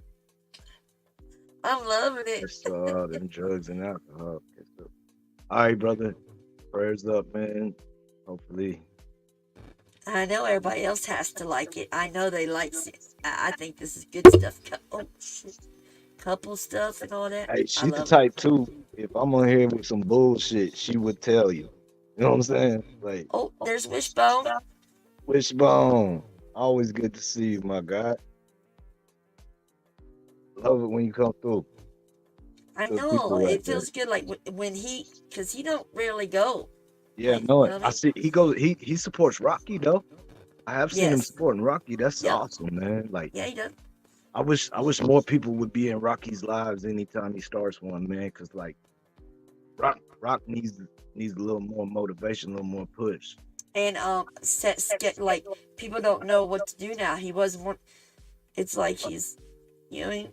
I'm loving it. all them drugs and alcohol. All right, brother. Prayers up, man. Hopefully. I know everybody else has to like it. I know they like it. I think this is good stuff. Oh, shit. Couple stuff and all that. Hey, I she's the love it. type too. If I'm on here with some bullshit, she would tell you. You know what I'm saying? Like, Oh, there's Wishbone. Wishbone. Always good to see you, my guy. Love it when you come through. I Good know. people right It there. feels good like when because he don't rarely go. Yeah, Like, know you it. know what I I mean? see he supports Rocky though. I have seen him Yes. supporting Rocky. That's Yep. awesome, man. Like Yeah, he does. I wish more people would be in Rocky's lives anytime he starts one, man. Cause like Rock needs a little more motivation, a little more push. And get like people don't know what to do now. He wasn't one. It's like he's, you know what I mean?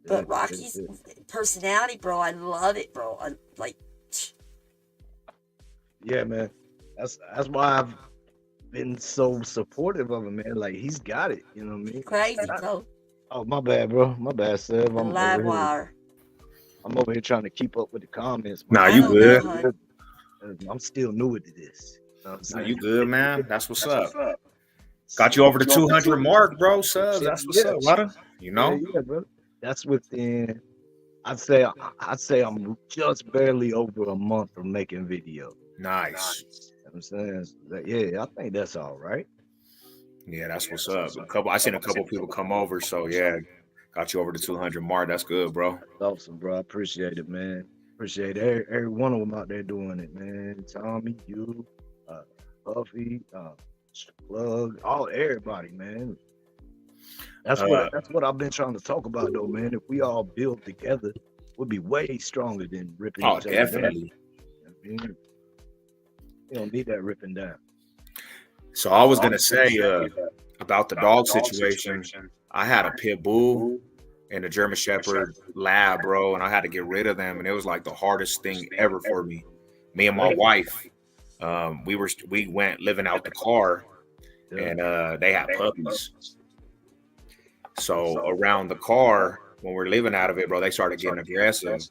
But Rocky's personality, bro, I love it, bro. I like. Yeah, man. That's why I've been so supportive of him, man. Like he's got it. You know what I mean? Crazy, bro. Oh, my bad, bro. My bad, Seb. The live wire. I'm over here trying to keep up with the comments. Nah, I you don't know, good. hon. I'm still new to this. You know what I'm Nah, saying? you good, man. That's what's up. Got you over the 200 mark, bro. Subs. That's what's up, brother. You know? Yeah, bro. That's within. I'd say I'm just barely over a month from making video. Nice. You know what I'm saying? Yeah, I think that's all right. Yeah, that's what's up. I seen a couple people come over, so yeah, got you over the 200 mark. That's good, bro. Awesome, bro. I appreciate it, man. Appreciate every one of them out there doing it, man. Tommy, you, Buffy, Plug, everybody, man. That's what I've been trying to talk about, though, man. If we all build together, we'll be way stronger than ripping Oh, each other down. definitely. You don't need that ripping down. So I was gonna say about the dog situation. I had a pit bull and a German Shepherd lab, bro, and I had to get rid of them, and it was like the hardest thing ever for me. Me and my wife, we went living out the car, and they had puppies. So around the car, when we're living out of it, bro, they started getting aggressive.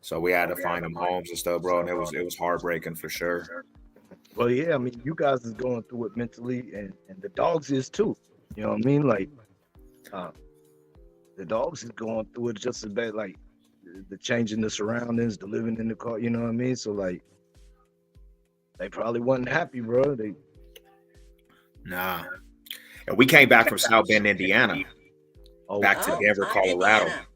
So we had to find them homes and stuff, bro, and it was heartbreaking for sure. Well, yeah, I mean, you guys is going through it mentally, and the dogs is too. You know what I mean? Like, uh, the dogs is going through it just as bad. Like, the changing the surroundings, the living in the car. You know what I mean? So like, they probably wasn't happy, bro. They Nah. And we came back from South Bend, Indiana, oh back to Oh, Denver, Colorado. Indiana.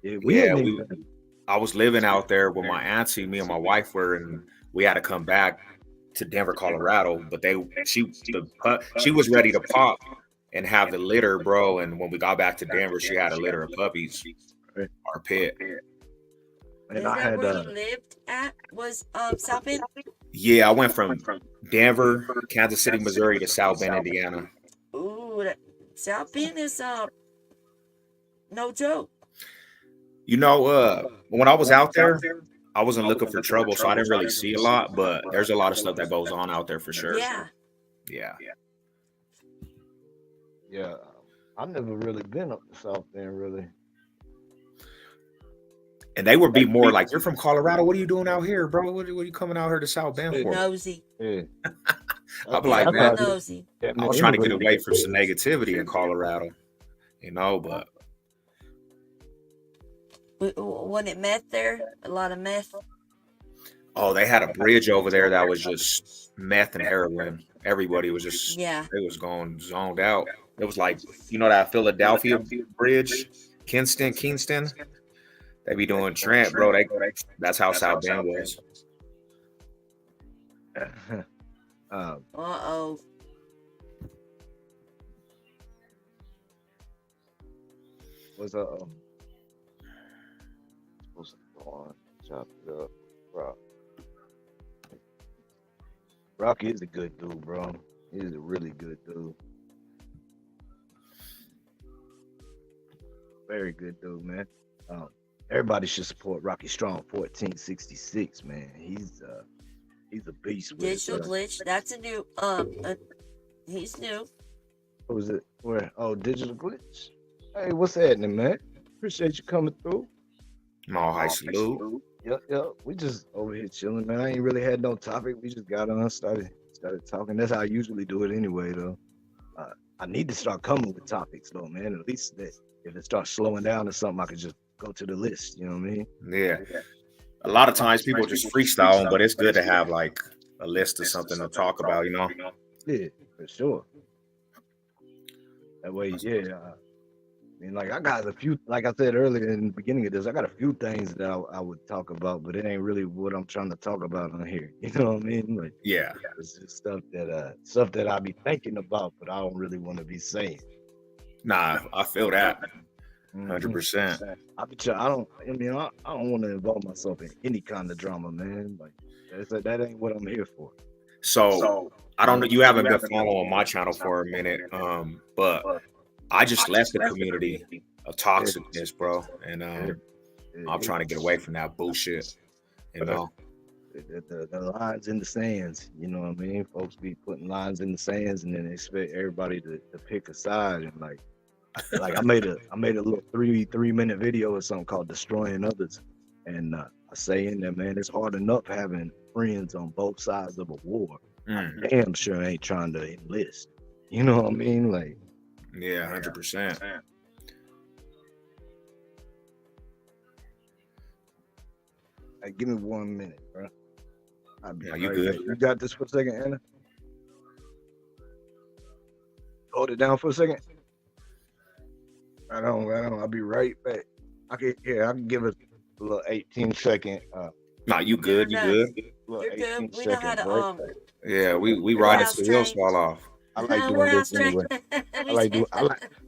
yeah, we Yeah, didn't we. even. I was living out there with my auntie. Me and my wife were, and we had to come back to Denver, Colorado. But she was ready to pop and have the litter, bro. And when we got back to Denver, she had a litter of puppies. Our pet. And Is I that had where you lived at? Was South Bend? Yeah, I went from Denver, Kansas City, Missouri to South Bend, Indiana. Ooh, South Bend is no joke. You know, when I was out there, I wasn't looking for trouble, so I didn't really see a lot. But there's a lot of stuff that goes on out there for sure. Yeah. Yeah. yeah, I've never really been up to South Bend, really. And they would be more like, "You're from Colorado. What are you doing out here, bro? What are you coming out here to South Bend for?" Nosy. Yeah, I'd be Yeah, like, real man, nosy. I was trying to get away from some negativity in Colorado, you know. But Wasn't it meth there? A lot of meth. oh, they had a bridge over there that was just meth and heroin. Everybody was just, Yeah. they was going zoned out. It was like, you know, that Philadelphia bridge, Kingston. They be doing Trent, bro. That's how South Bend was. Uh-oh. was supposed to go on, chop it up, Rock. Rock is a good dude, bro. He's a really good dude. Very good dude, man. Everybody should support Rocky Strong 1466, man. He's a beast with Digital it. glitch. That's a new he's new. What was it? Where? Oh, Digital Glitch. Hey, what's happening, man? Appreciate you coming through. No, high salute. Yep. We just over here chilling, man. I ain't really had no topic. We just got on, started talking. That's how I usually do it anyway, though. I need to start coming with topics, though, man. At least that if it starts slowing down or something, I could just go to the list. You know what I mean? Yeah. A lot of times people just freestyle, but it's good to have like a list of something to talk about, you know? Yeah, for sure. That way, yeah. I mean, like I got a few, like I said earlier in the beginning of this, I got a few things that I would talk about, but it ain't really what I'm trying to talk about on here. You know what I mean? Like, Yeah. it's just stuff that I be thinking about, but I don't really want to be saying. Nah, I feel that. 100%. I don't want to involve myself in any kind of drama, man. Like that ain't what I'm here for. So I don't know, you haven't been following my channel for a minute, but I just left the community of toxicness, bro, and I'm trying to get away from that bullshit, you know. The lines in the sands, you know what I mean? Folks be putting lines in the sands and then they expect everybody to pick a side, and like I made a little 3-minute video or something called Destroying Others, and I say in there, man, it's hard enough having friends on both sides of a war. Mm. Damn sure ain't trying to enlist. You know what I mean? Like, yeah, 100%. hey, give me 1 minute, bro. Yeah, you good? You got this for a second, Anna? Hold it down for a second. I don't. I'll be right back. I can give it a little 18-second. Nah, you good? You good? You're good. We know how to Yeah, we ride it till the wheels fall off. I like doing this anyway.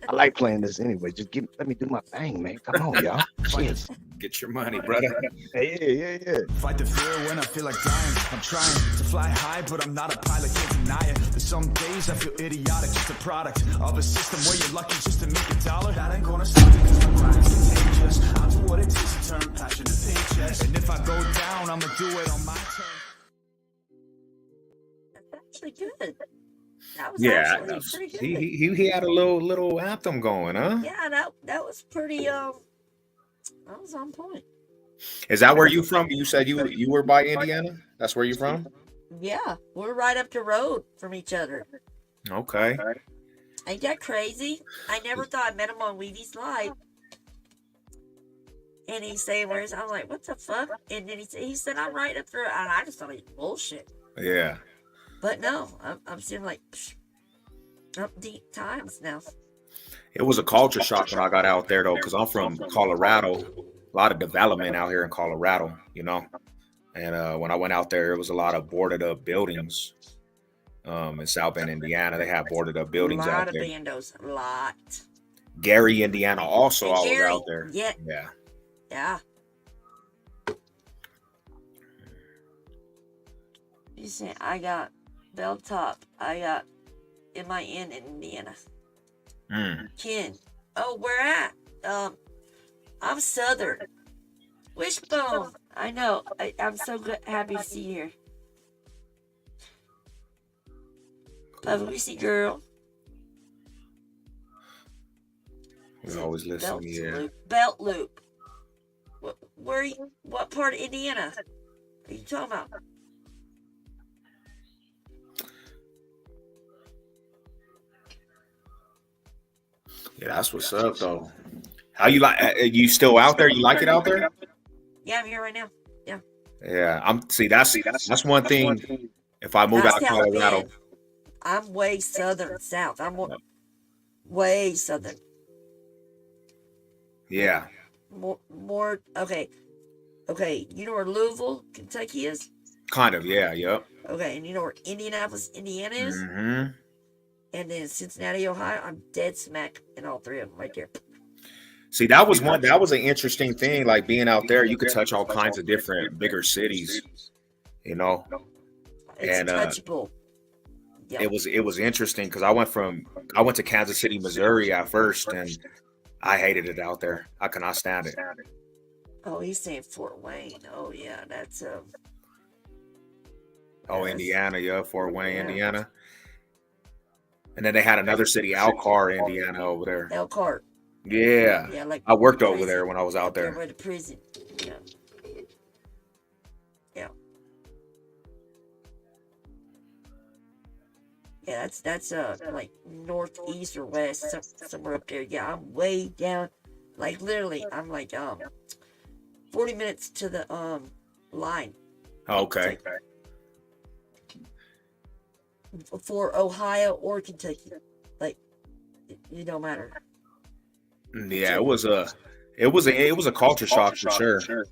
I like playing this anyway. Just let me do my thing, man. Come on, y'all. Cheers. Get your money, brother. Hey, yeah. Fight the fear when I feel like dying. I'm trying to fly high, but I'm not a pilot, can't deny it. There's some days I feel idiotic, just a product of a system where you're lucky just to make a dollar. That ain't gonna stop me because the grind's contagious. I'll do what it takes to turn passion to paychecks. And if I go down, I'ma do it on my terms. That's actually good. That was Yeah, actually pretty good. he had a little anthem going, huh? Yeah, that was pretty that was on point. Is that where you from? You said you were by Indiana? That's where you from? Yeah, we're right up the road from each other. Okay. Ain't that crazy? I never thought I met him on Weevy's Live. And he's saying where's I'm like, what the fuck? And then he said I'm right up there, and I just thought he was bullshit. Yeah. But no, I'm seeing like up deep times now. It was a culture shock when I got out there though, because I'm from Colorado. A lot of development out here in Colorado, you know. And when I went out there, it was a lot of boarded up buildings. In South Bend, Indiana, they have boarded up buildings out there. A lot of bandos, a lot. Gary, Indiana, also And I Gary, was out there. Yeah. Yeah. Yeah. You see, I got Belltop. I got MIN in Indiana. Ken. Oh, where at? I'm Southern. Wishbone. I know. I'm so good, happy to see you here. Puffy girl. We always listen. Yeah. Belt Loop. What part of Indiana are you talking about? Yeah, that's what's up though. How you like? You still out there? You like it out there? Yeah, I'm here right now. Yeah. Yeah, that's one thing. If I move out of Colorado, I'm way southern south. I'm way southern. Yeah. More okay. Okay, you know where Louisville, Kentucky is? Kind of, yeah, yep. Okay, and you know where Indianapolis, Indiana is? Mm-hmm. And then Cincinnati, Ohio. I'm dead smack in all three of them right there. See, that was an interesting thing. Like being out there, you could touch all kinds of different bigger cities, you know. It's touchable. Yep. It was interesting because I went to Kansas City, Missouri at first, and I hated it out there. I could not stand it. Oh, he's saying Fort Wayne. Oh yeah, that's Indiana, yeah, Fort Wayne, Indiana. And then they had another city, Elkhart, Indiana, over there. Elkhart. Yeah. Yeah, like I worked over there when I was out there. By the prison. Yeah. Yeah. Yeah, that's like northeast or west, somewhere up there. Yeah, I'm way down. Like literally, I'm like 40 minutes to the line. Okay. For Ohio or Kentucky, like it don't matter. Yeah, it was a culture shock for sure.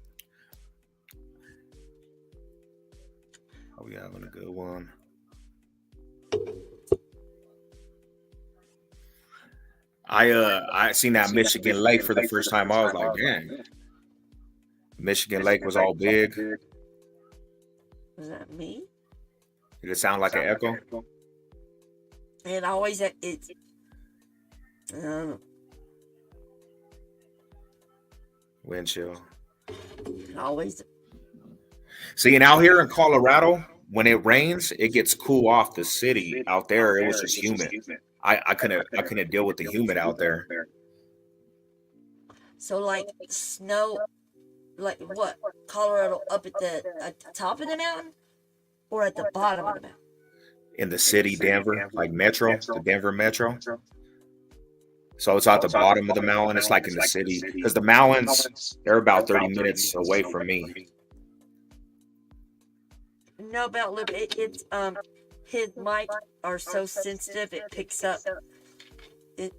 Oh, we having a good one. I seen that Michigan Lake for the first time. I was like, dang. Michigan Lake was all big. Was that me? Did it sound like an echo? And always it's wind chill. Always. See, and out here in Colorado, when it rains, it gets cool off the city. Out there, it was just humid. I couldn't deal with the humid out there. So like snow, like what? Colorado up at the top of the mountain, or at the bottom of the mountain? In the city, Denver, like Metro, the Denver Metro. So it's at the bottom of the mountain. It's like in the city because the mountains, they're about 30 minutes away from me. No, about it's his mic are so sensitive it picks up. It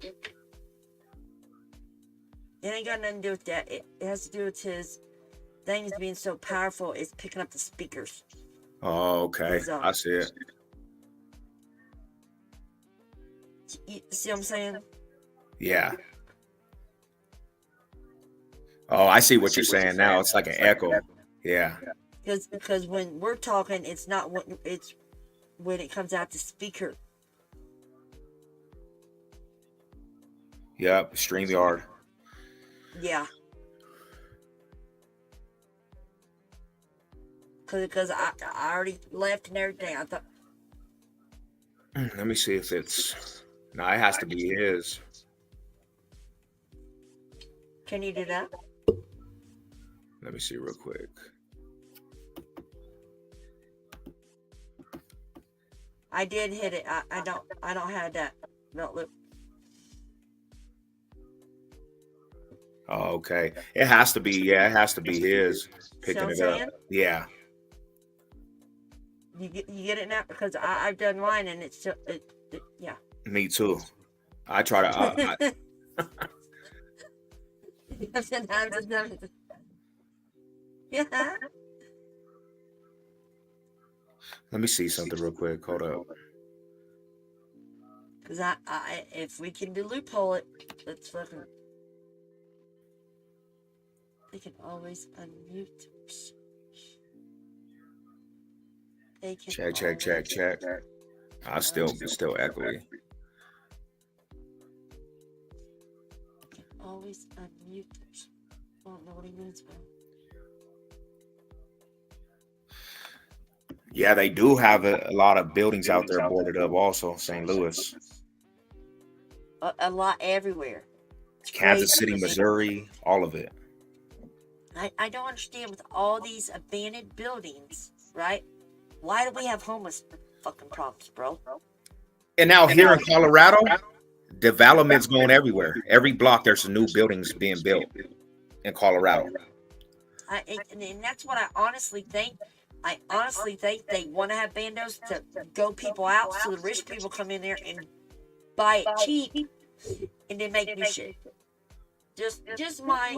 ain't got nothing to do with that. It has to do with his things being so powerful. It's picking up the speakers. Oh, okay. I see it. You see what I'm saying? Yeah. Oh, I see what you're saying now. It's like an echo. Yeah. Because when we're talking, it's not it's when it comes out the speaker. Yep, StreamYard. Yeah. Because I already left and everything. I thought. Let me see if it's. No, it has to be his. Can you do that? Let me see real quick. I did hit it. I don't have that belt loop. Oh, okay. It has to be. Yeah, it has to be his See what picking I'm it up. saying? Yeah. You get it now because I've done mine and it's still yeah. Me too. I try to. Yeah. Let me see something real quick. Hold up. Because I if we can do loophole it, let's fucking. They can always unmute. They can Check. I still echoey. Always unmute. I don't know what he means by. Yeah, they do have a lot of buildings out there boarded up. Also, St. Louis, A lot everywhere. It's Kansas crazy. City, Missouri, all of it. I don't understand with all these abandoned buildings, right? Why do we have homeless fucking problems, bro? And now here in Colorado, development's going everywhere. Every block, there's new buildings being built in Colorado. And that's what I honestly think. I honestly think they want to have bandos to go people out so the rich people come in there and buy it cheap and then make new shit. Just my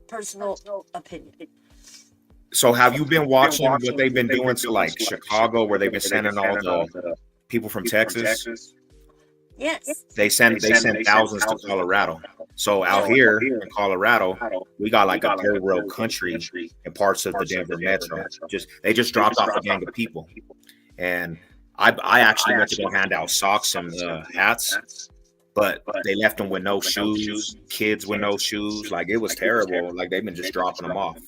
personal opinion. So have you been watching what they've been doing to like Chicago, where they've been sending all the people from Texas? Yes. They send thousands to Colorado. So out here in Colorado, we got like a third world country in parts of the Denver metro. They just dropped off a gang of people, and I actually went to go hand out socks and hats, but they left them with no shoes. Kids with no shoes. Like it was terrible. Like they've been just dropping them off.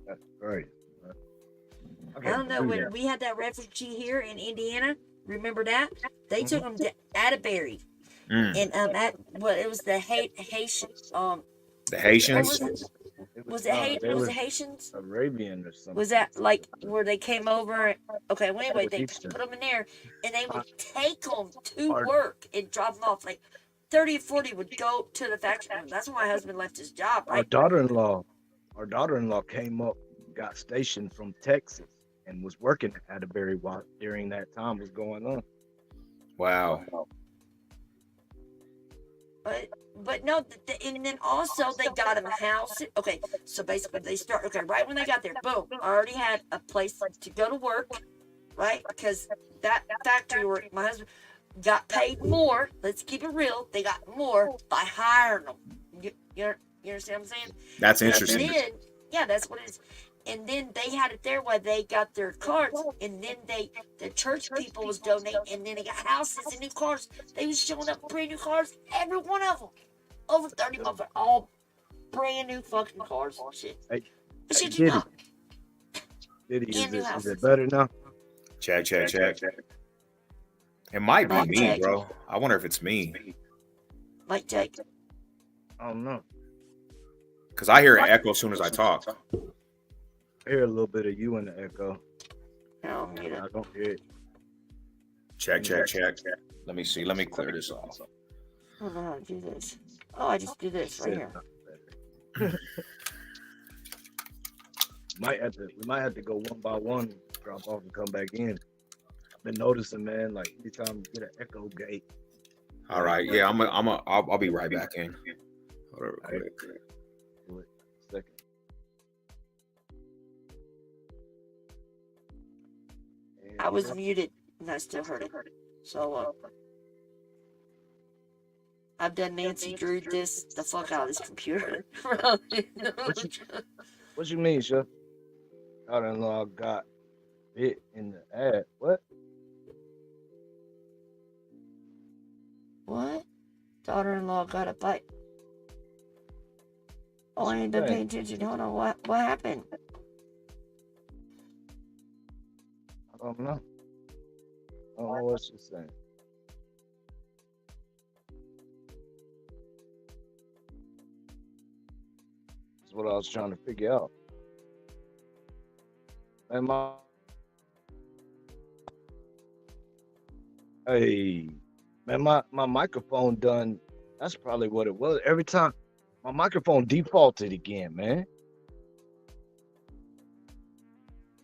That's great. I don't know, when we had that refugee here in Indiana, remember that? They took them to Atterbury. And it was the Haitian The Haitians. Was it Haitians? Arabian or something. Was that like where they came over? Okay, well anyway, they put them in there and they would take them to work and drop them off. Like 30 or 40 would go to the factory. That's why my husband left his job, right? Our daughter-in-law came up, got stationed from Texas, and was working at Atterbury while during that time was going on. Wow. But no, and then also they got him a house. Okay, so basically they start, right when they got there, boom, already had a place to go to work, right? Because that factory where my husband got paid more, let's keep it real, they got more by hiring them. You understand what I'm saying? That's interesting. And then, yeah, that's what it is. And then they had it there where they got their cards, and then the church people was donating, and then they got houses and new cars. They was showing up brand new cars, every one of them. Over 30 of them, all brand new fucking cars and shit. Hey, Shit, you know. Diddy, And new is houses. it better now? Check. It might be me, bro. I wonder if it's me. Might take. I don't know. Because I hear an echo as soon as I talk. I hear a little bit of you in the echo. No, I don't hear it. Check. Let me see. Let me clear this off. I don't know how to do this. Oh, I just do this right here. We might have to go one by one, drop off and come back in. I've been noticing, man, like anytime you get an echo gate. All right. Yeah, I'll be right back in. Hold on real quick. Wait a second. I was muted and I still heard it. So, I've done Nancy Drew this the fuck out of this computer. What you mean, Chef? Daughter-in-law got bit in the ad. What? What? Daughter-in-law got a bite. Oh, I ain't been paying attention. Hold on. What happened? I don't know. I don't know what she's saying. That's what I was trying to figure out. And Hey, man, my microphone done. That's probably what it was. Every time my microphone defaulted again, man.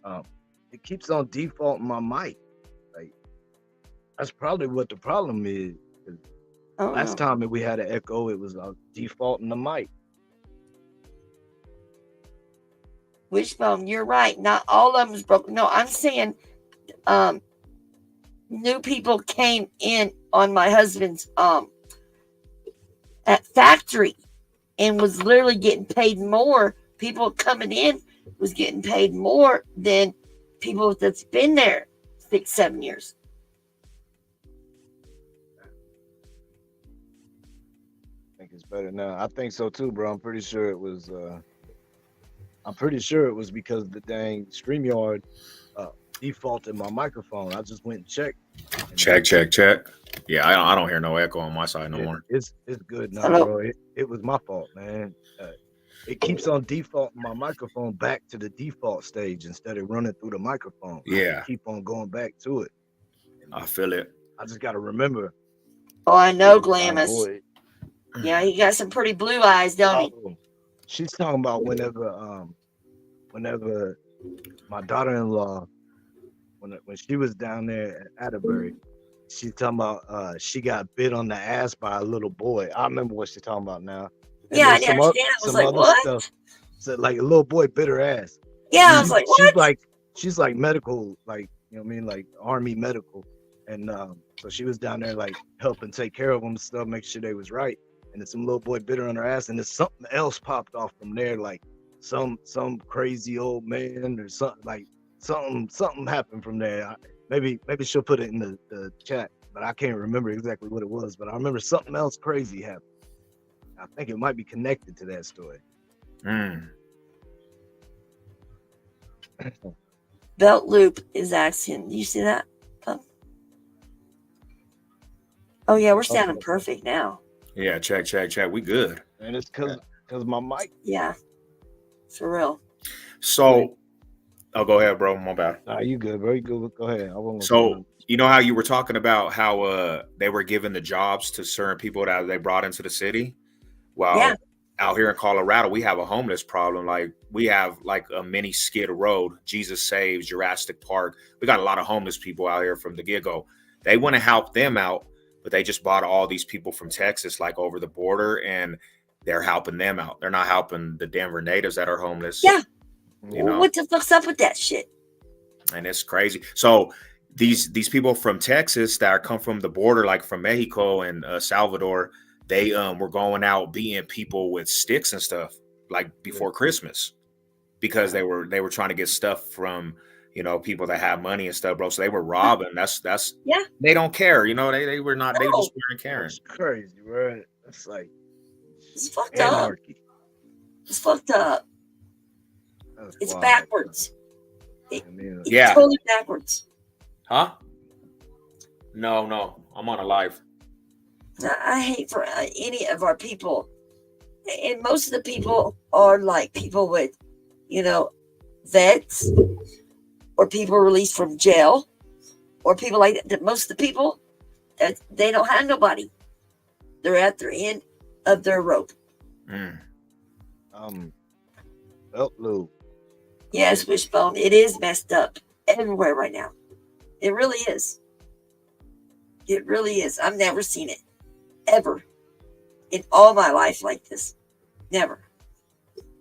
Um, it keeps on defaulting my mic. Like that's probably what the problem is. 'Cause Oh last no. time that we had an echo, it was defaulting the mic. Wishbone, you're right. Not all of them's broken. No, I'm saying new people came in on my husband's at factory and was literally getting paid more. People coming in was getting paid more than people that's been there 6-7 years. I think it's better now. I think so too, bro. I'm pretty sure it was. I'm pretty sure it was because the dang StreamYard defaulted my microphone. I just went and checked. And Check. Yeah, I don't hear no echo on my side no more. It's good now, Hello? bro. It was my fault, man. It keeps on defaulting my microphone back to the default stage instead of running through the microphone. Yeah. I keep on going back to it. I feel it. I just got to remember. Oh, I know, Oh, Glamis. boy. Yeah, he got some pretty blue eyes, don't he? Oh, she's talking about whenever my daughter-in-law, when she was down there at Atterbury, she's talking about she got bit on the ass by a little boy. I remember what she's talking about now. And Yeah, I there's didn't understand. I was like, other what? stuff. So like a little boy bit her ass. Yeah, And I was like, what? she's like medical, like you know what I mean, like Army medical. And so she was down there like helping take care of them and stuff, make sure they was right. And then some little boy bit her on her ass, and then something else popped off from there, like some crazy old man or something, like something happened from there. Maybe she'll put it in the chat, but I can't remember exactly what it was. But I remember something else crazy happened. I think it might be connected to that story. Belt Loop is asking. Do you see that? Oh yeah, we're sounding perfect now. Yeah, check. We good. And it's because my mic. Yeah, for real. So, go ahead, bro. My bad. Nah, you good, bro. You good. Go ahead. I won't. So, you know how you were talking about how they were giving the jobs to certain people that they brought into the city? Well, Yeah. out here in Colorado, we have a homeless problem. Like we have like a mini Skid Road, Jesus Saves, Jurassic Park. We got a lot of homeless people out here from the get-go. They want to help them out, but they just bought all these people from Texas, like over the border, and they're helping them out. They're not helping the Denver natives that are homeless. Yeah. You know? What the fuck's up with that shit? And it's crazy. So these people from Texas that come from the border, like from Mexico and Salvador, they were going out beating people with sticks and stuff, like before Christmas, because they were trying to get stuff from, you know, people that have money and stuff, bro. So they were robbing. That's Yeah. They don't care, you know. They were not. They just weren't caring. It's crazy, bro. It's like It's fucked anarchy. up. It's fucked up. That's It's wild. backwards. I mean, It's Yeah. totally backwards. Huh? No. I'm on a live. I hate for any of our people, and most of the people are like people with, you know, vets or people released from jail or people like that. Most of the people, they don't have nobody. They're at their end of their rope. Belt loop. Yes, Wishbone, it is messed up everywhere right now. It really is. It really is. I've never seen it ever in all my life like this. Never.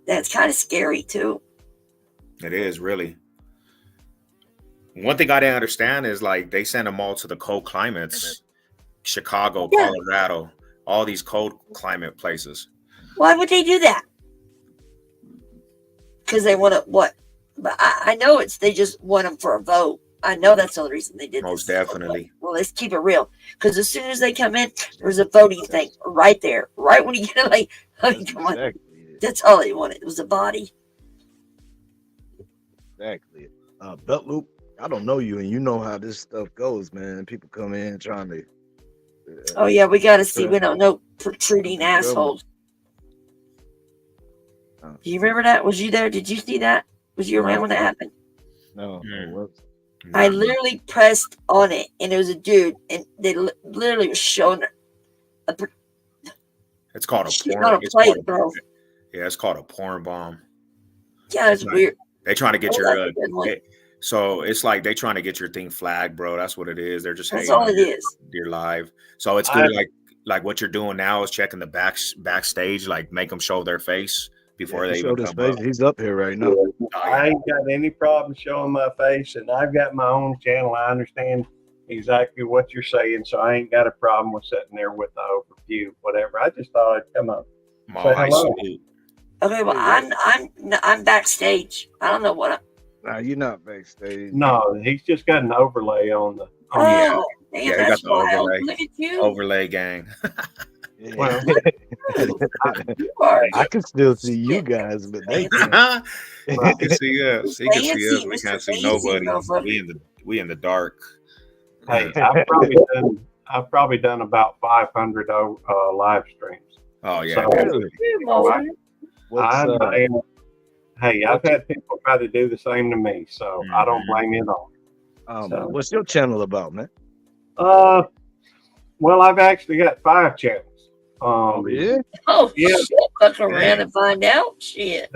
That's kind of scary too. It is really. One thing I didn't understand is like they send them all to the cold climates, Chicago, Yeah. Colorado, all these cold climate places. Why would they do that? Because they want to what? But I know it's they just want them for a vote. I know that's the only reason they did Most this. definitely. Well, let's keep it real. Because as soon as they come in, there's a voting thing right there. Right when you get like, I mean, come on. Exactly it. That's all they wanted. It was a body. Exactly. Belt loop. I don't know you, and you know how this stuff goes, man. People come in trying to. Oh yeah, we got to see. We don't know protruding assholes. Do you remember that? Was you there? Did you see that? Was you around when that happened? No. Mm. Whoops. I Nah, literally pressed on it, and it was a dude, and they literally was showing a it's called a shit porn. on a It's called plate, bro. yeah, it's called a porn bomb. Yeah, It's it's like weird. they trying to get Oh, your that's a good one. so it's like they trying to get your thing flagged, bro. That's what it is. They're just That's hating all on it is. your live. So it's I good. Like what you're doing now is checking the backstage, like make them show their face Yeah, before he they even showed his come face. up. He's up here right now. Oh, I yeah. ain't got any problem showing my face, and I've got my own channel. I understand exactly what you're saying, so I ain't got a problem with sitting there with the overview, whatever. I just thought I'd come up, My say high hello. salute. Okay, well, I'm backstage. I don't know what. Nah, you're not backstage. No, he's just got an overlay on the. Yeah. Oh, damn, Yeah, he got that's the wild. overlay. Look at you. Overlay gang. Yeah. Well, You are I can still see you shit. guys, but they Fancy. can't. He can see us. He can see Fancy, us. We Mr. can't see Fancy, nobody. motherfucker. We in the dark. hey, I've probably done about 500 live streams. Oh yeah. So, Really? You know, motherfucker. What's Hey, I've had people try to do the same to me, so I don't blame you at all. So- what's your channel about, man? Well, I've actually got 5 channels. Yeah. Oh, Yeah. shit. Fuck around and find out. Shit.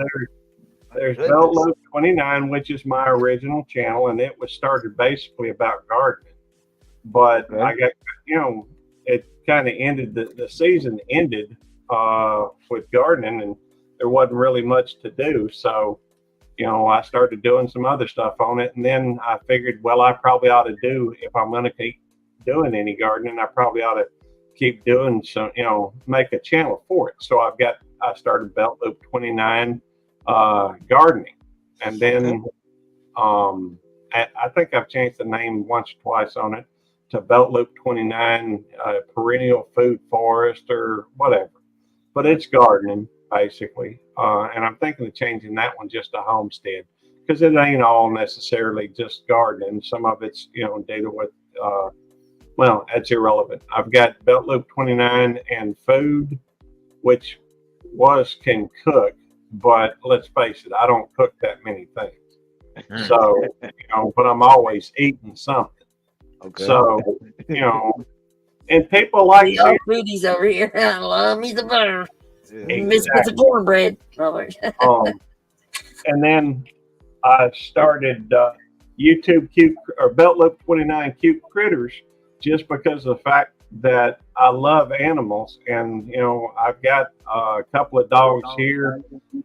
There's Goodness. Belt Loop 29, which is my original channel, and it was started basically about gardening. But Okay. I got, it kind of ended, the season ended with gardening, and there wasn't really much to do. So, I started doing some other stuff on it. And then I figured, well, I probably ought to do, if I'm going to keep doing any gardening, I probably ought to keep doing some, make a channel for it. So I started Belt Loop 29 gardening. And then I think I've changed the name once or twice on it to Belt Loop 29 Perennial Food Forest or whatever. But it's gardening, basically. And I'm thinking of changing that one just to homestead, because it ain't all necessarily just gardening. Some of it's, data with, well, that's irrelevant. I've got Belt Loop 29 and food, which can cook, but let's face it, I don't cook that many things. So, but I'm always eating something. Okay. So, and people like We are foodies over here. I love me the butter. Yeah. Biscuits and cornbread. and then I started YouTube Belt Loop 29 Cute Critters, just because of the fact that I love animals, and I've got a couple of dogs here.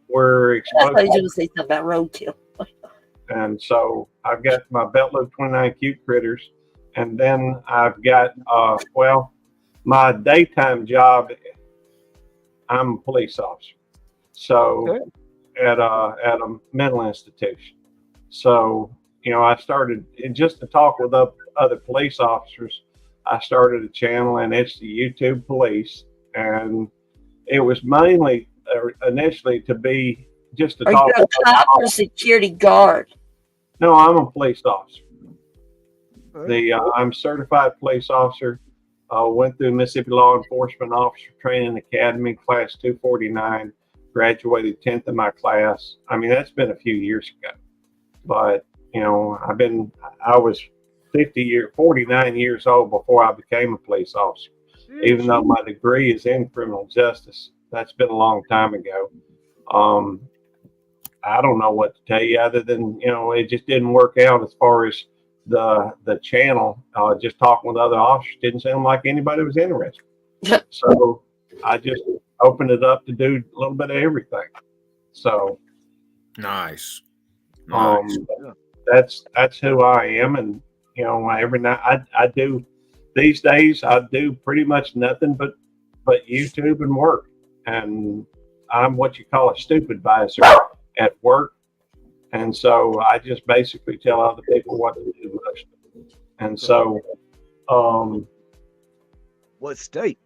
We're I thought you were exposed, going to say something about roadkill. and so I've got my Belt Loop 29 Cute Critters, and then I've got my daytime job. I'm a police officer, so at a mental institution. So I started, and just to talk with other police officers, I started a channel, and it's the YouTube Police, and it was mainly initially to be just to Are talk. you a cop or security guard? No, I'm a police officer. I'm certified police officer. Went through Mississippi Law Enforcement Officer Training Academy, class 249. Graduated 10th in my class. I mean, that's been a few years ago, but I was 49 years old before I became a police officer. Even though my degree is in criminal justice, that's been a long time ago. I don't know what to tell you other than, it just didn't work out as far as the channel. Just talking with other officers didn't seem like anybody was interested. So I just opened it up to do a little bit of everything. So Nice. that's who I am. And, every night I do, these days I do pretty much nothing but YouTube and work. And I'm what you call a stupid advisor at work. And so I just basically tell other people what to do. And so, What state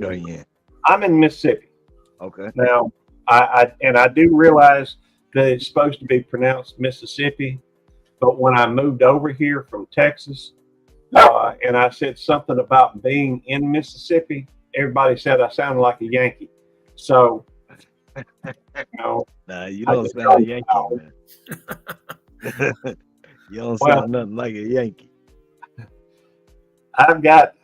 are you in? I'm in Mississippi. Okay. Now, I do realize that it's supposed to be pronounced Mississippi, but when I moved over here from Texas, and I said something about being in Mississippi, everybody said I sounded like a Yankee. So, Nah, you don't sound a Yankee, man. You don't Well, sound nothing like a Yankee. I've got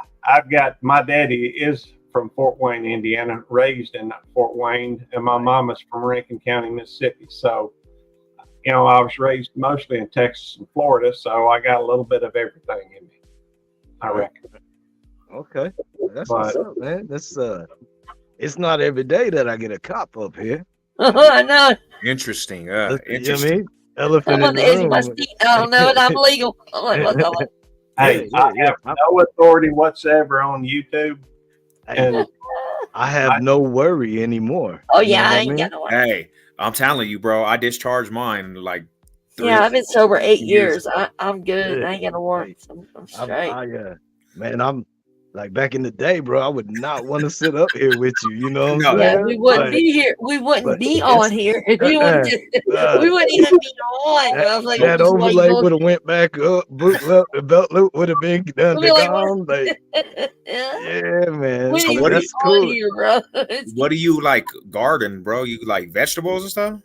my daddy is from Fort Wayne, Indiana, raised in Fort Wayne, and my mom is from Rankin County, Mississippi. So, I was raised mostly in Texas and Florida, so I got a little bit of everything in me, I reckon. Okay. That's But what's up, man. That's it's not every day that I get a cop up here. I know. Interesting. You know what I Interesting. mean? Elephant I'm in on the the edge of my room. seat. I don't know, and I'm legal. I'm like, what the fuck? hey, Yeah. I have no authority whatsoever on YouTube, and I have no worry anymore. Oh You know yeah, what I I ain't mean? got no one. Hey, I'm telling you, bro. I discharged mine like 3 Yeah, or I've been sober 8 years years. I'm good. Yeah. I ain't got no warrants. I'm straight. Man, I'm like back in the day, bro. I would not want to sit up here with you. You know what I'm No. Yeah, saying? we wouldn't But, be here. We wouldn't but be it's on here if you wouldn't. We wouldn't even be on. I was like, that this is why you overlay both- would have went back up, boot loop, the belt loop would have been done We'd be like, gone. Like, yeah. yeah, man. We So didn't even what do be you, on cool. here, bro. It's- what do you like garden, bro? You like vegetables and stuff?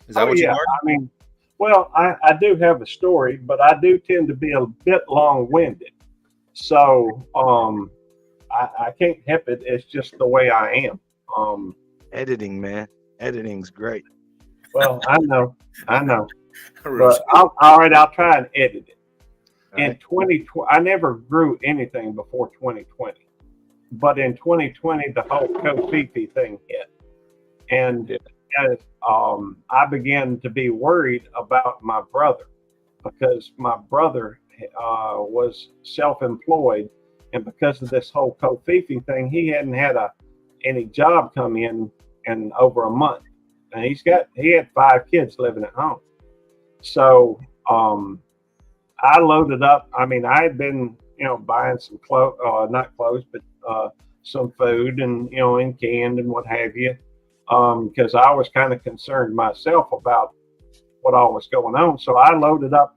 Is that oh what you yeah, garden? I mean, well, I do have a story, but I do tend to be a bit long-winded, so I can't help it. It's just the way I am. Editing, man. Editing's great. Well, I know, but all right, I'll try and edit it. In 2020, I never grew anything before 2020, but in 2020, the whole Kofifi thing hit, and as, I began to be worried about my brother because my brother was self-employed, and because of this whole Kofifi thing, he hadn't had any job come in over a month, and he had 5 kids living at home. So I loaded up. I mean, I had been buying some not clothes, but some food and in canned and what have you, because I was kind of concerned myself about what all was going on. So I loaded up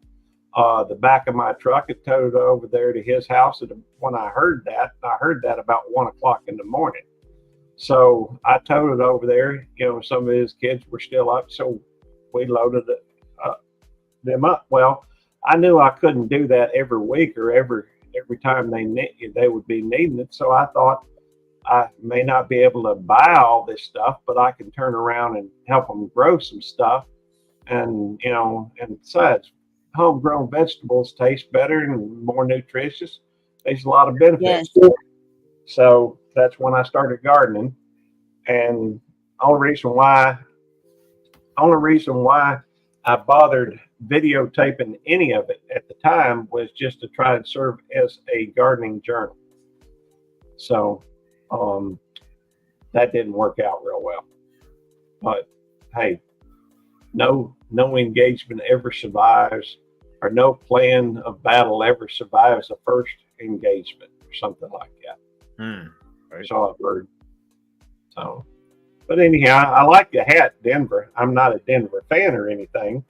the back of my truck and towed it over there to his house. And when I heard that about 1 o'clock in the morning. So I towed it over there. Some of his kids were still up, so we loaded them up. Well, I knew I couldn't do that every week or every time they would be needing it. So I thought I may not be able to buy all this stuff, but I can turn around and help them grow some stuff. And and besides, homegrown vegetables taste better and more nutritious. There's a lot of benefits. Yes. So that's when I started gardening, and only reason why I bothered videotaping any of it at the time was just to try and serve as a gardening journal. So that didn't work out real well. But hey, no engagement ever survives, or no plan of battle ever survives a first engagement or something like that. That's all I've heard. So, but anyhow, I like the hat, Denver. I'm not a Denver fan or anything,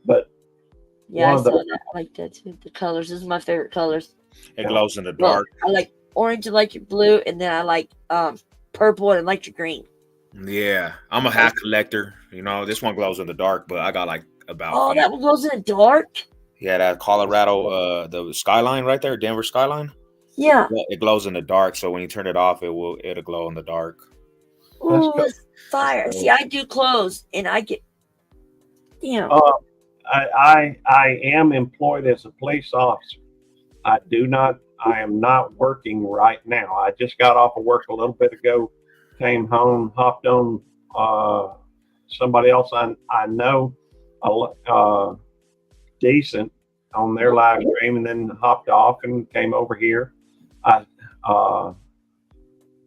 but Yeah, I saw that. I like that too. The colors. This is my favorite colors. It glows in the Well, dark. I like orange, electric blue, and then I like purple and electric green. Yeah, I'm a hat collector. This one glows in the dark, but I got like about. Oh, that one glows in the dark. Yeah, that Colorado, the skyline right there, Denver skyline. Yeah. It glows in the dark, so when you turn it off, it'll glow in the dark. Ooh, it's fire. See, I do clothes, and I get. Damn. I am employed as a police officer. I am not working right now. I just got off of work a little bit ago, came home, hopped on somebody else I know decent on their live stream, and then hopped off and came over here. I thought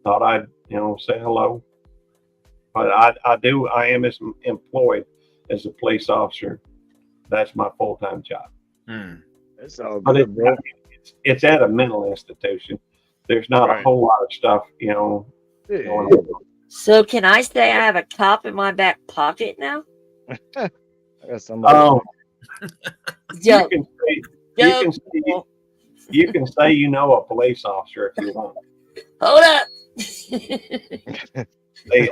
I'd say hello, but I am employed as a police officer. That's my full-time job. That's all But good, bro. it's at a mental institution. There's not a whole lot of stuff, going on. So can I say I have a cop in my back pocket now? I got somebody. Joke. You can say a police officer if you want. Hold up. Hey,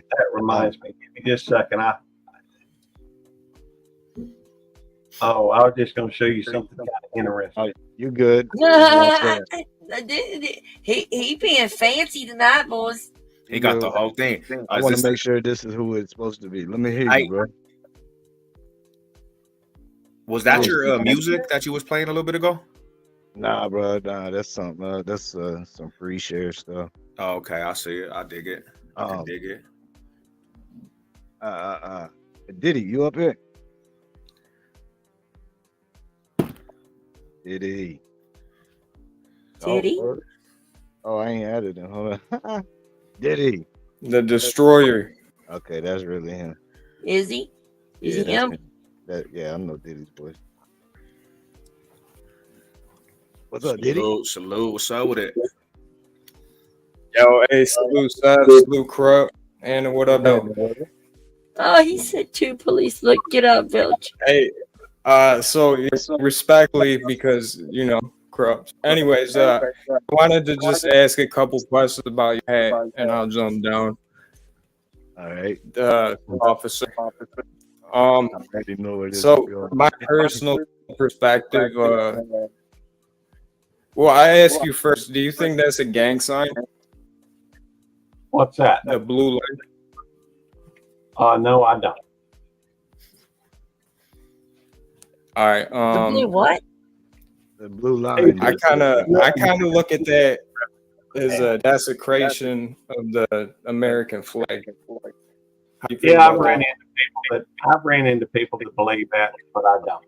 that reminds me. Give me just a second. Oh, I was just going to show you something kind of interesting. You good? You know what I'm saying? He being fancy tonight, boys. He got the whole thing. I want to make sure this is who it's supposed to be. Let me hear you, bro. Was that your music that you was playing a little bit ago? Nah, bro. Nah, that's something. That's some free share stuff. Oh, okay, I see it. I dig it. I can dig it. Diddy, you up here? Diddy. Diddy? Oh, I ain't added him. Hold on. Diddy. The Destroyer. Okay, that's really him. Is he? Is he him? Yeah, I know Diddy's voice. What's up, Diddy? Salute. What's up with it? Yo, hey, salute, salute, Corrupt. And what up, though? Oh, he said 2 police. Look, get up, Vilch. Hey, so respectfully, because, you know, Corrupt. Anyways, I wanted to just ask a couple questions about your hat, and I'll jump down. All right. Officer. I already know where this So, is going. my personal perspective, well, I ask you first, do you think that's a gang sign? What's that? The blue light? No, I don't. All right. The blue what? The blue line. I kind of look at that as a desecration of the American flag. How you feel Yeah, I've about ran that? into people that believe that, but I don't.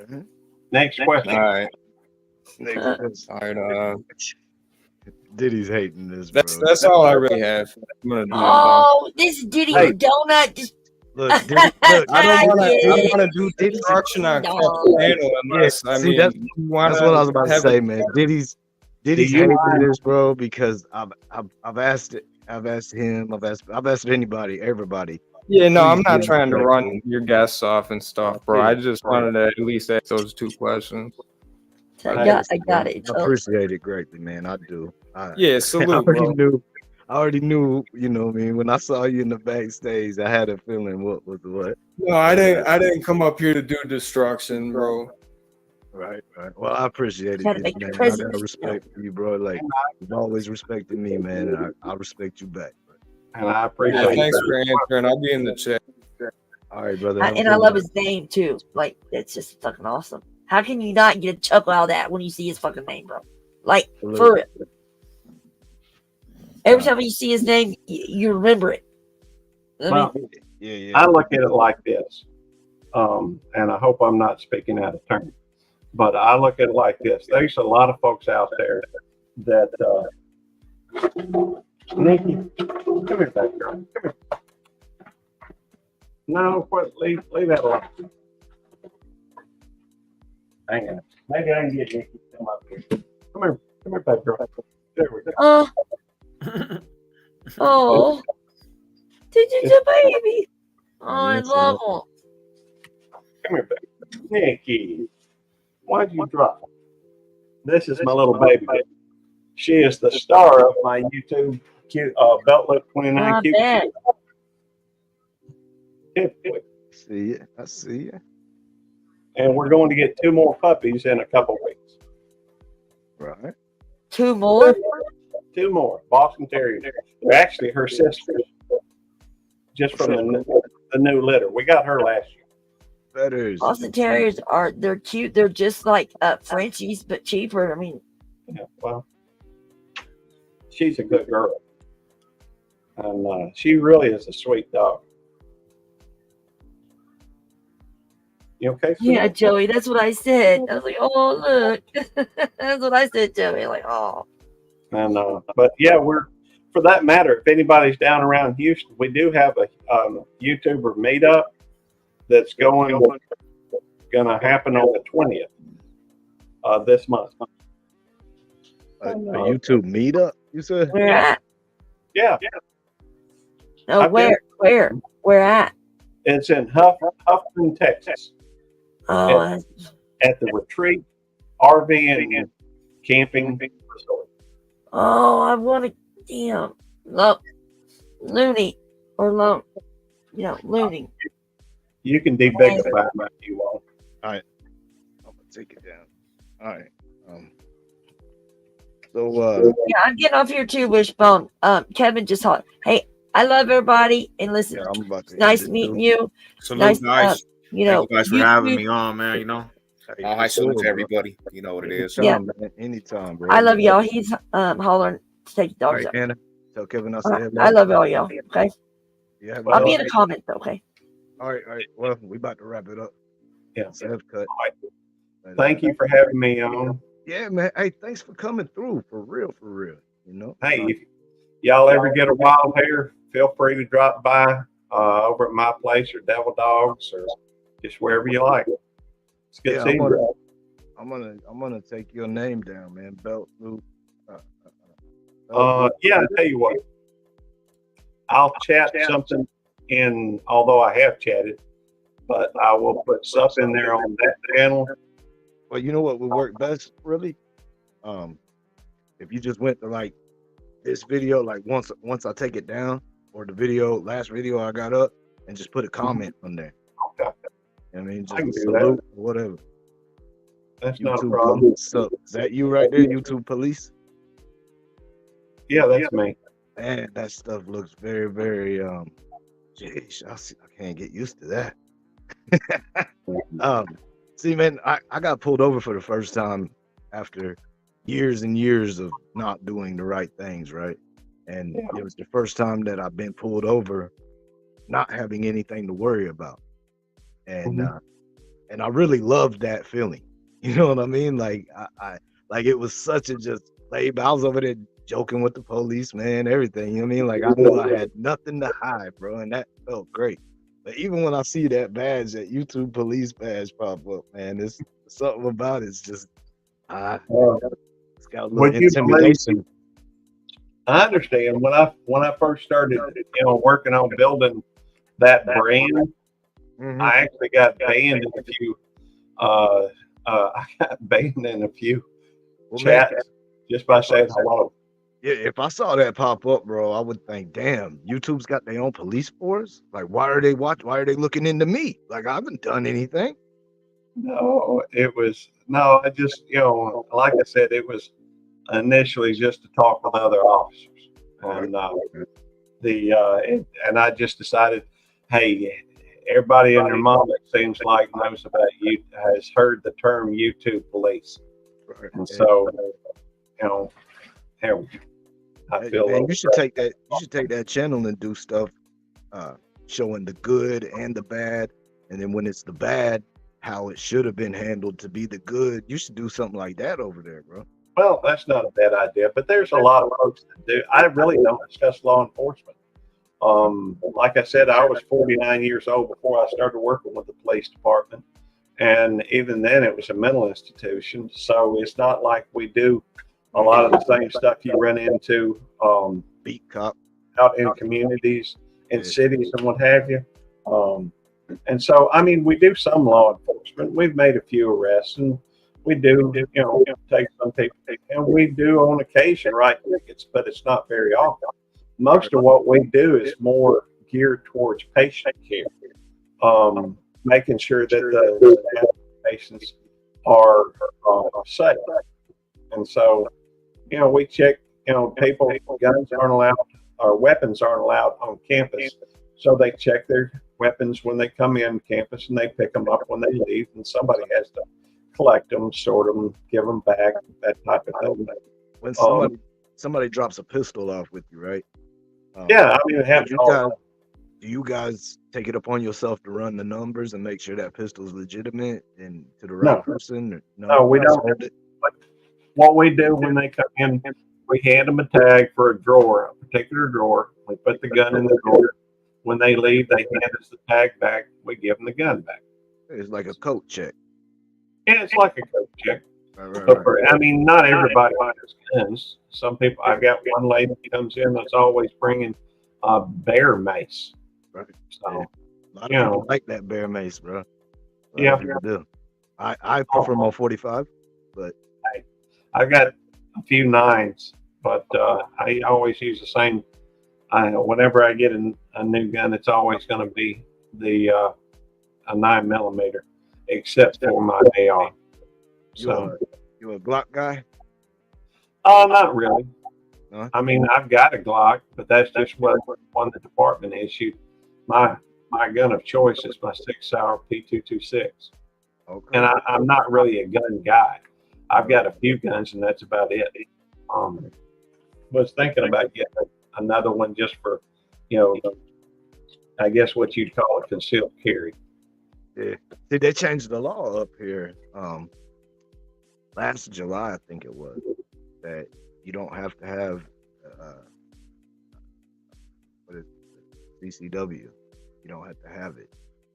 Mhm. Next question. All right. All All right. Diddy's hating this, bro. That's all I really have. I'm gonna do Oh, this Diddy Hey. donut. Just Look, Diddy, look, I don't Yeah. want to do destruction on No. Captain Panel unless See, that's that's what I was about to say, man. Diddy's hating this, bro, because I've asked him, I've asked anybody, everybody. Yeah, no, I'm Please not do trying to respect run your guests off and stuff, bro. I just wanted to at least ask those 2 questions. I got it. I appreciate it greatly, man. I do. Yeah, I salute, bro. already knew, you know what I mean? When I saw you in the backstage, I had a feeling what was what. No, I didn't come up here to do destruction, bro. Right. Well, I appreciate it, Gotta Diddy, make the man. I president got respect for you, bro. Like, you've always respected me, man, and I respect you back. And I Yeah, appreciate thanks it. for answering. I'll be in the chat. All right, brother. And I love his name too. Like, it's just fucking awesome. How can you not get a chuckle out of that when you see his fucking name, bro? Like, for real. Every time you see his name, you remember it. Well, Yeah. I look at it like this, and I hope I'm not speaking out of turn, but I look at it like this. There's a lot of folks out there that, Nikki, come here, back girl. Come here. No, leave that alone. Hang on. Maybe I can get Nikki to come up here. Come here, back girl. There we go. Oh, did you the baby? Oh, I love him. Come here, baby. Nikki, why'd you drop her? This is my little baby. She is the star of my YouTube Belt Loop 29 I Q. bet. I see ya. And we're going to get 2 more puppies in a couple weeks. Right. 2 more? 2 more Boston Terriers. They're actually her sisters, just from the new litter. We got her last year. Betters. Boston Terriers they're cute. They're just like Frenchies, but cheaper. I mean, Yeah, well, she's a good girl, and she really is a sweet dog. You okay? yeah, Joey, that's what I said. I was like, oh, look. That's what I said, Joey. Like, oh. And but yeah, we're, for that matter, if anybody's down around Houston, we do have a YouTuber meetup that's going to happen on the 20th this month. A YouTube meetup, you said? Where at? Yeah, No, I've where? Where at? it's in Huffman, Texas, Oh, at the Retreat RV and Camping Resort. I want to, damn. Look, loony. Or loan. You know, loony. You can debug the file if you want. All right, I'm gonna take it down. All right. So Yeah, I'm getting off here too, Wishbone. Kevin just hollered, hey, I love everybody, and listen, yeah, I'm about it's to nice end it meeting too. you. Salute, Nice, guys. you Thank know, you guys for having me on, man. Hey, All for high salute sure, to bro. everybody. You know what it is. Yeah. Anytime, man. Anytime, bro. I love y'all. He's hollering to take the All dogs right, out. Anna. Tell Kevin I say I hello. love all y'all. Okay, You have a I'll good be in night. the comments. Okay. All right. Well, we about to wrap it up. Yeah. Save cut. All right. But, Thank you for having me on. Yeah, man. Hey, thanks for coming through. For real. You know. Hey, if y'all ever get a wild hair, feel free to drop by over at my place or Devil Dogs or just wherever you like. It's good Yeah, seeing you. I'm gonna take your name down, man. Belt Loop. Yeah, I tell you what, I'll chat something in, although I have chatted, but I will put stuff in there on that channel. Well, you know what would work best, really? If you just went to like this video, like once I take it down, or the last video I got up, and just put a comment on there. Okay. I mean, I can just do salute that. or whatever. That's not a YouTube problem. police. So, is that you right there, YouTube police? Yeah, that's me. Man, that stuff looks very, very jeez, I can't get used to that. See, man, I got pulled over for the first time after years and years of not doing the right things, right? And it was the first time that I've been pulled over not having anything to worry about. And and I really loved that feeling. You know what I mean? Like I like it was such a just like I was over there joking with the police, man, everything. You know what I mean? Like I knew I had nothing to hide, bro, and that felt great. But even when I see that badge, that YouTube police badge pop up, man, there's something about it's just it's got a little Would you believe? intimidation. I understand when I first started, working on building that brand. I actually got banned in a few. I got banned in a few chats just by saying hello. Yeah, if I saw that pop up, bro, I would think, damn, YouTube's got their own police force. Like, why are they looking into me? Like, I haven't done anything. No, I just, like I said, it was initially just to talk with other officers. And and I just decided, hey, everybody and their mom, it seems like, knows about you, has heard the term YouTube police. Right. And so, I feel you should take that channel and do stuff showing the good and the bad, and then when it's the bad, how it should have been handled to be the good. You should do something like that over there, bro. Well, that's not a bad idea, but there's a lot of folks that do. I really don't discuss law enforcement. Like I said, I was 49 years old before I started working with the police department. And even then it was a mental institution. So it's not like we do a lot of the same stuff you run into Beat cop out in communities, in cities and what have you. And so, I mean, we do some law enforcement. We've made a few arrests, and we do, take some people, and we do on occasion write tickets, but it's not very often. Most of what we do is more geared towards patient care, making sure that the patients are safe. And so, we check, people, guns aren't allowed, or weapons aren't allowed on campus. So they check their weapons when they come in campus, and they pick them up when they leave, and somebody has to collect them, sort them, give them back, that type of thing. When somebody drops a pistol off with you, right? Yeah, I mean, it happens all the time. Do you guys take it upon yourself to run the numbers and make sure that pistol is legitimate and to the right person? No, we don't. What we do when they come in, we hand them a tag for a drawer, a particular drawer. We put the gun in the drawer. When they leave, they hand us the tag back. We give them the gun back. It's like a coat check. Yeah, it's like a coat check. Right. I mean, not everybody has guns. Some people. I've got one lady that comes in that's always bringing a bear mace. Right. So, a lot of people like that bear mace, bro. Yeah, do. I prefer my 45, but I got a few 9s, but I always use the same. Whenever I get a new gun, it's always going to be the a 9mm, except for my AR. So, You a Glock guy? not really. Huh? I mean, I've got a Glock, but that's just what one the department issued. My gun of choice is my 6-hour P226, Okay. and I'm not really a gun guy. I've got a few guns, and that's about it. Was thinking about getting another one just for, I guess what you'd call a concealed carry. Yeah. See, they changed the law up here. Last July, I think it was, that you don't have to have what is it, CCW. You don't have to have it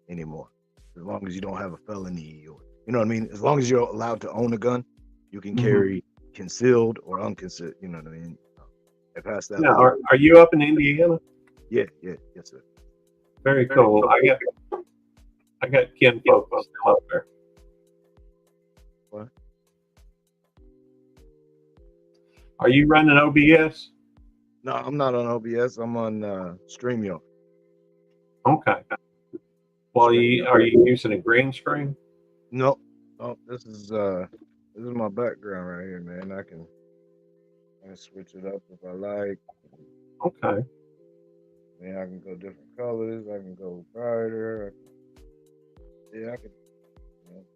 anymore, as long as you don't have a felony, or you know what I mean. As long as you're allowed to own a gun, you can carry concealed or unconcealed. You know what I mean. They passed that. Now, law. are you up in Indiana? Yeah, yes, sir. Very cool. I got kinfolk still up there. What? Are you running OBS? No, I'm not on OBS. I'm on StreamYard. Okay. Well, are you using a green screen? Nope. Oh, this is my background right here, man. I can switch it up if I like. Okay. Then I can go different colors. I can go brighter. I can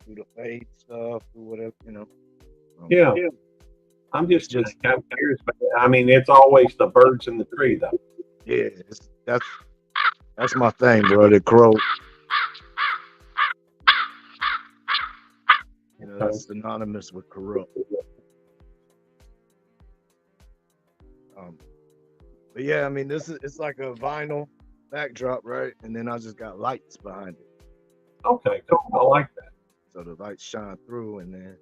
do the fade stuff, do whatever, Yeah. I'm just kind of curious. But I mean, it's always the birds in the tree, though. Yeah, that's my thing, bro. The crow. That's synonymous with corrupt. But yeah, I mean, it's like a vinyl backdrop, right? And then I just got lights behind it. Okay, cool. I like that. So the lights shine through, and then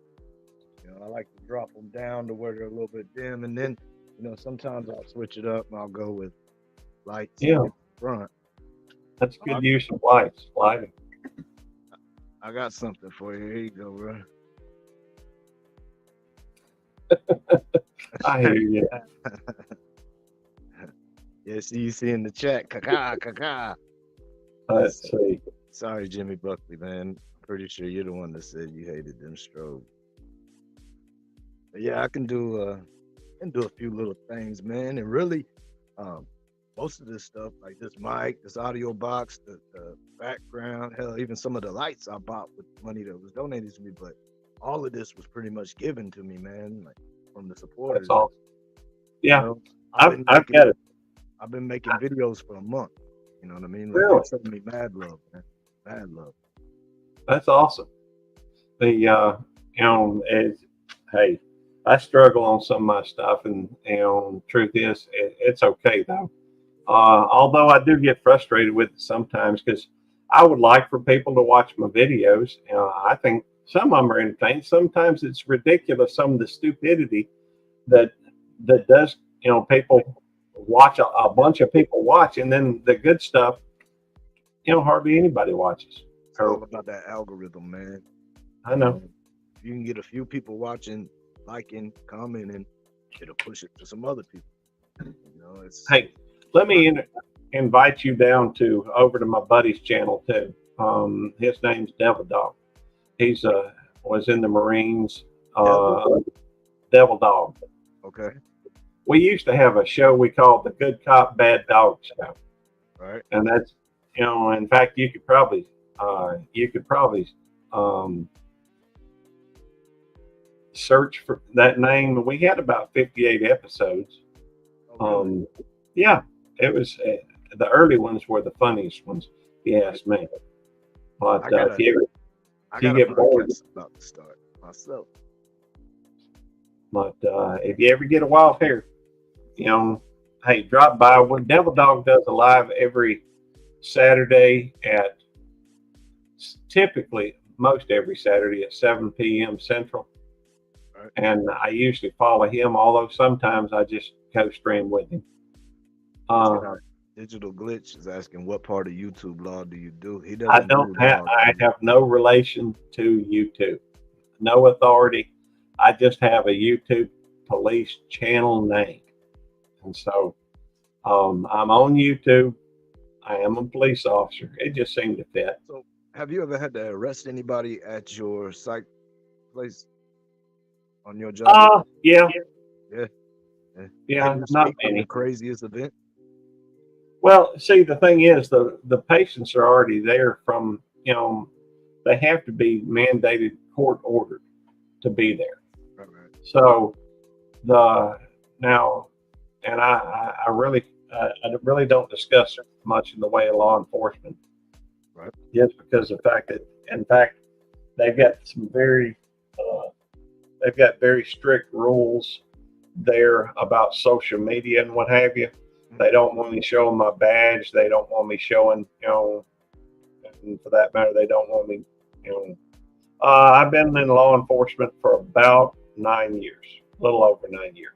I like to drop them down to where they're a little bit dim, and then sometimes I'll switch it up and I'll go with lights in front. That's good use of lights, lighting. I got something for you. Here you go, bro. I hear you. Yeah, you see in the chat, caca. Let's see. Sorry, Jimmy Buckley, man. I'm pretty sure you're the one that said you hated them strobes. But yeah, I can do a few little things, man. And really, most of this stuff, like this mic, this audio box, the background, hell, even some of the lights I bought with money that was donated to me. But all of this was pretty much given to me, man, like from the supporters. That's awesome. Yeah, I've got it. I've been making videos for a month. You know what I mean? Like, Really? they're sending me mad love, man. Mad love. That's awesome. Hey, I struggle on some of my stuff, and truth is, it's okay though. Although I do get frustrated with it sometimes, because I would like for people to watch my videos. I think some of them are entertaining. Sometimes it's ridiculous, some of the stupidity that does, people watch, a bunch of people watch, and then the good stuff, hardly anybody watches. It's all about that algorithm, man. I know. If you can get a few people watching, liking, commenting, it'll push it to some other people. Hey, let me invite you down over to my buddy's channel too. His name's Devil Dog. He's was in the Marines. Devil Dog. Okay. We used to have a show we called the Good Cop Bad Dog Show. Right. And that's in fact you could probably search for that name. We had about 58 episodes. Oh, really? Yeah, it was the early ones were the funniest ones, if you ask me. But if you get bored, about to start myself. But if you ever get a wild hair, hey, drop by. When Devil Dog does a live every Saturday at typically most every Saturday at 7 p.m. Central. Right. And I usually follow him, although sometimes I just co-stream with him. Digital Glitch is asking, what part of YouTube law do you do? He doesn't. I have no relation to YouTube, no authority. I just have a YouTube police channel name, and so I'm on YouTube. I am a police officer. It just seemed to fit. Have you ever had to arrest anybody at your site place on your job? Yeah, Yeah. Yeah. yeah, Can you not speak of the many. craziest event? Well, see, the thing is, the patients are already there from, they have to be mandated court ordered to be there. Right, right. So the now, and I really don't discuss much in the way of law enforcement, Right. just because of the fact that, in fact, they've got some uh, they've got very strict rules there about social media and what have you. They don't want me showing my badge. They don't want me showing, and for that matter, they don't want me, you know. I've been in law enforcement for about 9 years, a little over 9 years.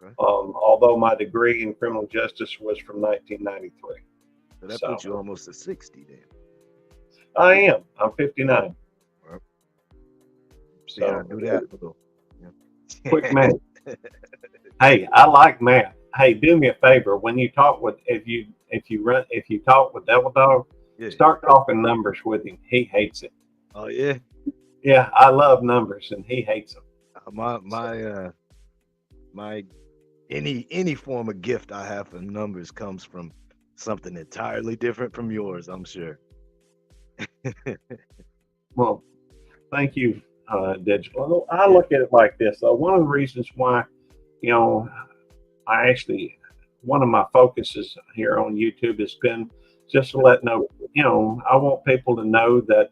Okay. Although my degree in criminal justice was from 1993. So that So puts you almost at 60 then. I am. I'm 59. Right. See how I So do that? So, quick math. Hey, I like math. Hey, do me a favor. When you talk with, if you talk with Devil Dog, Yeah. start talking numbers with him. He hates it. Oh yeah. Yeah, I love numbers, and he hates them. My any form of gift I have for numbers comes from something entirely different from yours, I'm sure. Well, thank you, Digital. I look at it like this, though. One of the reasons why, I actually, one of my focuses here on YouTube has been just to let know, I want people to know that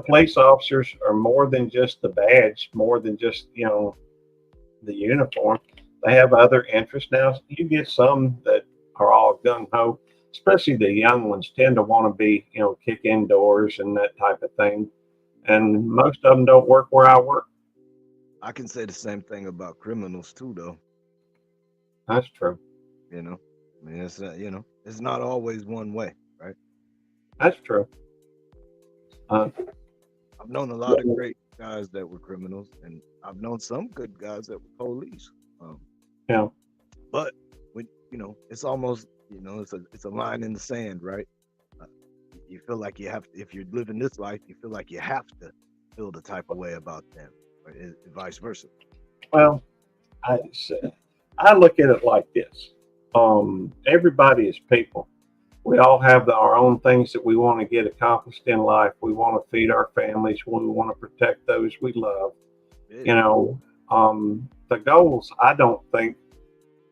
police officers are more than just the badge, more than just, the uniform. They have other interests. Now, you get some that are all gung ho, especially the young ones tend to want to be, kick indoors and that type of thing. And most of them don't work where I work. I can say the same thing about criminals too, though. That's true. I mean, it's not always one way, right? That's true. I've known a lot of great guys that were criminals, and I've known some good guys that were police. Yeah. But when it's almost it's a line in the sand, right? You feel like you have to, if you're living this life, you feel like you have to feel the type of way about them, or vice versa. Well, I look at it like this. Everybody is people. We all have our own things that we want to get accomplished in life. We want to feed our families. We want to protect those we love. Yeah. The goals, I don't think,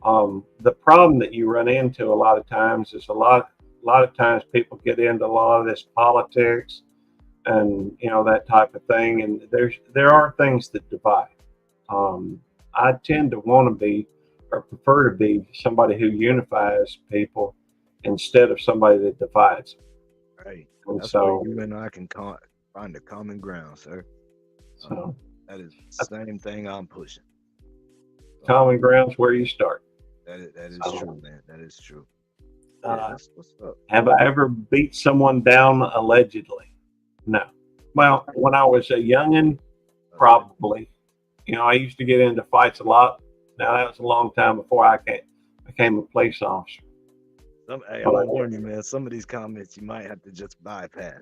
the problem that you run into a lot of times is a lot of times people get into a lot of this politics and that type of thing, and there are things that divide. I tend to want to be, or prefer to be, somebody who unifies people instead of somebody that divides. Right. And That's so, where you and I can find a common ground, sir. so That is the same thing I'm pushing. common ground's where you start. That is So, true, man. That is true. Yeah, that's what's up. have I ever beat someone down allegedly? No. Well, when I was a youngin', probably. I used to get into fights a lot. Now that was a long time before I became a police officer. Hey, I'm gonna warn you, man. Some of these comments you might have to just bypass.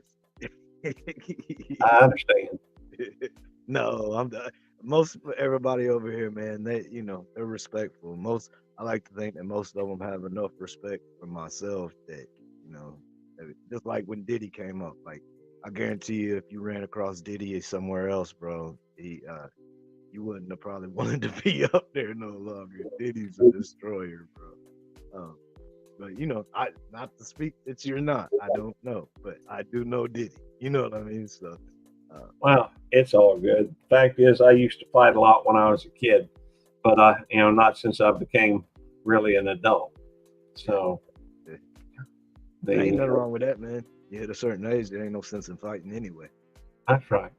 I understand. No, most everybody over here, man. They're respectful. I like to think that most of them have enough respect for myself that just like when Diddy came up. Like, I guarantee you, if you ran across Diddy somewhere else, bro, you wouldn't have probably wanted to be up there no longer. Diddy's a destroyer, bro. But I not to speak that you're not. I don't know, but I do know Diddy. You know what I mean? So, Well, it's all good. Fact is, I used to fight a lot when I was a kid, but not since I became really an adult. So, there ain't nothing wrong with that, man. You hit a certain age, there ain't no sense in fighting anyway. That's right.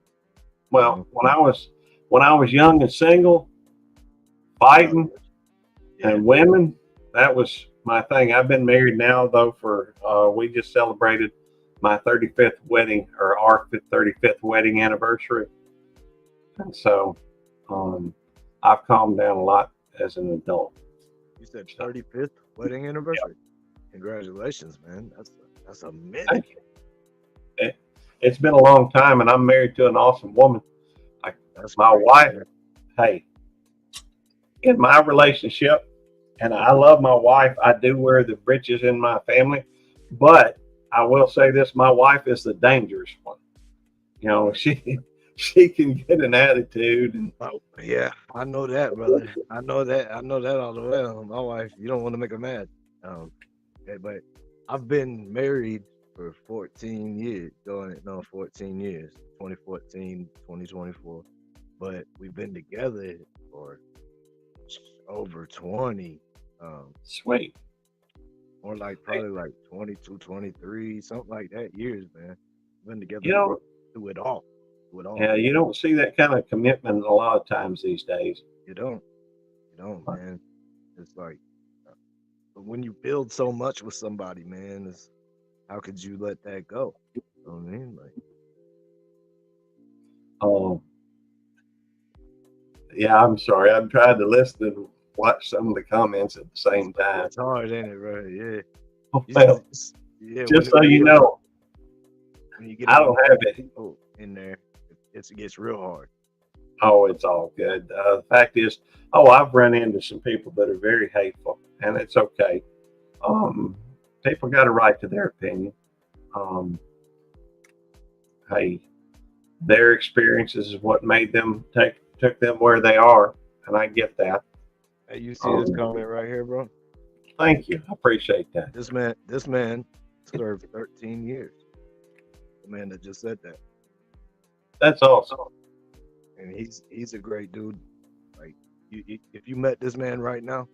Well, when I was young and single, fighting and women, that was my thing. I've been married now though for we just celebrated my 35th wedding, or our 35th wedding anniversary, and so I've calmed down a lot as an adult. You said 35th wedding anniversary? Congratulations, man. That's a minute. Thank you. it's been a long time, and I'm married to an awesome woman. Like That's my great, wife, man. hey, in my relationship, and I love my wife. I do wear the britches in my family, but I will say this: my wife is the dangerous one. You know, she can get an attitude, and Oh, yeah, I know that, brother. I know that. I know that all the way. My wife, you don't want to make her mad. But I've been married for 14 years, going no 14 years, 2014, 2024. But we've been together for over 20, sweet. or like probably like 22, 23, something like that years, man. Been You together know, through it all, through it all. yeah, you don't see that kind of commitment a lot of times these days. You don't, man. It's like, but when you build so much with somebody, man, it's how could you let that go? You know what I mean? Like, Um, yeah, I'm sorry. I'm trying to listen and watch some of the comments at the same time. it's hard, ain't it, bro? Yeah. Well, Yeah, just so you know, when you get I don't have it. people in there, it gets real hard. Oh, it's all good. The fact is, I've run into some people that are very hateful, and it's okay. Um, People got a right to their opinion. Um, hey, their experiences is what made them took them where they are, and I get that. Hey, you see this comment right here, bro? Thank you. I appreciate that. This man served 13 years. The man that just said that. That's awesome. And he's a great dude. Like, if you met this man right now,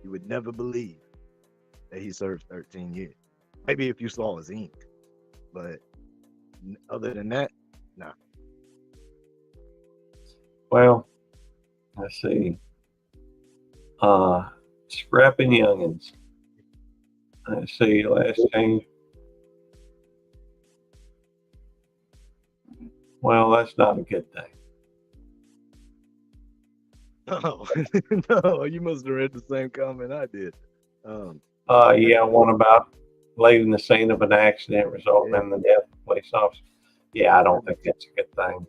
you would never believe that he served 13 years. Maybe if you saw his ink, but other than that, nah. Well, let's see. Scrapping youngins. Let's see. Last change. Well, that's not a good thing. Oh, no, you must have read the same comment I did. Yeah, one about leaving the scene of an accident resulting in the death of a police officer. Yeah, I don't think that's a good thing.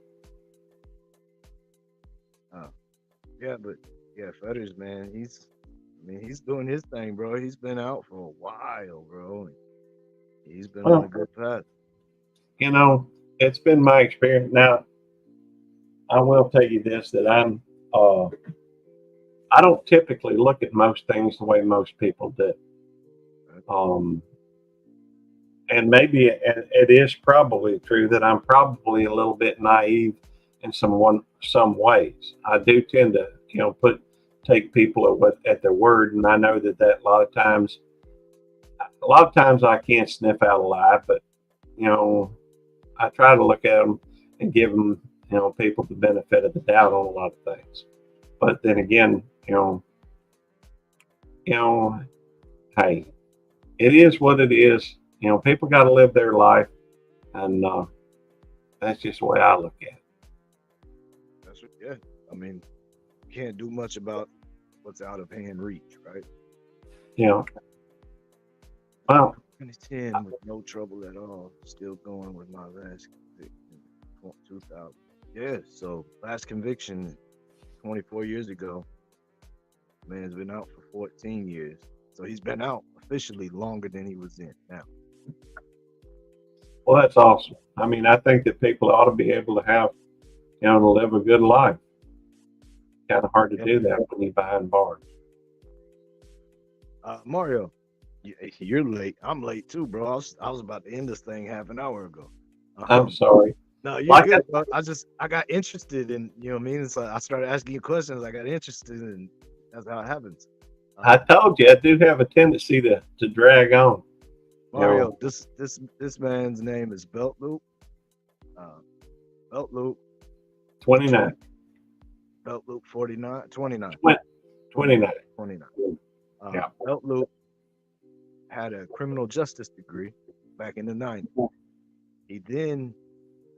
Yeah, but yeah, Fetters, man, he's doing his thing, bro. He's been out for a while, bro. He's been on a good path. You know, it's been my experience. Now, I will tell you this: that I don't typically look at most things the way most people do. And maybe it is probably true that I'm probably a little bit naive in some ways. I do tend to, take people at their word, and I know that a lot of times I can't sniff out a lie, but I try to look at them and give them, people the benefit of the doubt on a lot of things. But then again, hey, it is what it is. People got to live their life, and that's just the way I look at it. That's what, yeah. I mean, you can't do much about what's out of hand reach, right? Well, 2010 with no trouble at all. Still going with my last conviction, 2000. Yeah, so last conviction 24 years ago. Man's been out for 14 years. So he's been out officially longer than he was in now. Well, that's awesome. I mean, I think that people ought to be able to have, to live a good life. Kind of hard to do that when you're behind bars. Mario, you're late. I'm late too, bro. I was about to end this thing half an hour ago. I'm sorry. No, you're good, bro. I got interested in, you know what I mean? So I started asking you questions. I got interested, and that's how it happens. I told you I do have a tendency to drag on. Mario, this man's name is Belt Loop. Belt Loop 29. Belt Loop 49, 29. 29. 29. Yeah. Belt Loop had a criminal justice degree back in the 90s. He then,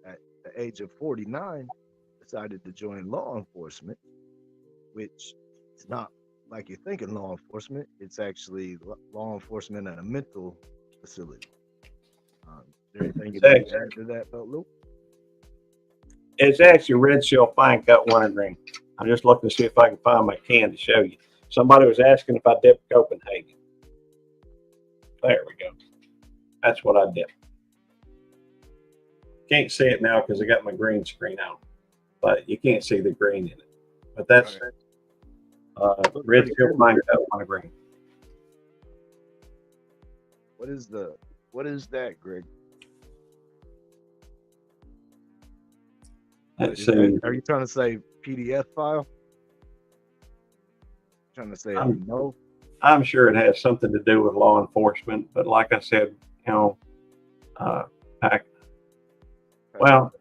at the age of 49, decided to join law enforcement, which is not like you're thinking law enforcement. It's actually law enforcement at a mental facility. Is there anything you'd It's like actually, to add to that, though, Luke? it's actually red seal fine cut wintergreen. I'm just looking to see if I can find my can to show you. Somebody was asking if I dipped Copenhagen. There we go. That's what I dip. Can't see it now because I got my green screen out, but you can't see the green in it. But that's red seal fine cut wintergreen. What is that, Greg? Let's see. Are you trying to say PDF file? Trying to say no? I'm sure it has something to do with law enforcement, but like I said, you know, well,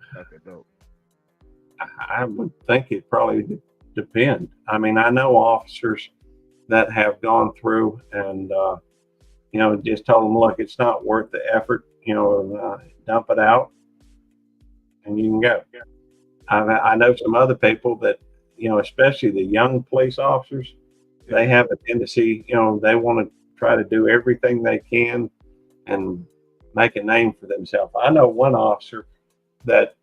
I would think it probably depend. I mean, I know officers that have gone through and you know, just told them, look, it's not worth the effort. You know, dump it out, and you can go. I know some other people that, you know, especially the young police officers, they have a tendency, you know, they want to try to do everything they can and make a name for themselves. I know one officer that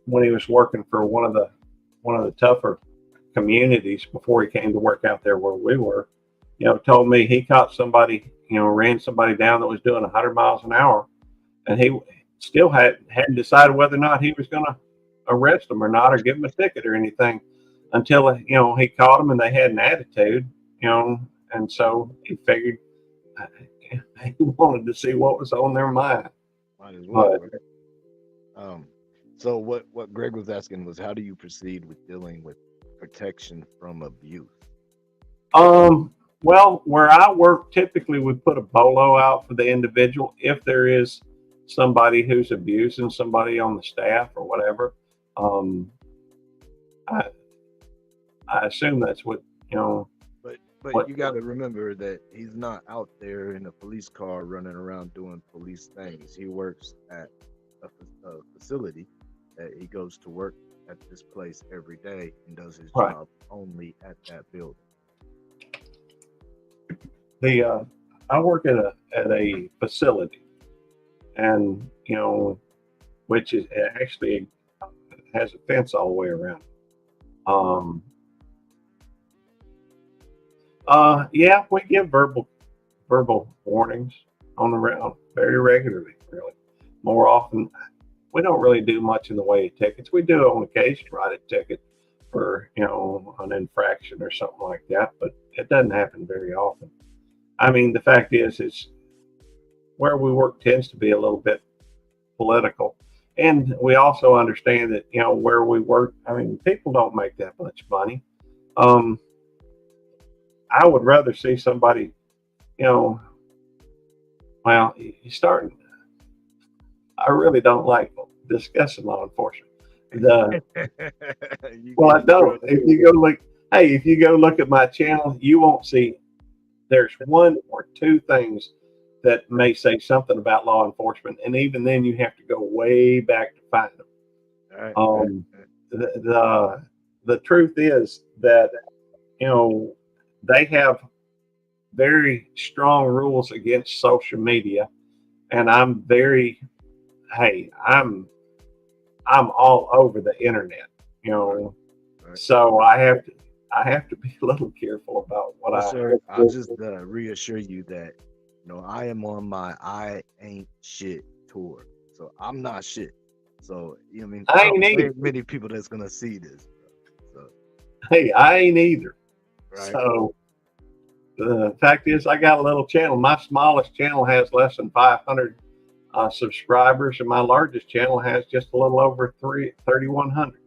when he was working for one of the tougher communities before he came to work out there where we were, you know, told me he caught somebody, you know, ran somebody down that was doing 100 miles an hour, and he still hadn't decided whether or not he was going to arrest them or not, or give them a ticket or anything, until, you know, he caught them and they had an attitude, you know, and so he figured he wanted to see what was on their mind. Might as well. Right? So what Greg was asking was, how do you proceed with dealing with protection from abuse? Well, where I work, typically we put a bolo out for the individual if there is somebody who's abusing somebody on the staff or whatever. I assume that's what, you know. But you got to remember that he's not out there in a police car running around doing police things. He works at a facility that he goes to work at this place every day and does his job only at that building. I work at a facility, and you know, which is actually has a fence all the way around. Yeah, we give verbal warnings on the round very regularly, really. More often, we don't really do much in the way of tickets. We do on occasion write a ticket for, you know, an infraction or something like that, but it doesn't happen very often. I mean, the fact is where we work tends to be a little bit political. And we also understand that, you know, where we work, I mean, people don't make that much money. I would rather see somebody, you know, well, I really don't like discussing law enforcement. Well, I don't. If you go look at my channel, you won't see, there's one or two things that may say something about law enforcement, and even then you have to go way back to find them. The truth is that, you know, they have very strong rules against social media, and I'm all over the internet, you know. So I have to be a little careful about what I'll just reassure you that, you know, I am on my I ain't shit tour, so I'm not shit. So, you know, I mean, I ain't many people that's gonna see this. So. Hey, I ain't either. Right. So the fact is, I got a little channel. My smallest channel has less than 500 subscribers, and my largest channel has just a little over 3,100.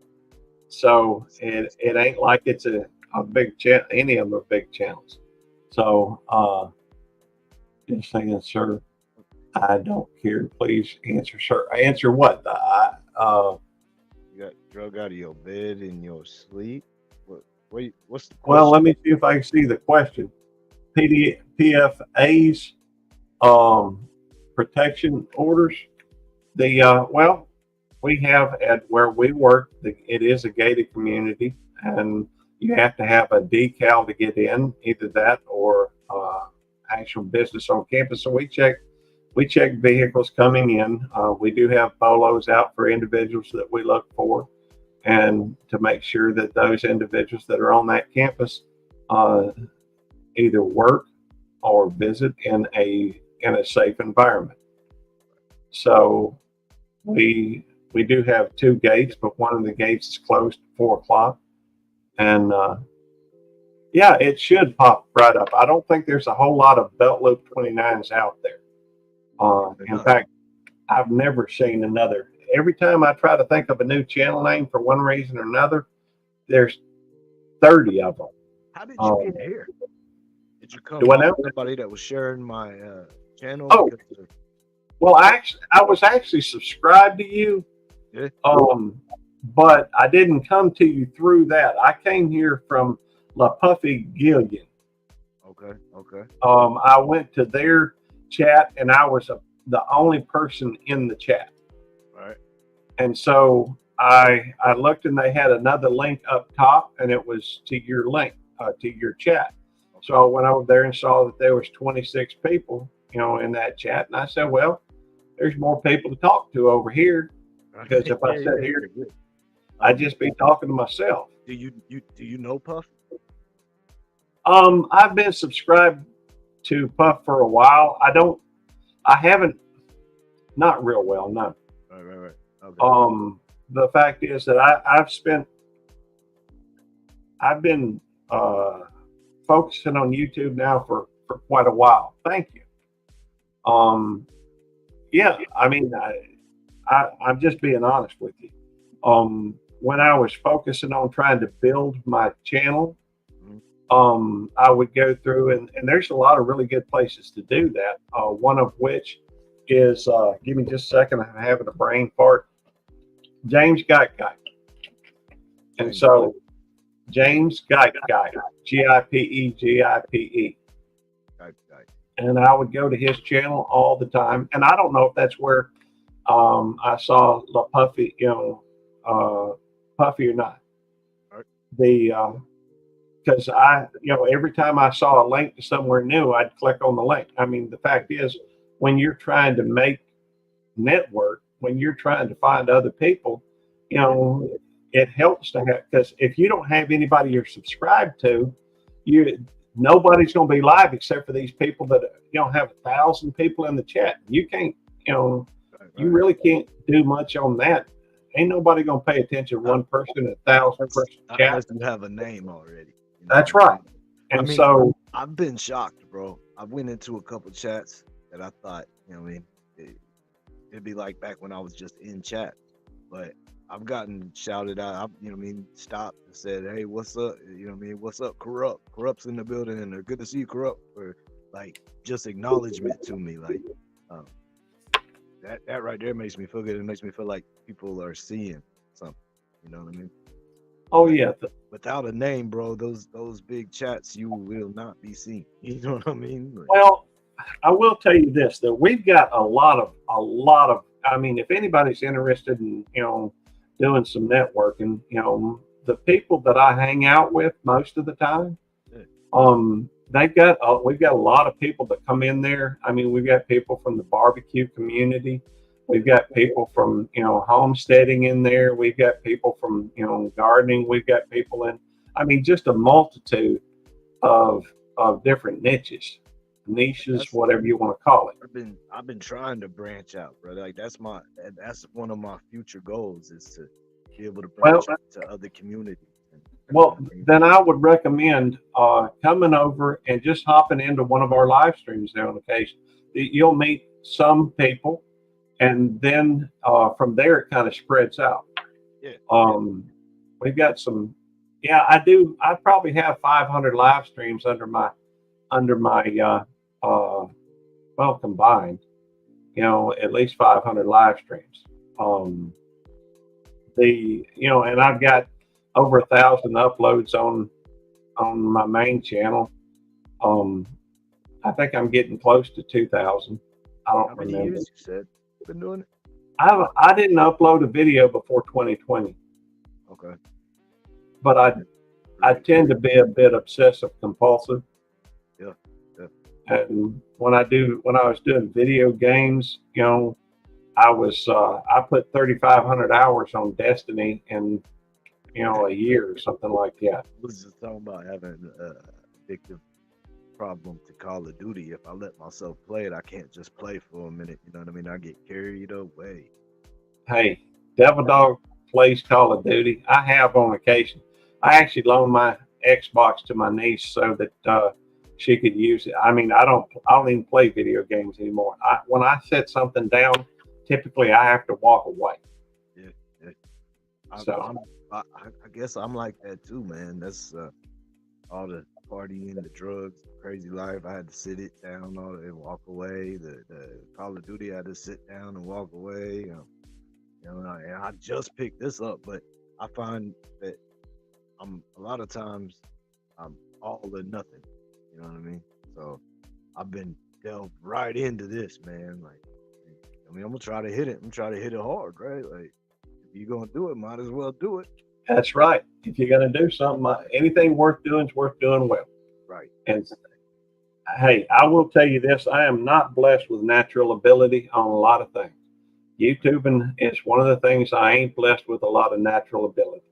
So it ain't like it's a big channel. Any of them are big channels. So just saying, sir, I don't care. Please answer, sir. Answer what? You got drug out of your bed in your sleep? What's the question? Well, let me see if I can see the question. PFA's protection orders. Well, we have at where we work, it is a gated community, and you have to have a decal to get in, either that or actual business on campus. So we we check vehicles coming in. We do have bolos out for individuals that we look for, and to make sure that those individuals that are on that campus either work or visit in a safe environment. So we do have 2 gates, but one of the gates is closed at 4 o'clock. And yeah, it should pop right up. I don't think there's a whole lot of belt loop 29s out there. In fact, I've never seen another. Every time I try to think of a new channel name for one reason or another, there's 30 of them. How did you get here? Did you come Do I from know? somebody that was sharing my channel? Oh. Well, I was actually subscribed to you, Yeah. but I didn't come to you through that. I came here from La Puffy Gillian. Okay. I went to their chat, and I was the only person in the chat. Right. And so I looked, and they had another link up top, and it was to your link, to your chat. Okay. So I went over there and saw that there was 26 people, in that chat, and I said, well, there's more people to talk to over here, because if I sit here, I'd just be talking to myself. Do you know Puff? I've been subscribed to Puff for a while. I haven't, not real well, no. Right. Okay. The fact is that I've been focusing on YouTube now for quite a while. Thank you. Yeah, I mean, I'm just being honest with you. When I was focusing on trying to build my channel, I would go through, and there's a lot of really good places to do that. One of which is, give me just a second, I'm having a brain fart. James Guy. And so James Guy, Gipe. And I would go to his channel all the time. And I don't know if that's where I saw La Puffy, Puffy or not. Right. Because every time I saw a link to somewhere new, I'd click on the link. I mean, the fact is, when you're trying to make network, when you're trying to find other people, it helps to have, because if you don't have anybody you're subscribed to, nobody's going to be live except for these people that have 1,000 people in the chat. You can't, you really can't do much on that. Ain't nobody going to pay attention to one person in 1,000 person chat. Unless you have a name already. That's right. And so I've been shocked, bro. I went into a couple chats that I thought, it'd be like back when I was just in chat, but I've gotten shouted out. Stopped and said, "Hey, what's up? What's up, Corrupt? Corrupt's in the building, and they're good to see you, Corrupt." Or like just acknowledgement to me, like that right there makes me feel good. It makes me feel like people are seeing something. You know what I mean? Oh yeah. Without a name, bro, those big chats, you will not be seen. You know what I mean? Like, well, I will tell you this: that we've got a lot of. I mean, if anybody's interested in doing some networking, the people that I hang out with most of the time, we've got a lot of people that come in there. I mean, we've got people from the barbecue community. We've got people from, homesteading in there. We've got people from, gardening. We've got people in, just a multitude of different niches, whatever you want to call it. I've been trying to branch out, brother. Like that's one of my future goals, is to be able to branch out to other communities. Well, then I would recommend coming over and just hopping into one of our live streams there on occasion. You'll meet some people, and then from there it kind of spreads out. Yeah. We've got some. Yeah, I do. I probably have 500 live streams under my combined. At least 500 live streams. And I've got over 1,000 uploads on my main channel. I think I'm getting close to 2,000. I don't remember. How many years you said you've been doing it? I didn't upload a video before 2020. Okay. But I tend to be a bit obsessive compulsive. Yeah. And when I was doing video games, you know, I put 3,500 hours on Destiny in, you know, a year or something like that. I was just talking about having addictive problem to Call of Duty. If I let myself play it, I can't just play for a minute. You know what I mean? I get carried away. Hey, Devil Dog plays Call of Duty. I have on occasion. I actually loaned my Xbox to my niece so that she could use it. I mean, I don't even play video games anymore. When I set something down, typically I have to walk away. Yeah, yeah. I guess I'm like that too, man. That's all the partying, the drugs, crazy life. I had to sit it down and walk away. The Call of Duty, I had to sit down and walk away. You know, and I just picked this up, but I find that a lot of times I'm all or nothing. You know what I mean? So I've been delved right into this, man. Like, I mean, I'm gonna try to hit it. I'm trying to hit it hard, right? Like, if you're gonna do it, might as well do it. That's right. If you're gonna do something, anything worth doing is worth doing well. Right. And hey, I will tell you this: I am not blessed with natural ability on a lot of things. YouTubing is one of the things I ain't blessed with a lot of natural ability.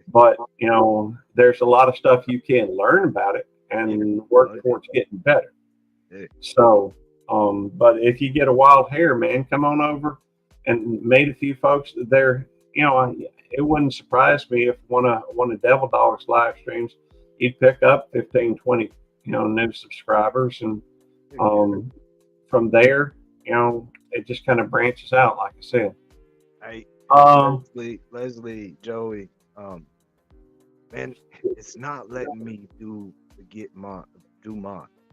But you know, there's a lot of stuff you can learn about it and work towards getting better. So, but if you get a wild hair, man, come on over and meet a few folks there. You know, it wouldn't surprise me if one of Devil Dog's live streams, he'd pick up 15, 20, you know, new subscribers, and from there, you know, it just kind of branches out, like I said. Hey, Leslie, Joey, man, it's not letting me do mine.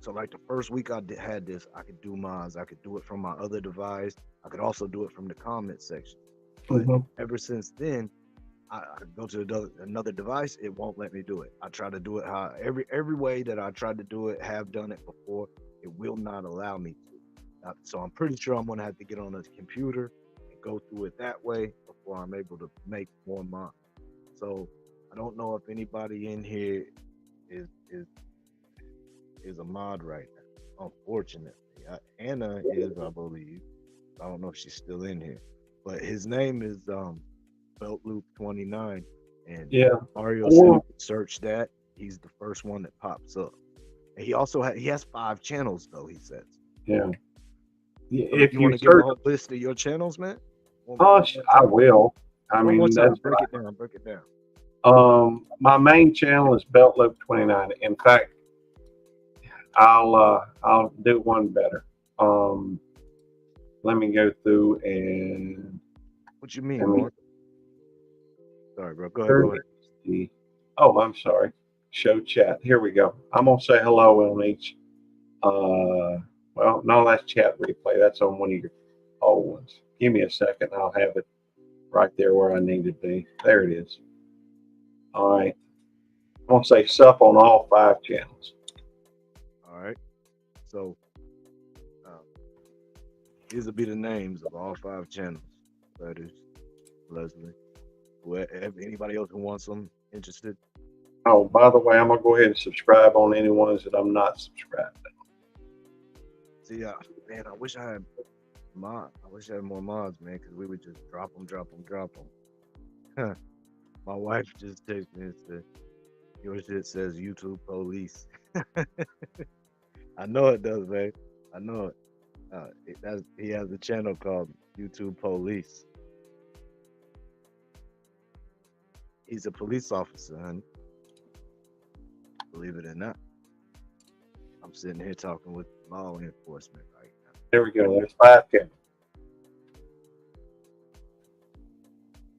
So like the first week I had this, I could do mine. I could do it from my other device. I could also do it from the comment section. But ever since then, I go to another device. It won't let me do it. I try to do it how every way that I tried to do it, have done it before. It will not allow me to. So I'm pretty sure I'm gonna have to get on a computer and go through it that way before I'm able to make more mine. So I don't know if anybody in here is a mod right now. Unfortunately, Anna is, I believe. I don't know if she's still in here, but his name is BeltLoop29, and Mario said you can search that. He's the first one that pops up. And he also has 5 channels though. He says. Yeah. So if you want to give a whole list of your channels, man? I will. I mean, break it down. My main channel is BeltLoop29. In fact, I'll do one better. Let me go through and. What you mean? Sorry, bro. Go ahead. Oh, I'm sorry. Show chat. Here we go. I'm gonna say hello on each. Well, no, that's chat replay. That's on one of your old ones. Give me a second. I'll have it right there where I need to be. There it is. All right. I'm gonna say sup on all 5 channels. All right. So these will be the names of all 5 channels. That is Leslie. Anybody else who wants them interested? Oh, by the way, I'm gonna go ahead and subscribe on any ones that I'm not subscribed to. See, man, I wish I had more mods, man, because we would just drop them. My wife just texted me and said, "Your shit says YouTube police." I know it does, man. I know it. He has a channel called YouTube Police. He's a police officer, honey. Believe it or not. I'm sitting here talking with law enforcement right now. There we go. There's 5 channels.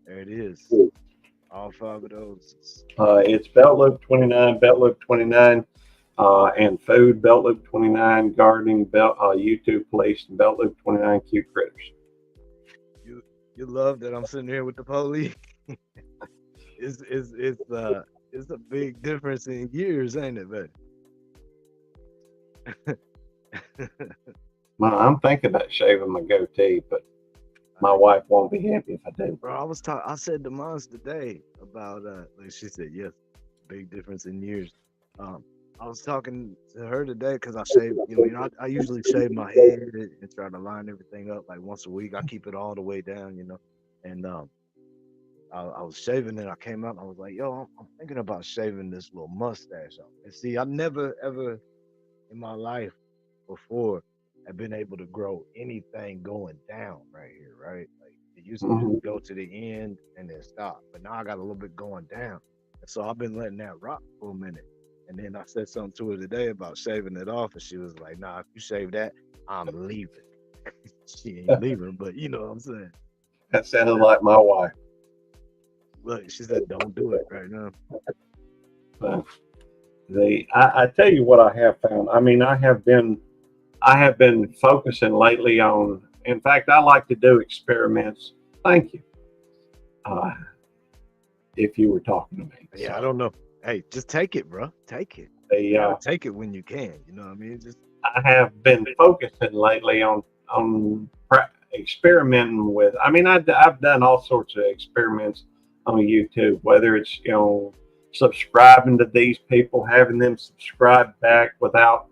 There it is. All 5 of those. It's BeltLoop29, BeltLoop29, and food, BeltLoop29, gardening, YouTube Police, and BeltLoop29 Cute Critters. You love that I'm sitting here with the police. It's a big difference in years, ain't it, man? I'm thinking about shaving my goatee, but my wife won't be happy if I do. Bro, I said to Mons today about like she said, yes, big difference in years. I was talking to her today because I shave, I usually shave my head and try to line everything up like once a week. I keep it all the way down, and I was shaving and I came out and I was like, yo, I'm thinking about shaving this little mustache off. And see, I never ever in my life before have been able to grow anything going down right here, right? Like it used to Mhm. just go to the end and then stop. But now I got a little bit going down. And so I've been letting that rock for a minute. And then I said something to her today about shaving it off, and she was like, nah, if you shave that, I'm leaving. She ain't leaving, but you know what I'm saying. That sounded like my wife. Look, she said, don't do it right now. But I tell you what I have found. I mean, I have been focusing lately on. In fact, I like to do experiments. Thank you. Uh, if you were talking to me, Yeah, so I don't know. Hey, just take it, bro. Take it. they, You gotta take it when you can. You know what I mean? Just I have been focusing lately on experimenting with. I mean, I've done all sorts of experiments on YouTube. Whether it's subscribing to these people, having them subscribe back without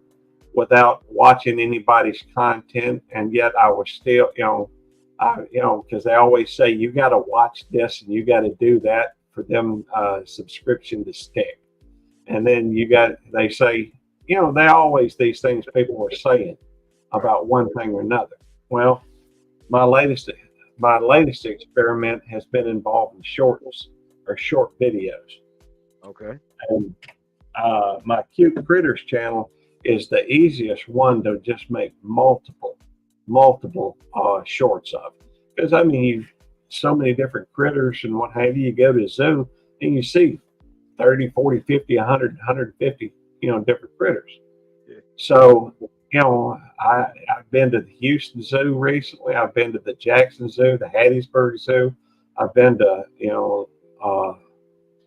watching anybody's content, and yet I was still because they always say you got to watch this and you got to do that for them subscription to stick. And then they say, they always, these things people are saying about one thing or another. Well, my latest my latest experiment has been involving shorts or short videos. okay. And my Cute Critters channel is the easiest one to just make multiple shorts of. Because I mean, so many different critters and what have you. You go to a zoo and you see 30, 40, 50, 100, 150, different critters. Yeah. So, I've been to the Houston Zoo recently. I've been to the Jackson Zoo, the Hattiesburg Zoo. I've been to,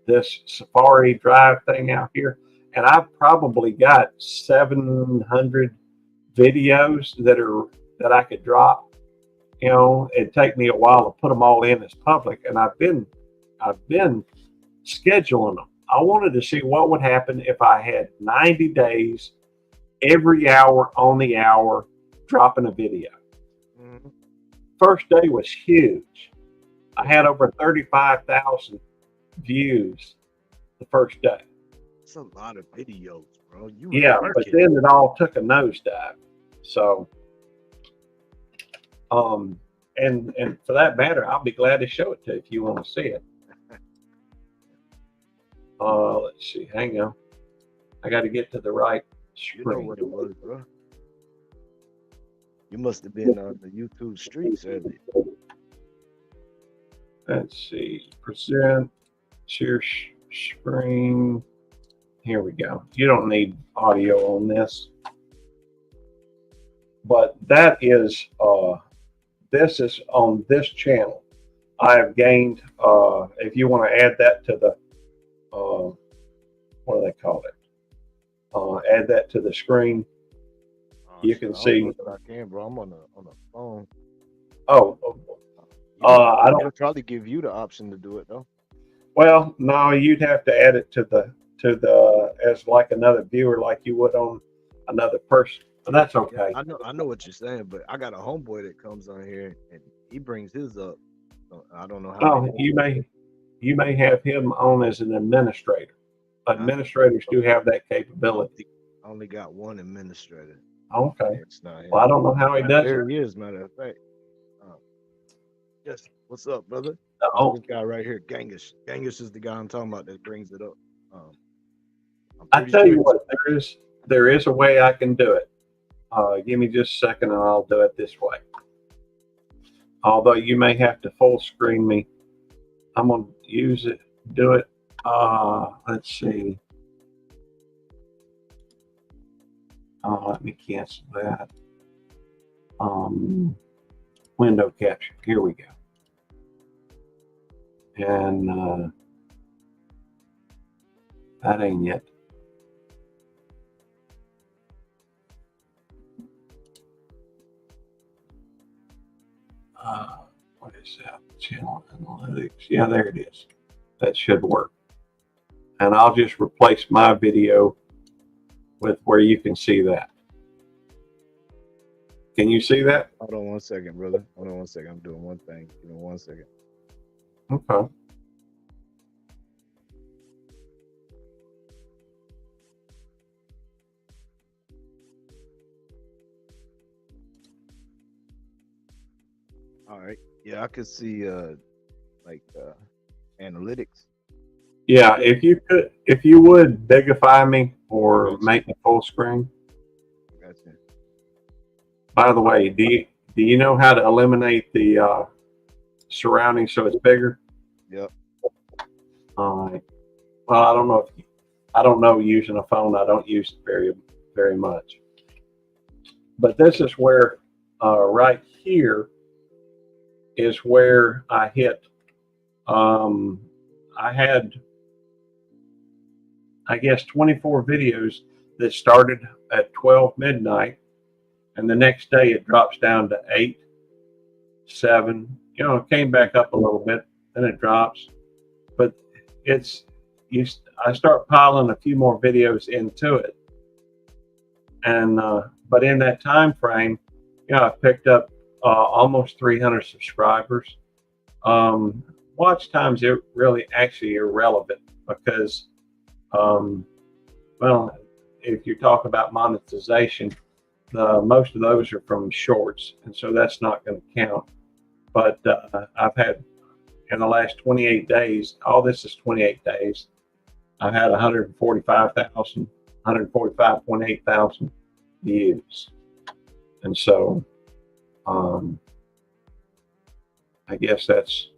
this Safari Drive thing out here. And I've probably got 700 videos that I could drop. It'd take me a while to put them all in as public. And I've been scheduling them. I wanted to see what would happen if I had 90 days, every hour on the hour, dropping a video. Mhm. First day was huge. I had over 35,000 views the first day. It's a lot of videos, bro. You Yeah, were but working. then it all took a nosedive. So, and for that matter, I'll be glad to show it to you if you want to see it. Let's see. Hang on. I got to get to the right You know screen. what it was, bro. You must have been on the YouTube streets earlier. Let's see. Present, share screen. Here we go. You don't need audio on this. But that is, this is on this channel. I have gained, if you want to add that to the, what do they call it? Add that to the screen. You can I don't see. know that I can, bro. I'm on the phone. Oh, I don't. It'll probably give you the option to do it though. Well, no, you'd have to add it to the as like another viewer, like you would on another person. But that's okay. I know what you're saying, but I got a homeboy that comes on here and he brings his up. So I don't know how. Oh, you may have him on as an administrator. Administrators do have that capability. I only got one administrator. Okay. It's not him. Well, I don't know how he does There it. he is, matter of fact. Yes. What's up, brother? Oh, This guy right here, Genghis. Genghis is the guy I'm talking about that brings it up. I'm I pretty tell you sure what, there is a way I can do it. Give me just a second and I'll do it this way. Although you may have to full screen me. I'm gonna do it. Let's see. Let me cancel that. Window capture. Here we go. And that ain't it. What is that? Channel analytics. Yeah, there it is. That should work. And I'll just replace my video with where you can see that. Can you see that? Hold on 1 second, brother. Hold on 1 second. I'm doing one thing. Give me 1 second. Okay. All right. Yeah, I could see analytics. Yeah, if you would bigify me or make me full screen. Gotcha. By the way, do you know how to eliminate the surrounding so it's bigger? Yep. All right. Well, I don't know using a phone. I don't use it very much. But this is where right here is where I hit. I had, I guess, 24 videos that started at 12 midnight, and the next day it drops down to 8, 7. It came back up a little bit, then it drops. But I start piling a few more videos into it, and but in that time frame, I picked up almost 300 subscribers. Watch times are really actually irrelevant because, well, if you talk about monetization, most of those are from shorts, and so that's not going to count. But I've had, in the last 28 days, all this is 28 days, I've had 145.8 thousand views. And so I guess that's,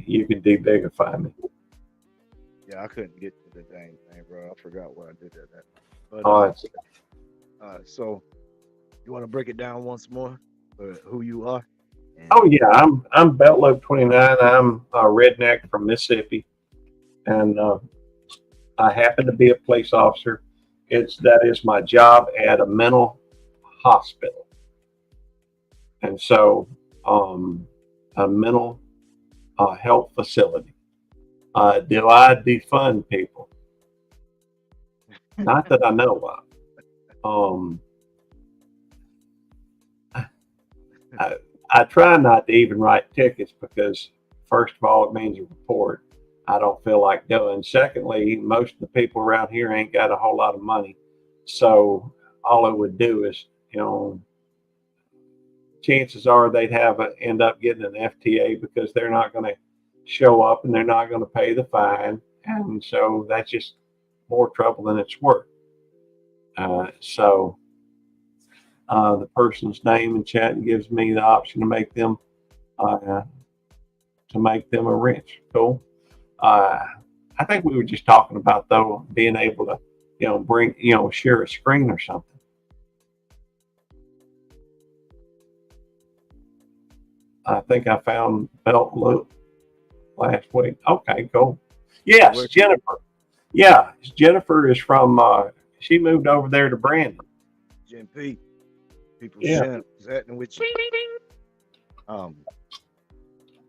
you can debigify me. Yeah, I couldn't get to the dang thing, bro. I forgot what I did at that. But so you want to break it down once more for who you are? Oh yeah, I'm Beltlobe 29. I'm a redneck from Mississippi, and I happen to be a police officer. That is my job at a mental hospital, and so a mental health facility. Do I defund people? Not that I know of. I try not to even write tickets because, first of all, it means a report. I don't feel like doing. Secondly, most of the people around here ain't got a whole lot of money. So all it would do is, chances are they'd end up getting an FTA because they're not going to show up and they're not going to pay the fine. And so that's just more trouble than it's worth. So the person's name in chat gives me the option to make them a wrench. Cool. I think we were just talking about though being able to, bring, share a screen or something. I think I found Belt Loop last week. Okay, cool. Yes, Jennifer. Yeah, Jennifer is from. She moved over there to Brandon. Gen P. People Yeah. chatting with you.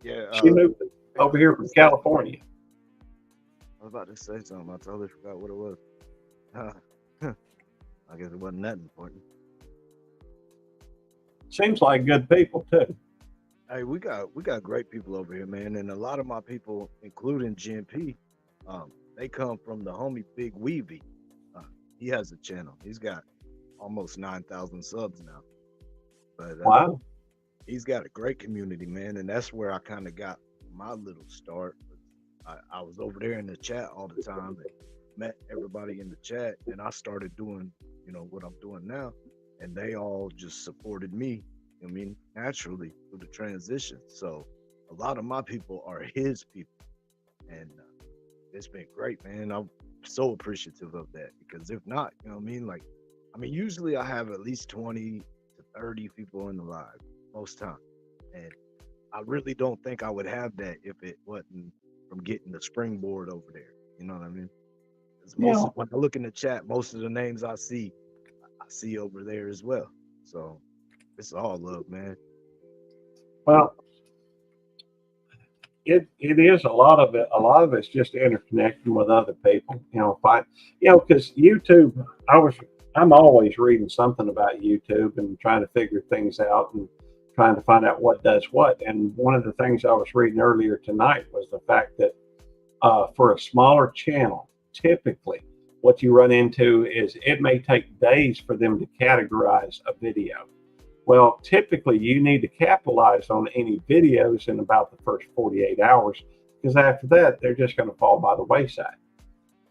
Yeah. She moved over here from California. I was about to say something. I totally forgot what it was. I guess it wasn't that important. Seems like good people too. Hey, we got great people over here, man, and a lot of my people, including Gen P, they come from the homie Big Weavy. He has a channel. He's got almost 9,000 subs now. But Wow. He's got a great community, man, and that's where I kind of got my little start. I was over there in the chat all the time and met everybody in the chat, and I started doing, what I'm doing now, and they all just supported me. Naturally through the transition. So a lot of my people are his people, and it's been great, man. I'm so appreciative of that because if not, usually I have at least 20 to 30 people in the live most time, and I really don't think I would have that if it wasn't from getting the springboard over there. You know what I mean? When I look in the chat, most of the names I see over there as well. So it's all love, man. Well, it is a lot of it. A lot of it's just interconnecting with other people. Because YouTube, I'm always reading something about YouTube and trying to figure things out and trying to find out what does what. And one of the things I was reading earlier tonight was the fact that for a smaller channel, typically what you run into is it may take days for them to categorize a video. Well, typically you need to capitalize on any videos in about the first 48 hours, because after that, they're just going to fall by the wayside.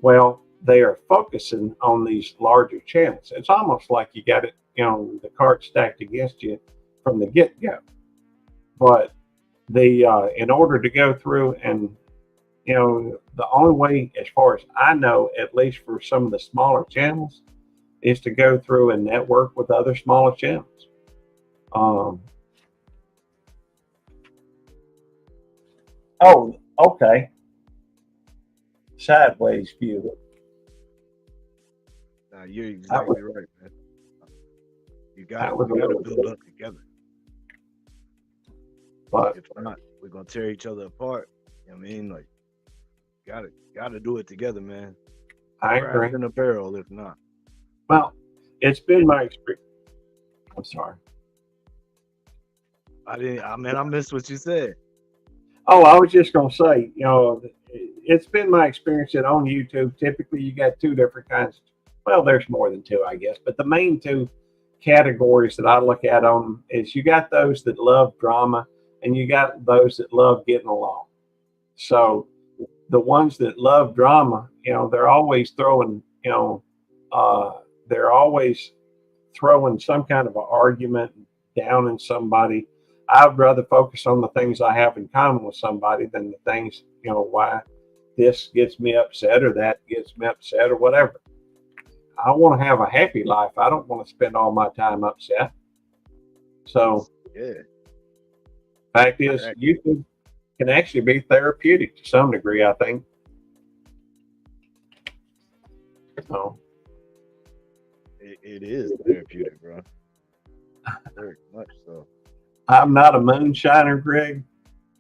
Well, they are focusing on these larger channels. It's almost like you got it, the card stacked against you from the get-go. But in order to go through and, the only way, as far as I know, at least for some of the smaller channels, is to go through and network with other smaller channels. Oh, okay. Sideways view. You're exactly right, man. You got to build up together. But if not, we're gonna tear each other apart. You know what I mean? Like, gotta do it together, man. I agree. In a barrel, if not. Well, it's been my experience. I'm sorry. I missed what you said. Oh, I was just gonna say, it's been my experience that on YouTube, typically you got two different kinds. Well, there's more than two, I guess, but the main two categories that I look at on is you got those that love drama and you got those that love getting along. So the ones that love drama, they're always throwing, they're always throwing some kind of an argument down in somebody. I'd rather focus on the things I have in common with somebody than the things, why this gets me upset or that gets me upset or whatever. I want to have a happy life. I don't want to spend all my time upset. So, yeah. Fact is, YouTube can actually be therapeutic to some degree, I think. So, it is therapeutic, bro. Very much so. I'm not a moonshiner, Greg,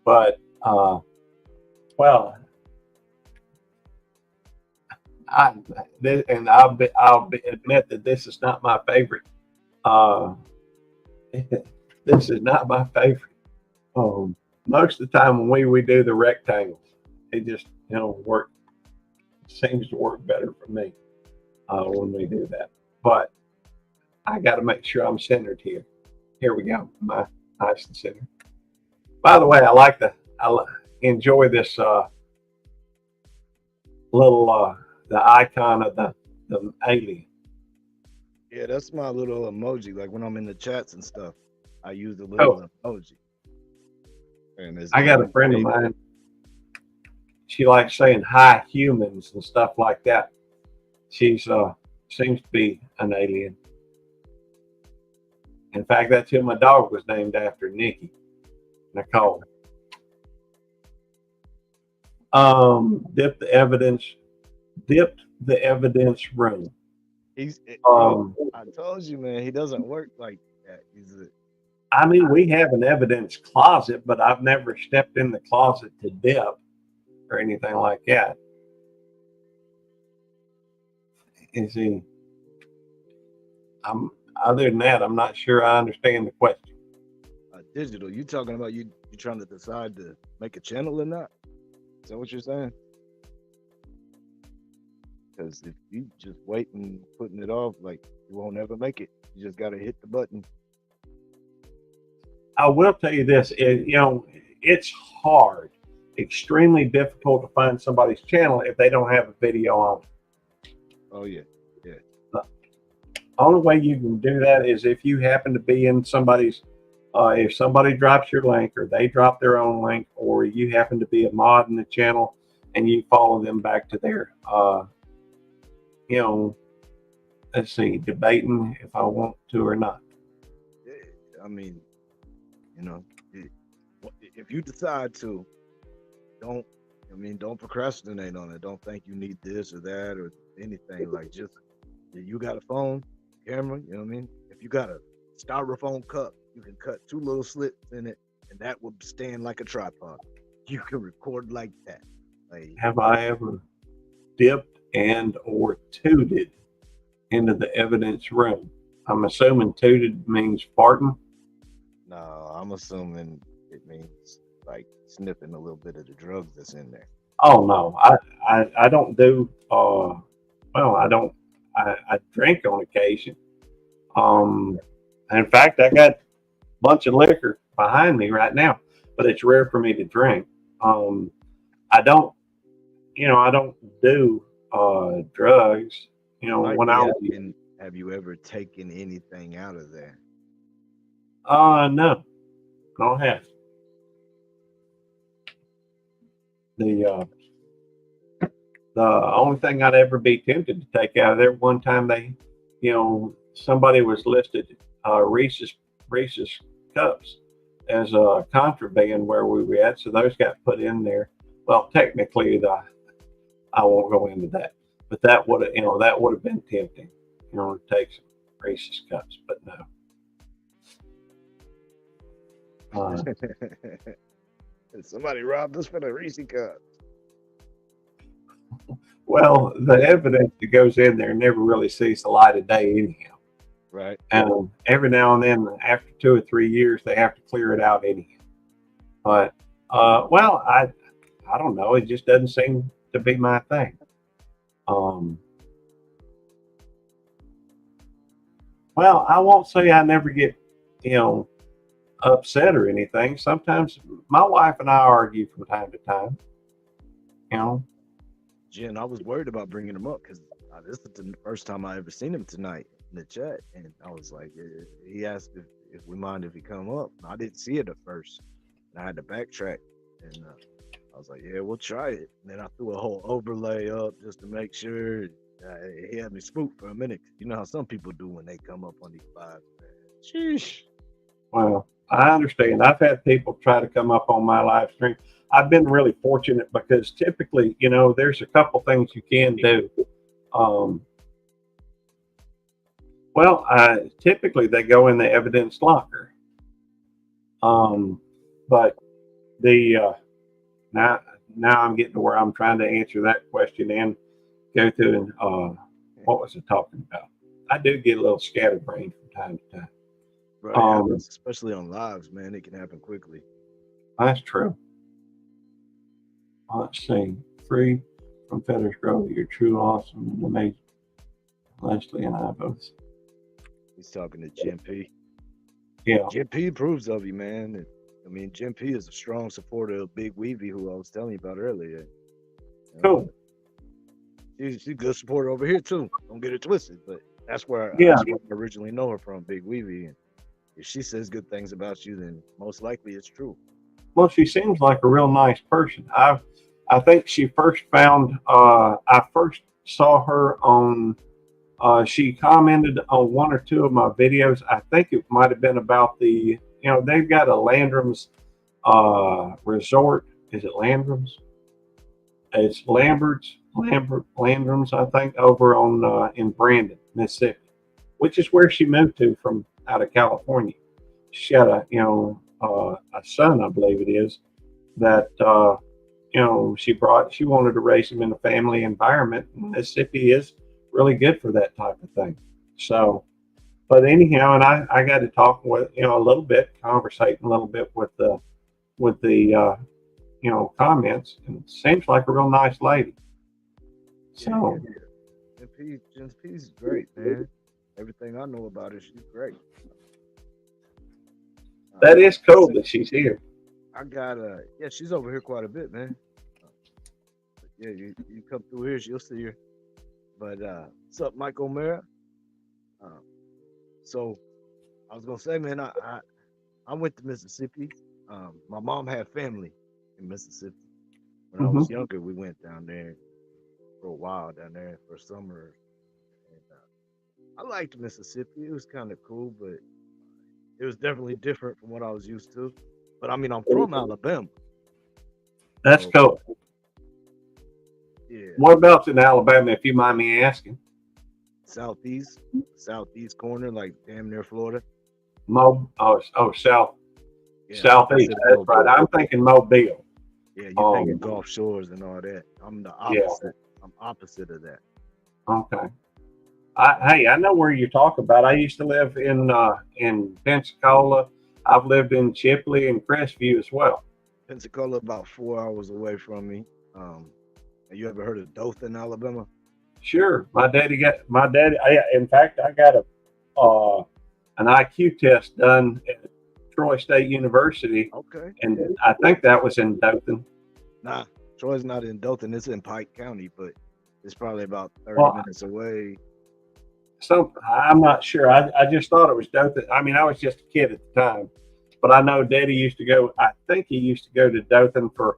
but I'll admit that this is not my favorite. This is not my favorite. Most of the time when we do the rectangles, it just work. Seems to work better for me when we do that. But I got to make sure I'm centered here. Here we go. Nice and centered. By the way, I enjoy this little the icon of the alien. Yeah, that's my little emoji. Like when I'm in the chats and stuff, I use the little emoji. And I got a friend of mine. She likes saying hi humans and stuff like that. She's seems to be an alien. In fact, that's who my dog was named after, Nikki, Nicole. Dipped the evidence room. I told you, man, he doesn't work like that. I mean, we have an evidence closet, but I've never stepped in the closet to dip or anything like that. You see, other than that, I'm not sure I understand the question. Digital, you talking about you trying to decide to make a channel or not? Is that what you're saying? Because if you just wait and putting it off, like, you won't ever make it. You just got to hit the button. I will tell you this, it's hard, extremely difficult to find somebody's channel if they don't have a video on it. Oh, yeah. The only way you can do that is if you happen to be in somebody's, if somebody drops your link or they drop their own link, or you happen to be a mod in the channel and you follow them back to their, let's see, debating if I want to or not. I mean, if you decide to, don't procrastinate on it. Don't think you need this or that or anything. Like, just, you got a phone, camera, you know what I mean? If you got a styrofoam cup, you can cut 2 little slits in it, and that will stand like a tripod. you can record like that. Like, Have I ever dipped and or tooted into the evidence room? I'm assuming tooted means farting. no, I'm assuming it means like sniffing a little bit of the drugs that's in there. Oh no, I don't do. Well, I don't. I drink on occasion. In fact, I got a bunch of liquor behind me right now, but it's rare for me to drink. I don't. I don't do drugs. Might When be I was asking, have you ever taken anything out of there? no, I don't have the only thing I'd ever be tempted to take out of there. One time somebody was listed Reese's cups as a contraband where we were at, so those got put in there. Well, technically, I won't go into that, but that would have been tempting, to take some Reese's cups, but no. Somebody robbed us for the Reese cup. Well, the evidence that goes in there never really sees the light of day anyhow. Right. And every now and then, after 2 or 3 years, they have to clear it out anyhow. But, well, I don't know. It just doesn't seem to be my thing. Well, I won't say I never get, upset or anything. Sometimes my wife and I argue from time to time. Jen, I was worried about bringing him up because this is the first time I ever seen him tonight in the chat, and I was like, he asked if we mind if he come up. I didn't see it at first, and I had to backtrack, and I was like, yeah, we'll try it. And then I threw a whole overlay up just to make sure. He had me spooked for a minute. You know how some people do when they come up on these lives, man. Sheesh. Well, I understand. I've had people try to come up on my live stream. I've been really fortunate because typically, there's a couple things you can do. Typically they go in the evidence locker. But now I'm getting to where I'm trying to answer that question and go through and what was I talking about? I do get a little scatterbrained from time to time. Right, especially on lives, man, it can happen quickly. That's true. Let's see. Free from Feathers Grove, you're true, awesome, and amazing. Leslie and I both. He's talking to Jim P. Yeah. Jim P approves of you, man. Jim P is a strong supporter of Big Weavy, who I was telling you about earlier. Cool. She's a good supporter over here too. Don't get it twisted, but that's where I originally know her from, Big Weavy. And if she says good things about you, then most likely it's true. Well, she seems like a real nice person. I think she first found. I first saw her on. She commented on 1 or 2 of my videos. I think it might have been about the. They've got a Landrum's resort. Is it Landrum's? It's Landrum's, I think, over on in Brandon, Mississippi, which is where she moved to from out of California. She had a son, I believe it is, that she wanted to raise him in a family environment. Mississippi is really good for that type of thing. So, but anyhow, and I got to talk with a little bit, conversating a little bit with the comments, and it seems like a real nice lady. So, Jen P's great, man. Everything I know about her, she's great. That is cool that she's here. I got she's over here quite a bit, man. You come through here, you'll see her. But what's up, Mike O'Mara? So I was gonna say, man, I went to Mississippi. My mom had family in Mississippi. When I was younger, we went down there for a while down there for summer. And I liked Mississippi. It was kind of cool, but it was definitely different from what I was used to. But I'm from Alabama. That's cool. Yeah. What about in Alabama, if you mind me asking? Southeast corner, like damn near Florida. South. Yeah, Southeast. That's right. I'm thinking Mobile. Yeah, you thinking Gulf Shores and all that. I'm the Yeah. opposite. I'm opposite of that. Okay. Hey, I know where you're talking about. I used to live in Pensacola. I've lived in Chipley and Crestview as well. Pensacola about 4 hours away from me. Have you ever heard of Dothan, Alabama? Sure, my daddy. In fact, I got an IQ test done at Troy State University, Okay. and I think that was in Dothan. Nah, Troy's not in Dothan. It's in Pike County, but it's probably about 30 Well, minutes away. So I'm not sure. I just thought it was Dothan. I mean, I was just a kid at the time, but I know Daddy used to go. I think he used to go to Dothan for.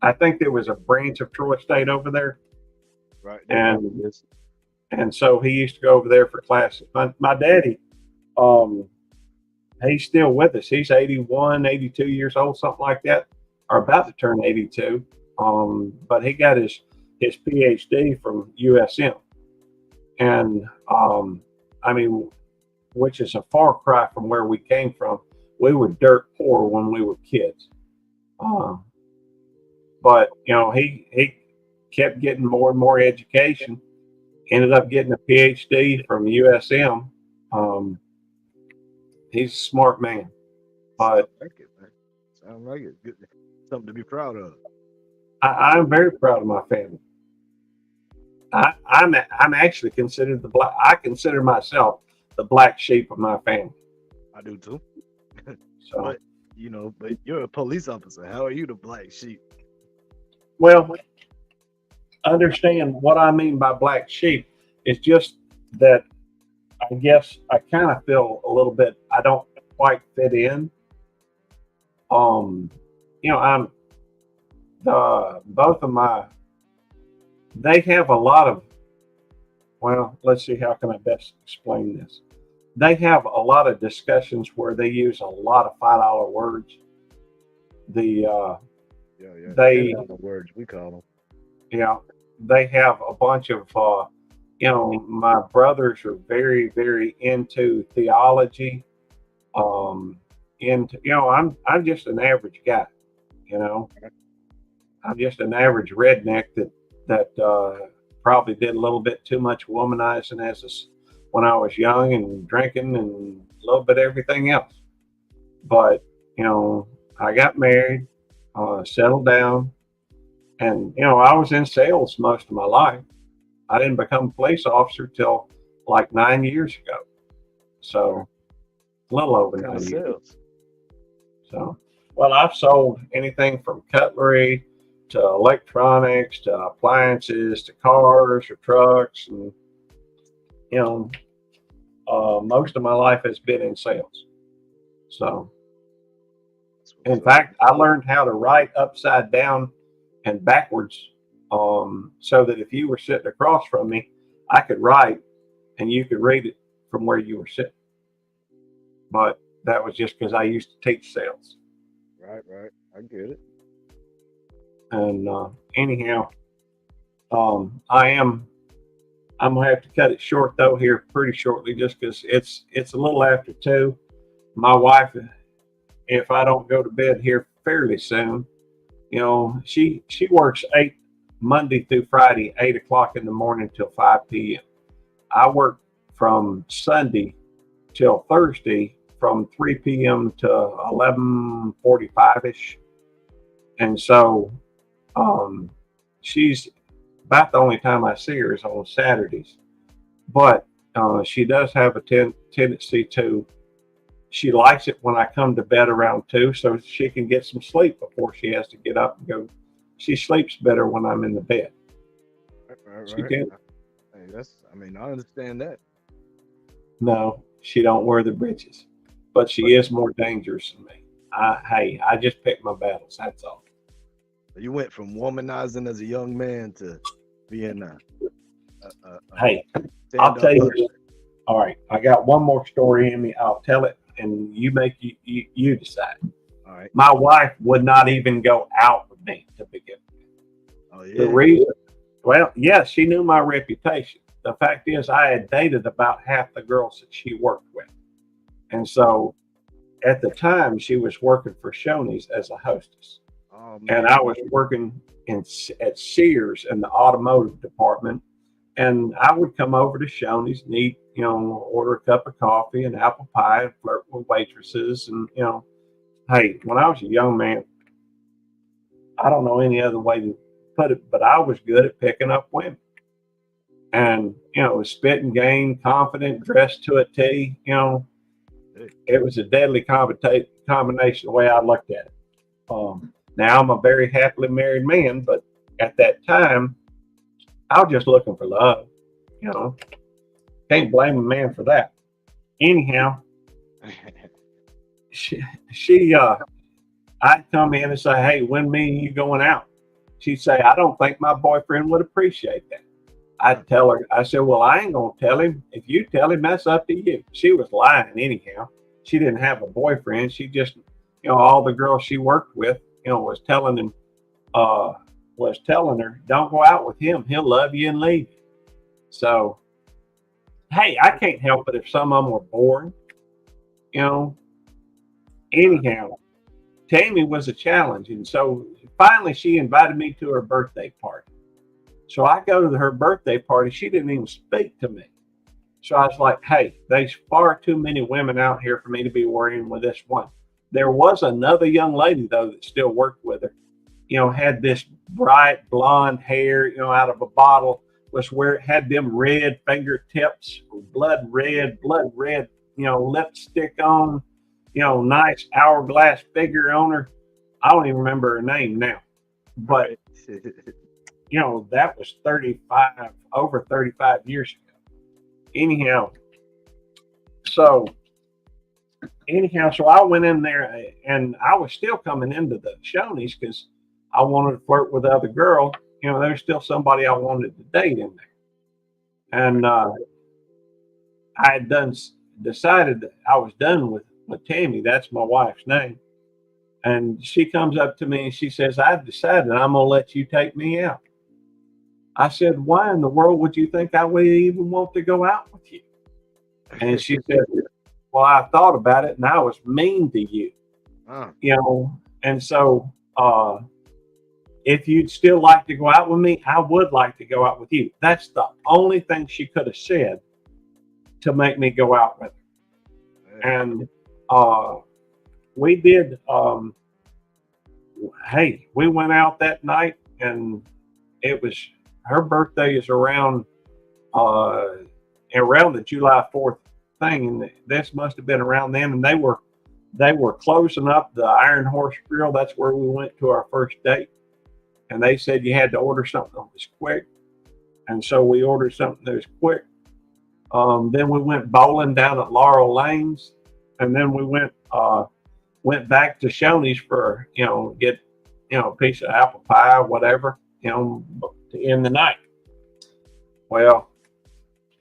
I think there was a branch of Troy State over there, Right. and so he used to go over there for classes. My daddy, he's still with us. He's 81, 82 years old, something like that, or about to turn 82. But he got his PhD from USM, and I mean, which is a far cry from where we came from. We were dirt poor when we were kids, but he kept getting more and more education. Ended up getting a PhD from USM. He's a smart man, but Sound like it. Good. Something to be proud of. I'm very proud of my family. I'm actually considered I consider myself the black sheep of my family. I do too. So, But you're a police officer. How are you the black sheep? well, understand what I mean by black sheep is just that I guess I kind of feel a little bit I don't quite fit in. I'm both of they have a lot of, well, let's see, how can I best explain this? They have a lot of discussions where they use a lot of $5 words. They the words we call them. They have a bunch of my brothers are very, very into theology. I'm just an average guy, I'm just an average redneck that probably did a little bit too much womanizing when I was young and drinking and a little bit of everything else. But I got married, settled down, and I was in sales most of my life. I didn't become a police officer till like 9 years ago, so a little over 9 years. So, well, I've sold anything from cutlery to electronics to appliances to cars or trucks, and most of my life has been in sales. So, in fact, I learned how to write upside down and backwards, so that if you were sitting across from me, I could write and you could read it from where you were sitting. But that was just because I used to teach sales. Right. I get it. And anyhow, I'm gonna have to cut it short though here pretty shortly, just because it's a little after 2. My wife, if I don't go to bed here fairly soon, she works Monday through Friday, 8 o'clock in the morning till 5 p.m. I work from Sunday till Thursday from 3 p.m. to 11:45ish, and so she's about the only time I see her is on Saturdays. But she does have a tendency to. She likes it when I come to bed around 2, so she can get some sleep before she has to get up and go. She sleeps better when I'm in the bed. Right. She can. Hey, I understand that. No, she don't wear the breeches, but she is more dangerous than me. I just pick my battles. That's all. You went from womanizing as a young man to being hey, I'll tell you this. All right, I got one more story in me. I'll tell it, and you decide. All right. My wife would not even go out with me to begin with. Oh yeah. The reason, well, yes, she knew my reputation. The fact is, I had dated about half the girls that she worked with, and so at the time she was working for Shoney's as a hostess, Oh and man. I was working at Sears in the automotive department. And I would come over to Shoney's and eat, order a cup of coffee and apple pie and flirt with waitresses. And, hey, when I was a young man, I don't know any other way to put it, but I was good at picking up women. And, was spitting game, confident, dressed to a T. It was a deadly combination the way I looked at it. Now I'm a very happily married man, but at that time, I was just looking for love. Can't blame a man for that. Anyhow, I'd come in and say, hey, when me and you going out? She'd say, I don't think my boyfriend would appreciate that. I'd tell her, I said, well, I ain't going to tell him. If you tell him, that's up to you. She was lying anyhow. She didn't have a boyfriend. She just, all the girls she worked with, was telling her, don't go out with him. He'll love you and leave you. So, hey, I can't help it if some of them were boring. Anyhow, Tammy was a challenge. And so finally she invited me to her birthday party. So I go to her birthday party. She didn't even speak to me. So I was like, hey, there's far too many women out here for me to be worrying with this one. There was another young lady, though, that still worked with her. Had this bright blonde hair, out of a bottle, was where it had them red fingertips, blood red, lipstick on, nice hourglass figure on her. I don't even remember her name now, but that was over 35 years ago. Anyhow, so I went in there and I was still coming into the Shoney's because I wanted to flirt with the other girl. There's still somebody I wanted to date in there. And I had decided that I was done with Tammy. That's my wife's name. And she comes up to me and she says, I've decided I'm going to let you take me out. I said, why in the world would you think I would even want to go out with you? And she said, well, I thought about it and I was mean to you. And so if you'd still like to go out with me, I would like to go out with you. That's the only thing she could have said to make me go out with her. And we did. Hey, we went out that night, and it was her birthday is around the July 4th thing, and this must have been around then. And they were closing up the Iron Horse Grill. That's where we went to our first date. And they said you had to order something that was quick. And so we ordered something that was quick. Then we went bowling down at Laurel Lanes. And then we went back to Shoney's for, get, a piece of apple pie, whatever, to end the night. Well,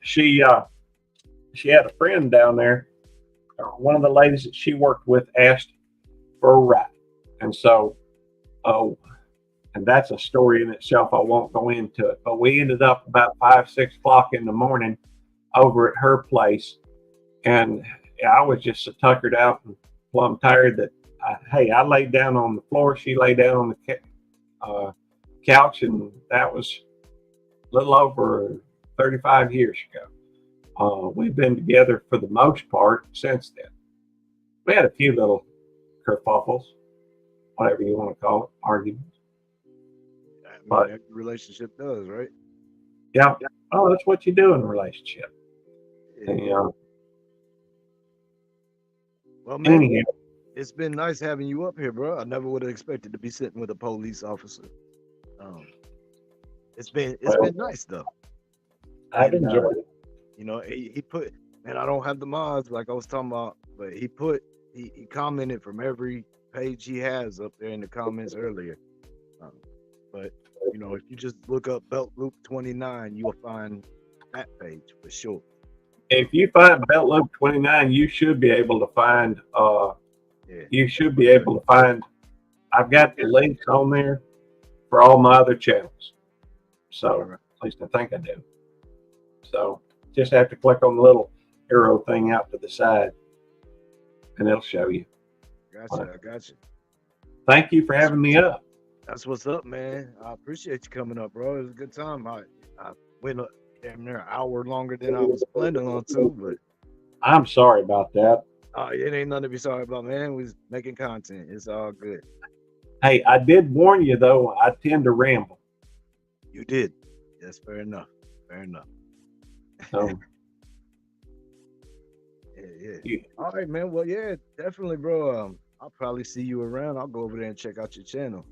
she had a friend down there. One of the ladies that she worked with asked for a ride. And so, and that's a story in itself. I won't go into it. But we ended up about 5, 6 o'clock in the morning over at her place. And I was just so tuckered out and plumb tired that, I laid down on the floor. She lay down on the couch. And that was a little over 35 years ago. We've been together for the most part since then. We had a few little kerfuffles, whatever you want to call it, arguments. But every relationship does, right? Yeah. Oh, that's what you do in a relationship. Yeah. Well, man, anyhow, it's been nice having you up here, bro. I never would have expected to be sitting with a police officer. It's been nice though. I've enjoyed it. He put, and I don't have the mods like I was talking about, but he commented from every page he has up there in the comments earlier. But if you just look up Belt Loop 29, you will find that page for sure. If you find Belt Loop 29, you should be able to find. I've got the links on there for all my other channels. So at least I think I do. So just have to click on the little arrow thing out to the side, and it'll show you. got you. I got you. Thank you for having me up. That's what's up, man. I appreciate you coming up, bro. It was a good time. I went up damn near an hour longer than I was planning on to, but I'm sorry about that. it ain't nothing to be sorry about, man. We was making content. It's all good. Hey, I did warn you though. I tend to ramble. You did. That's fair enough. Fair enough. So, yeah. All right, man. Well, yeah, definitely, bro. I'll probably see you around. I'll go over there and check out your channel.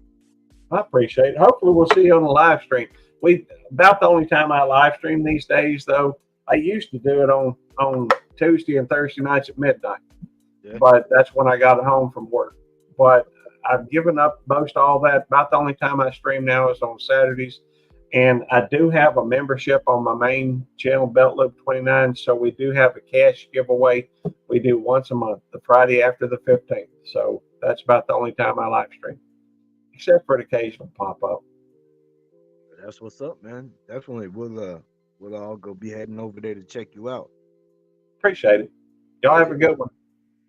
I appreciate it. Hopefully we'll see you on the live stream. About the only time I live stream these days though. I used to do it on Tuesday and Thursday nights at midnight. Yeah. But that's when I got home from work. But I've given up most all that. About the only time I stream now is on Saturdays. And I do have a membership on my main channel, Belt Loop 29. So we do have a cash giveaway. We do once a month, the Friday after the 15th. So that's about the only time I live stream, except for the occasional pop up. That's what's up, man. Definitely, we'll all go be heading over there to check you out. Appreciate it. Y'all have a good one.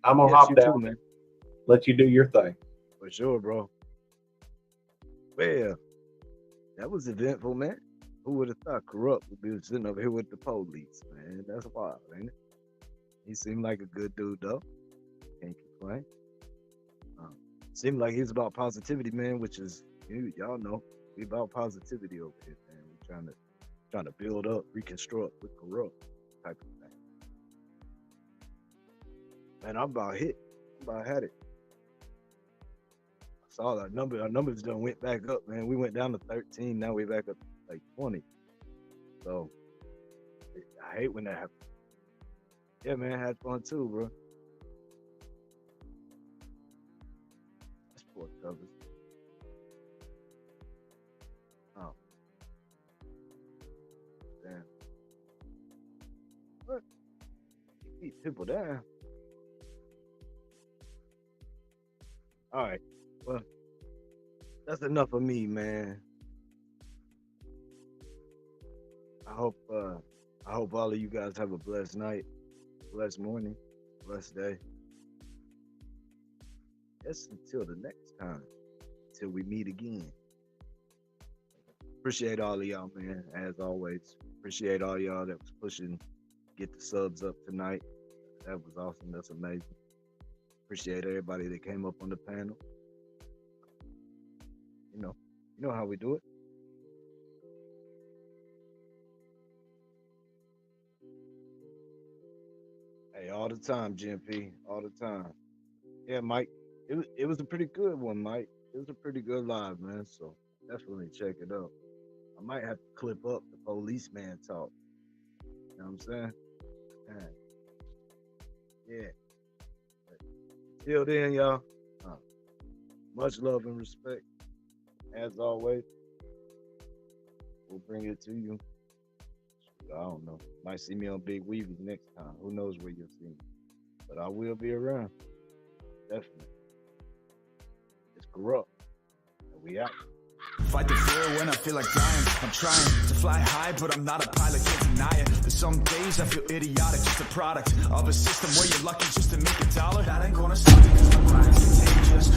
I'm gonna hop down, too, man. Let you do your thing. For sure, bro. Well, that was eventful, man. Who would have thought Corrupt would be sitting over here with the police, man? That's wild, ain't it? He seemed like a good dude, though. Can't complain. Seemed like he's about positivity, man, which is, y'all know, we about positivity over here, man. We're trying to build up, reconstruct with Corrupt type of thing. Man, I'm about hit. I'm about had it. I saw our numbers done went back up, man. We went down to 13, now we're back up to like 20. So I hate when that happens. Yeah, man, had fun too, bro. That's poor covers. Oh. Damn. What? You keep people down. All right. Well, that's enough of me, man. I hope all of you guys have a blessed night, blessed morning, blessed day. Yes, until the next time, till we meet again. Appreciate all of y'all, man, as always. Appreciate all y'all that was pushing, get the subs up tonight. That was awesome. That's amazing. Appreciate everybody that came up on the panel. You know how we do it. Hey, all the time, GMP, all the time. Yeah, Mike, it was a pretty good one, Mike. It was a pretty good live, man. So definitely check it out. I might have to clip up the policeman talk. You know what I'm saying? Man. Yeah. Till then, y'all, much love and respect. As always, we'll bring it to you. I don't know. Might see me on Big Weavies next time. Who knows where you'll see me. But I will be around. Definitely. It's Corrupt. And we out. Fight the fear when I feel like dying. I'm trying to fly high, but I'm not a pilot, can't deny it. There's some days I feel idiotic, just a product of a system where you're lucky just to make $1. That ain't gonna stop me, 'cause my mind's contagious.